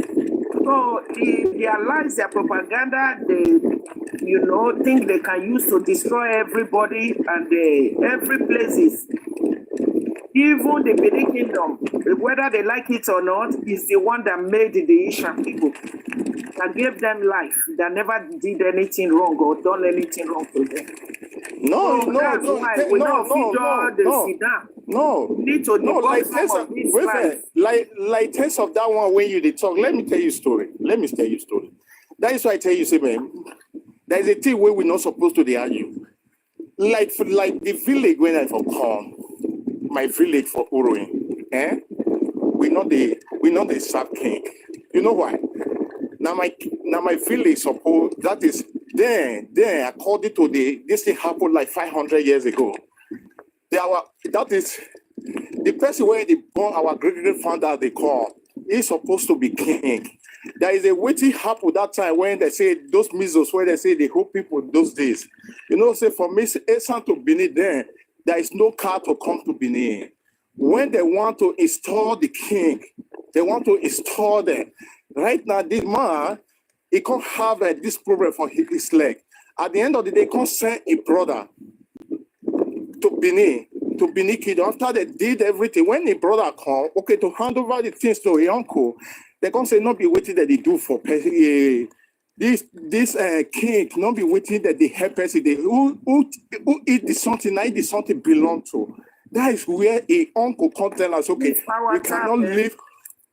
So their lies, their propaganda, they think they can use to destroy everybody and every places. Even the Benin Kingdom, whether they like it or not, is the one that made the Asian people, that gave them life, that never did anything wrong or done anything wrong to them. No. Like test of that one when you talk. Let me tell you a story. That is why I tell you, say, man, there is a thing where we're not supposed to argue. Like the village when I come. My village for Uromi, we not the sub king. You know why? Now my village suppose that is then according to this thing happened like 500 years ago. They the person where they born our great founder they call is supposed to be king. There is a waiting happen that time when they say those measles where they say they hold people those days. You know, say for me, Esan to Benin then, there is no car to come to Benin. When they want to install the king, they want to install them. Right now, this man, he can't have this problem for his leg. At the end of the day, he can't send a brother to Benin Kingdom. After they did everything, when the brother come, okay, to hand over the things to his uncle, they can't say, not be waiting that they do for this king, not be waiting that they help person. Who eat the something, now the something belong to. That is where a uncle can tell us, okay,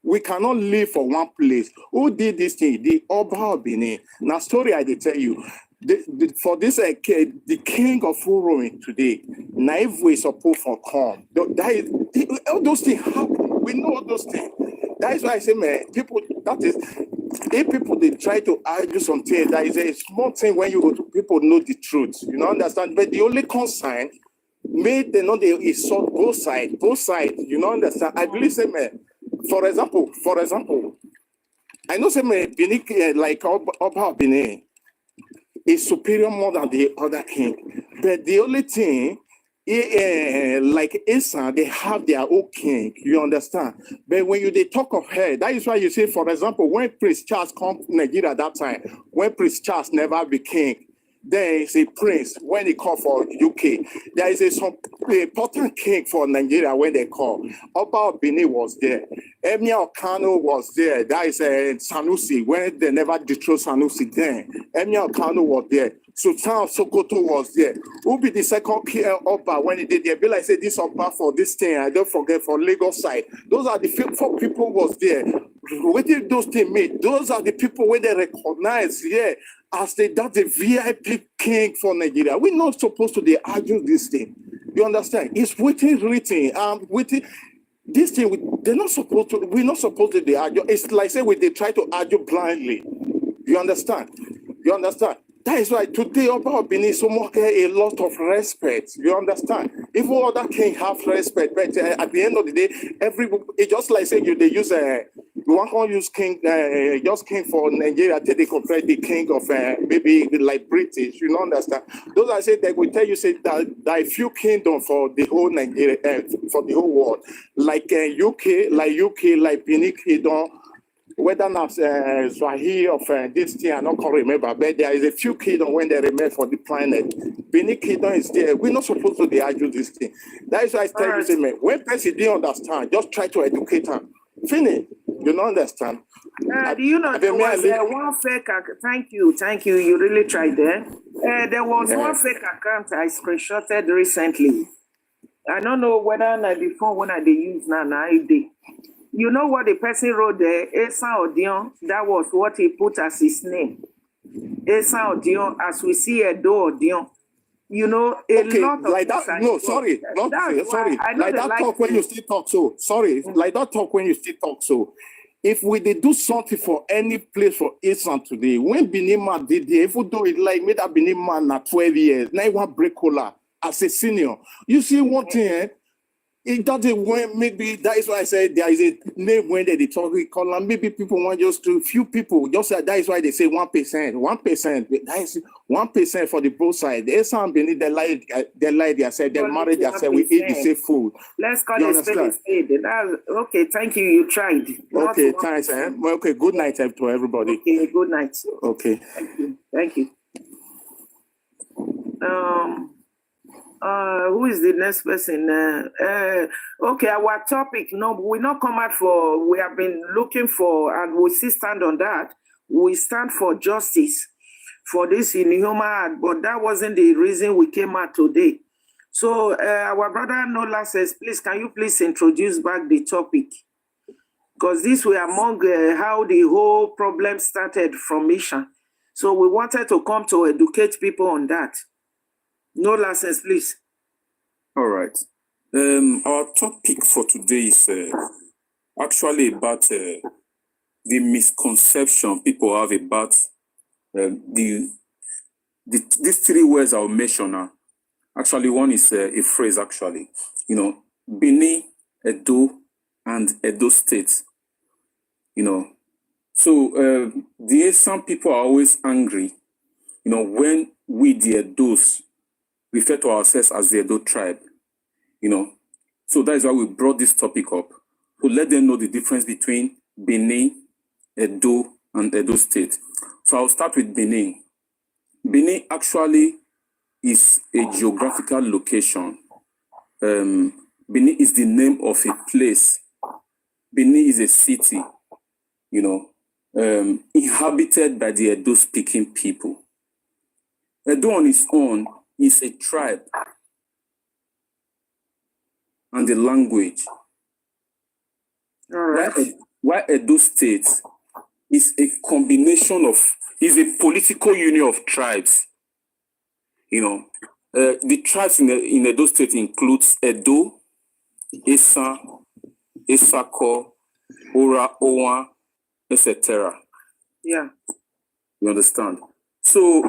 we cannot live for one place. Who did this thing? The Oba of Benin. Now, story I did tell you. For this, the king of Uromi today, naive way support for come. All those things happen. We know all those things. That is why I say, man, people, that is, if people they try to argue something, that is a small thing when you go to people know the truth. You know, understand? But the only concern made they know they insult both sides, you know, understand? I believe, say, man, for example, I know, say, man, Benin, like Oba Benin, is superior more than the other king. But the only thing, like Esa, they have their own king, you understand? But when they talk of her, that is why you see, for example, when Prince Charles come to Nigeria at that time, when Prince Charles never be king, there is a prince when they call for UK. There is some important king for Nigeria when they call. Oba Benin was there. Emir Kano was there. That is Sanusi, when they never dethrone Sanusi then. Emir Kano was there. Sultan Sokoto was there. Who be the second Oba when he did there? Be like, say, this Oba for this thing, I don't forget, for Lagos side. Those are the four people was there. What did those things made? Those are the people where they recognize, as that's the VIP king for Nigeria. We're not supposed to argue this thing. You understand? It's written. This thing, we're not supposed to argue. It's like say they try to argue blindly. You understand? That is why today about Benin someone get a lot of respect. You understand? Even other king have respect, but at the end of the day, it just like say they use you want to use king, just king for Nigeria till they compare the king of maybe like British. You know, understand? Those I say they will tell you say that there are few kingdom for the whole Nigeria, for the whole world, like UK, like Benin Kingdom. Whether not Swahili of this thing, I don't remember, but there is a few kingdoms when they remain for the planet. Benin Kingdom is there. We're not supposed to argue this thing. That is why I tell you, say, man, when person didn't understand, just try to educate them. Finish. You don't understand. Do you know there was one fake account? Thank you. You really tried there. There was one fake account I screenshotted recently. I don't know whether before when I use now I did. You know what the person wrote there? Esa Odion. That was what he put as his name. Esa Odion, as we see Edo Odion. You know, lot of like that. No, sorry, sorry. Like that talk when you still talk so. Sorry, like that talk when you still talk so. If we did do something for any place for Esan today, when Binima did there, even though it like made that Binima na 12 years, now you want break cola as a senior. You see one thing. It doesn't when maybe that is why I said there is a name when they talk we call them. Maybe people want just to few people just that is why they say 1%. That is 1% for the both side. There's some beneath they lie, they said they married, they said we eat the same food. Let's call it spade. Okay, thank you. You tried. Okay, thanks. Okay, good night to everybody. Okay, good night. Okay. Thank you. Who is the next person? Okay, our topic. No, we not come out for. We have been looking for, and we still stand on that. We stand for justice for this inhuman act, but that wasn't the reason we came out today. So, our brother Nola says, please, can you please introduce back the topic? Because this were among how the whole problem started from Isha. So we wanted to come to educate people on that. No license, please. All right. Our topic for today is actually about the misconception people have about these three words I'll mention now. Actually, one is a phrase, actually. You know, Bini Edo, and Edo State. So the Esan people are always angry, when we, the Edos, refer to ourselves as the Edo tribe, So that is why we brought this topic up, to let them know the difference between Benin, Edo, and Edo State. So I'll start with Benin. Benin actually is a geographical location. Benin is the name of a place. Benin is a city, inhabited by the Edo-speaking people. Edo on its own is a tribe and a language. All right. While Edo State is a combination is a political union of tribes. The tribes in Edo State includes Edo, Esan, Esako, Ora, Owa, etc. Yeah. You understand? So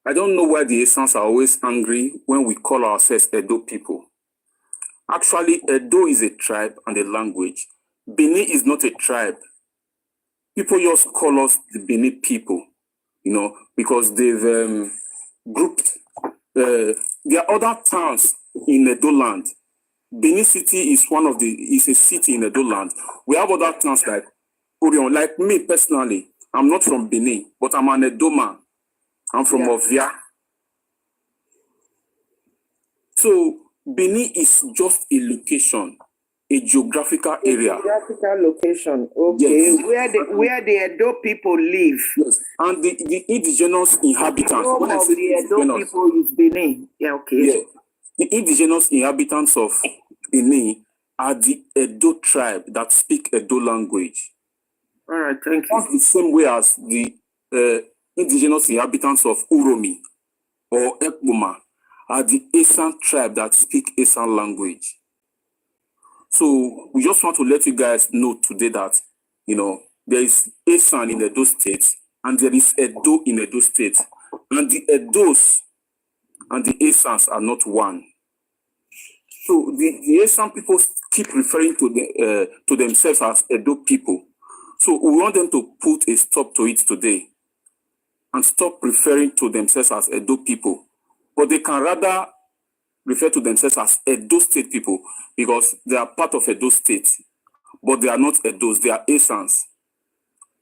I don't know why the Esans are always angry when we call ourselves Edo people. Actually, Edo is a tribe and a language. Benin is not a tribe. People just call us the Benin people, because they've grouped. There are other towns in Edo land. Benin City is is a city in Edo land. We have other towns like Orion. Like me personally, I'm not from Benin, but I'm an Edo man. I'm from Ovia. So Benin is just a location, a geographical area. Geographical location, okay. Yes. Where the Edo people live. Yes, and the indigenous inhabitants. Home of the Edo people is Benin. Yeah, okay. Yeah, the indigenous inhabitants of Benin are the Edo tribe that speak Edo language. All right, thank you. That's the same way as the indigenous inhabitants of Uromi or Ekboma are the Esan tribe that speak Esan language. So we just want to let you guys know today that, there is Esan in Edo State and there is Edo in Edo State. And the Edos and the Esans are not one. So the Esan people keep referring to themselves as Edo people. So we want them to put a stop to it today and stop referring to themselves as Edo people. But they can rather refer to themselves as Edo State people because they are part of Edo State. But they are not Edos, they are Esans.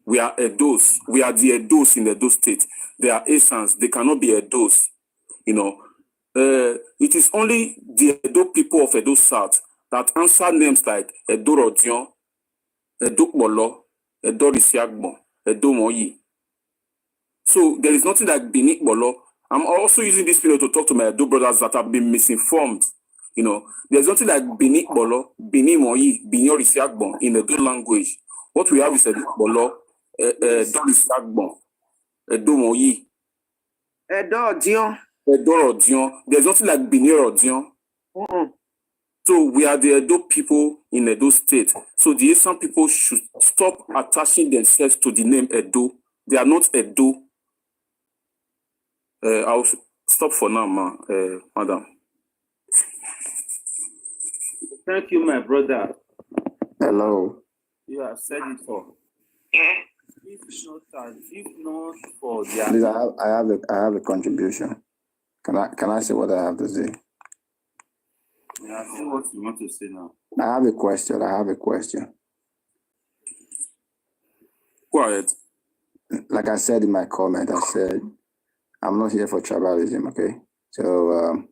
We are Edos. We are the Edos in Edo State. They are Esans. They cannot be Edos. It is only the Edo people of Edo South that answer names like Edo Rodion, Edo Bolo, Edo Risiagbo, Edo Moyi. So there is nothing like Benin Bolo. I'm also using this video to talk to my Edo brothers that have been misinformed. There's nothing like Benin Bolo, Benin Moyi, Benin Risiagbo in Edo language. What we have is Edo Bolo, Edo Risiagbo, Edo Moyi. Edo Rodion. Edo Rodion. There's nothing like Benin Rodion. So we are the Edo people in Edo State. So the Esan people should stop attaching themselves to the name Edo. They are not Edo. I'll stop for now, madam. Thank you, my brother. Hello. You have said it all. If not for their... Please, I have a contribution. Can I say what I have to say? Yeah, I see what you want to say now. I have a question. Go ahead. Like I said in my comment, I said, I'm not here for tribalism, okay? So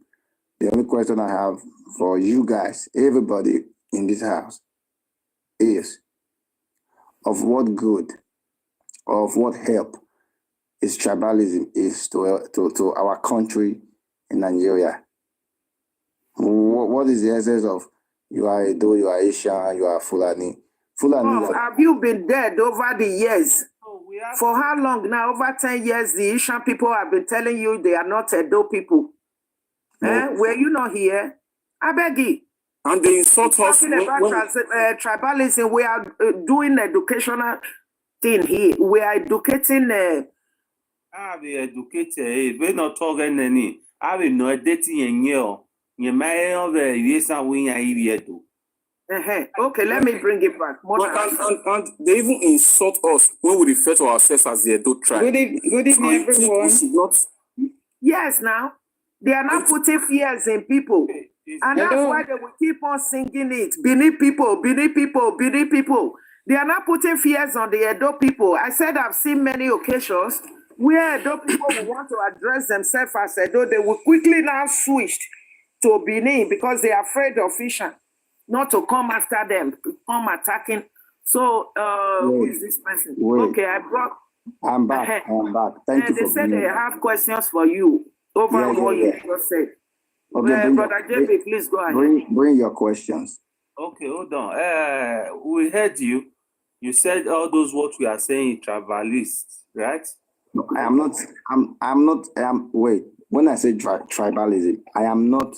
the only question I have for you guys, everybody in this house, is of what good, of what help is tribalism is to our country in Nigeria? What is the essence of you are Edo, you are Asian, you are Fulani? Have you been dead over the years? For how long now? Over 10 years, the Asian people have been telling you they are not Edo people. No. Were you not here? I beg you. And they insult us. Talking about tribalism, we are doing educational thing here. We are educating. I be educated. We not talking any. I be no dating in you. You may have a yes and win a year too. Okay, let me bring it back. And they even insult us when we refer to ourselves as the Edo tribe. Good evening, everyone. We should not... Yes, now they are not putting fears in people, and that's why they will keep on singing it. Benin people, Benin people, Benin people. They are not putting fears on the Edo people. I said I've seen many occasions where Edo people will want to address themselves as Edo. They will quickly now switch to Benin because they are afraid of Ishan, not to come after them, come attacking. So, who is this person? Okay, I'm back. Thank you for they said being they have questions for you over what you just said. Okay, Brother JB, please go ahead. Bring your questions. Okay, hold on. We heard you. You said all those what we are saying tribalist, right? No, I am not. I'm not. Wait. When I say tribalism, I am not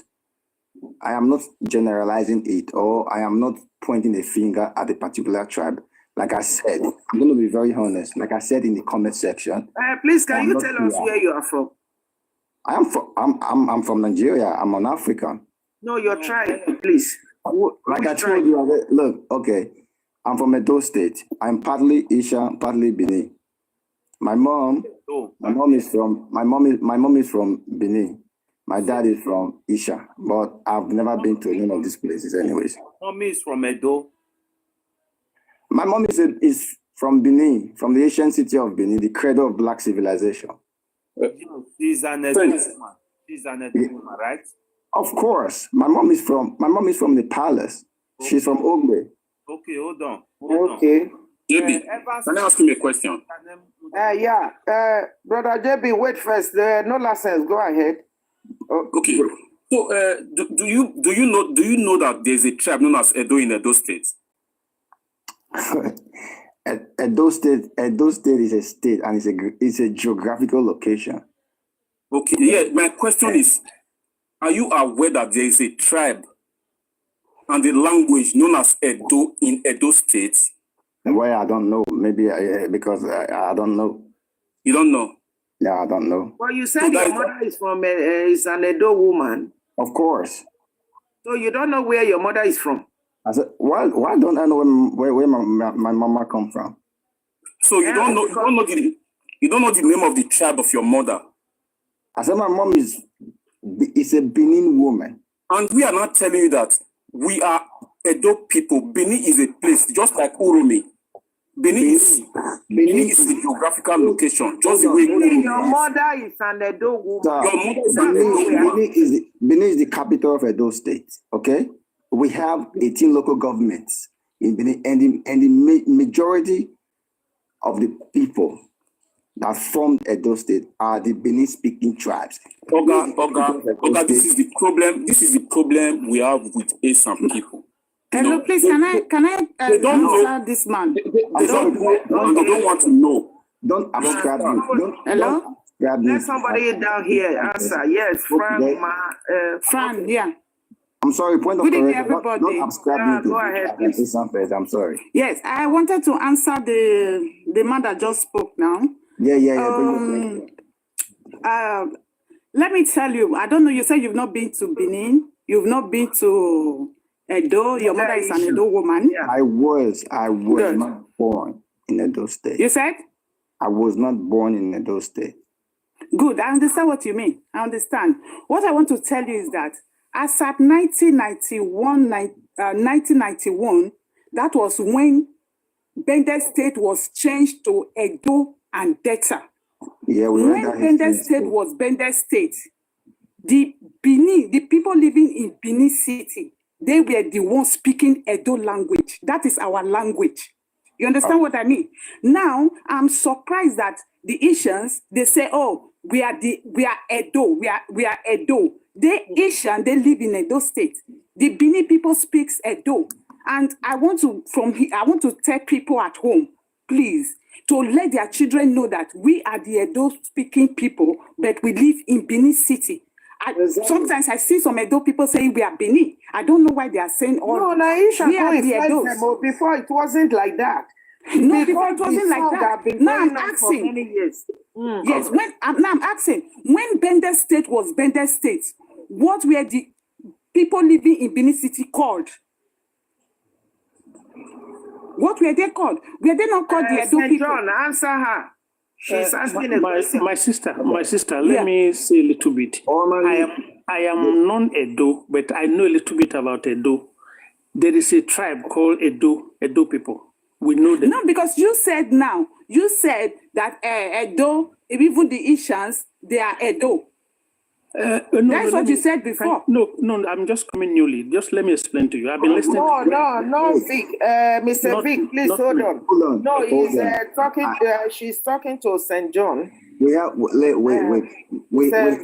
generalizing it, or I am not pointing a finger at a particular tribe. Like I said, I'm going to be very honest. Like I said in the comment section. Please, can you tell us where you are from? I'm from Nigeria. I'm an African. No, your tribe, please. Like I told you, look, okay. I'm from Edo State. I'm partly Isha, partly Benin. My mom is from Benin. My dad is from Isha, but I've never been to any of these places anyways. Mommy is from Edo. My mom is from Benin, from the ancient city of Benin, the cradle of black civilization. She's an Edo woman. She's an Edo woman, right? Of course. My mom is from the palace. Okay. She's from Ogbe. Okay, hold on. Okay. JB, can I ask him a question? Yeah. Brother JB, wait first. No license. Go ahead. Okay. So, do you know that there's a tribe known as Edo in Edo State? Edo State is a state and it's a geographical location. Okay. Yeah. My question is, are you aware that there is a tribe and the language known as Edo in Edo State? Well, I don't know. Maybe because I don't know. You don't know? Yeah, I don't know. Well, you said your mother is from is an Edo woman. Of course. So you don't know where your mother is from? I said, why don't I know where my mama come from? So you don't know the name of the tribe of your mother? I said my mom is a Benin woman. And we are not telling you that we are Edo people. Benin is a place, just like Uromi. Benin is the geographical location. Just the way your mother is an Edo woman. Benin is the capital of Edo State. Okay, we have 18 local governments in Benin, and the majority of the people that formed Edo State are the Benin-speaking tribes. Oga, this is the problem. This is the problem we have with Asian people. Hello, please, can I answer this man? They don't want to know. Don't abscribe me. Hello? Let somebody down here answer. Yes, Fran, yeah. I'm sorry, point of correction. Everybody. Don't abscribe me. Go ahead, please. I'm sorry. Yes, I wanted to answer the man that just spoke now. Yeah. Let me tell you, I don't know, you said you've not been to Benin, you've not been to Edo, your mother is an Edo woman. Yeah. I was not born in Edo State. You said? I was not born in Edo State. Good, I understand what you mean. I understand. What I want to tell you is that as at 1991, that was when Bende State was changed to Edo and Delta. Yeah, when Bende State was Bende State, the people living in Benin City, they were the ones speaking Edo language. That is our language. You understand what I mean? Now, I'm surprised that the Ishans, they say, oh, we are Edo, we are Edo. They Ishan, they live in Edo State. The Benin people speaks Edo. And I want to tell people at home, please, to let their children know that we are the Edo speaking people, but we live in Benin City. Sometimes I see some Edo people saying we are Benin. I don't know why they are saying all. No, Naisha, we are the Edos. Before it wasn't like that. No, before it wasn't like that. Now I'm asking. For many years. Yes, now I'm asking, when Bende State was Bende State, what were the people living in Benin City called? What were they called? Were they not called the Edo St. people? John, answer her. She's asking a question. My sister, let me say a little bit. I am non-Edo, but I know a little bit about Edo. There is a tribe called Edo people. We know them. No, because you said that Edo, even the Ishans, they are Edo. That's what you said before. No, I'm just coming newly. Just let me explain to you. I've been listening. No, Vic. Mr. Vic, please hold on. No, he's talking. She's talking to St. John. We have wait.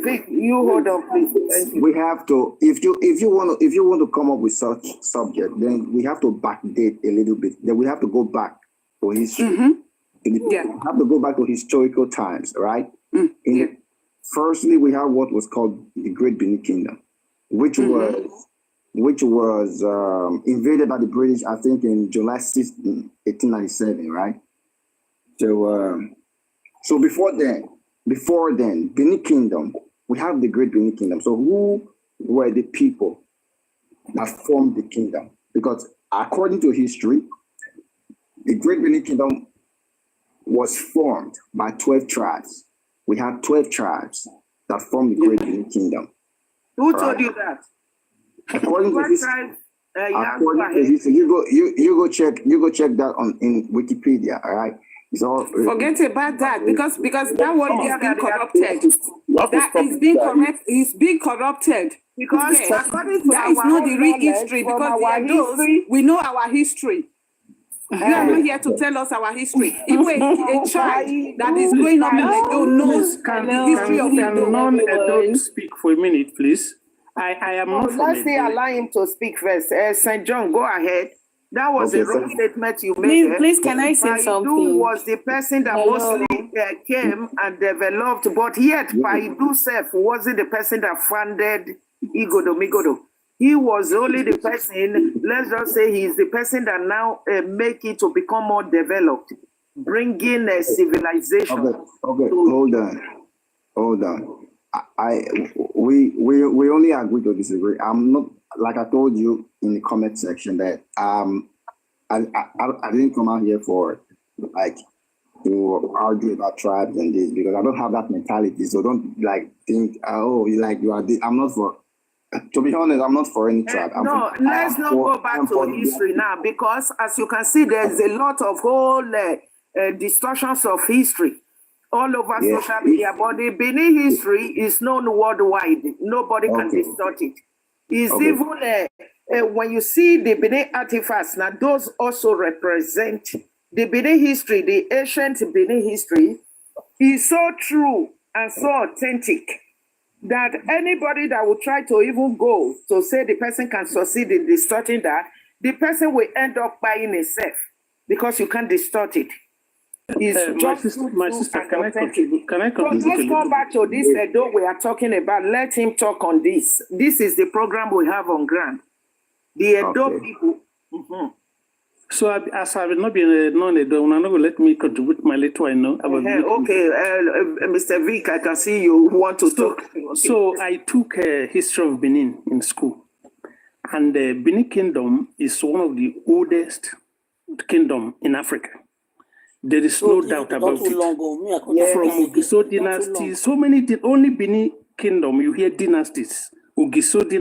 Vic, you hold on, please. Thank you. We have to if you want to come up with such subject, then we have to backdate a little bit. Then we have to go back to history. We have to go back to historical times, right? Firstly, we have what was called the Great Benin Kingdom, which was invaded by the British, I think, in July 6, 1897, right? So before then, Benin Kingdom, we have the Great Benin Kingdom. So who were the people that formed the kingdom? Because according to history, the Great Benin Kingdom was formed by 12 tribes. We have 12 tribes that form the Great Benin Kingdom. Who told you that? According to history, you go check that in Wikipedia. All right. So forget about that because that one is being corrupted. That is being correct. Is being corrupted because according to that is not the real history. Because we know our history. You are not here to tell us our history. Even a child that is growing up in Edo knows the history of Edo. Can non-Edo speak for a minute, please? I am not from Let's Edo. allow him to speak first. St. John, go ahead. That was a wrong statement you made. Please, can I say something? Paidu was the person that mostly came and developed, but yet Paidu self wasn't the person that funded Migodo. He was only the person, let's just say he's the person that now make it to become more developed, bringing a civilization. Okay, hold on. We only agree to disagree. I'm not, like I told you in the comment section, that I didn't come out here for like to argue about tribes and this, because I don't have that mentality. So don't think you are. I'm not for. To be honest, I'm not for any tribe. Let's not go back to history now, because as you can see, there's a lot of whole distortions of history all over social media. But the Benin history is known worldwide. Nobody can distort it. It's even when you see the Benin artifacts, now those also represent the Benin history, the ancient Benin history is so true and so authentic that anybody that will try to even go to say the person can succeed in distorting that, the person will end up buying itself because you can't distort it. My sister, can I contribute? Let's come back to this Edo we are talking about. Let him talk on this. This is the program we have on ground. The Edo people. So as I will not be a non-Edo, I'm not going to let me contribute my little I know. Mr. Vic, I can see you want to talk. So I took history of Benin in school. And the Benin Kingdom is one of the oldest kingdom in Africa. There is no doubt about it. From Ugiso dynasty, so many, only Benin Kingdom, you hear dynasties. Ugiso dynasty.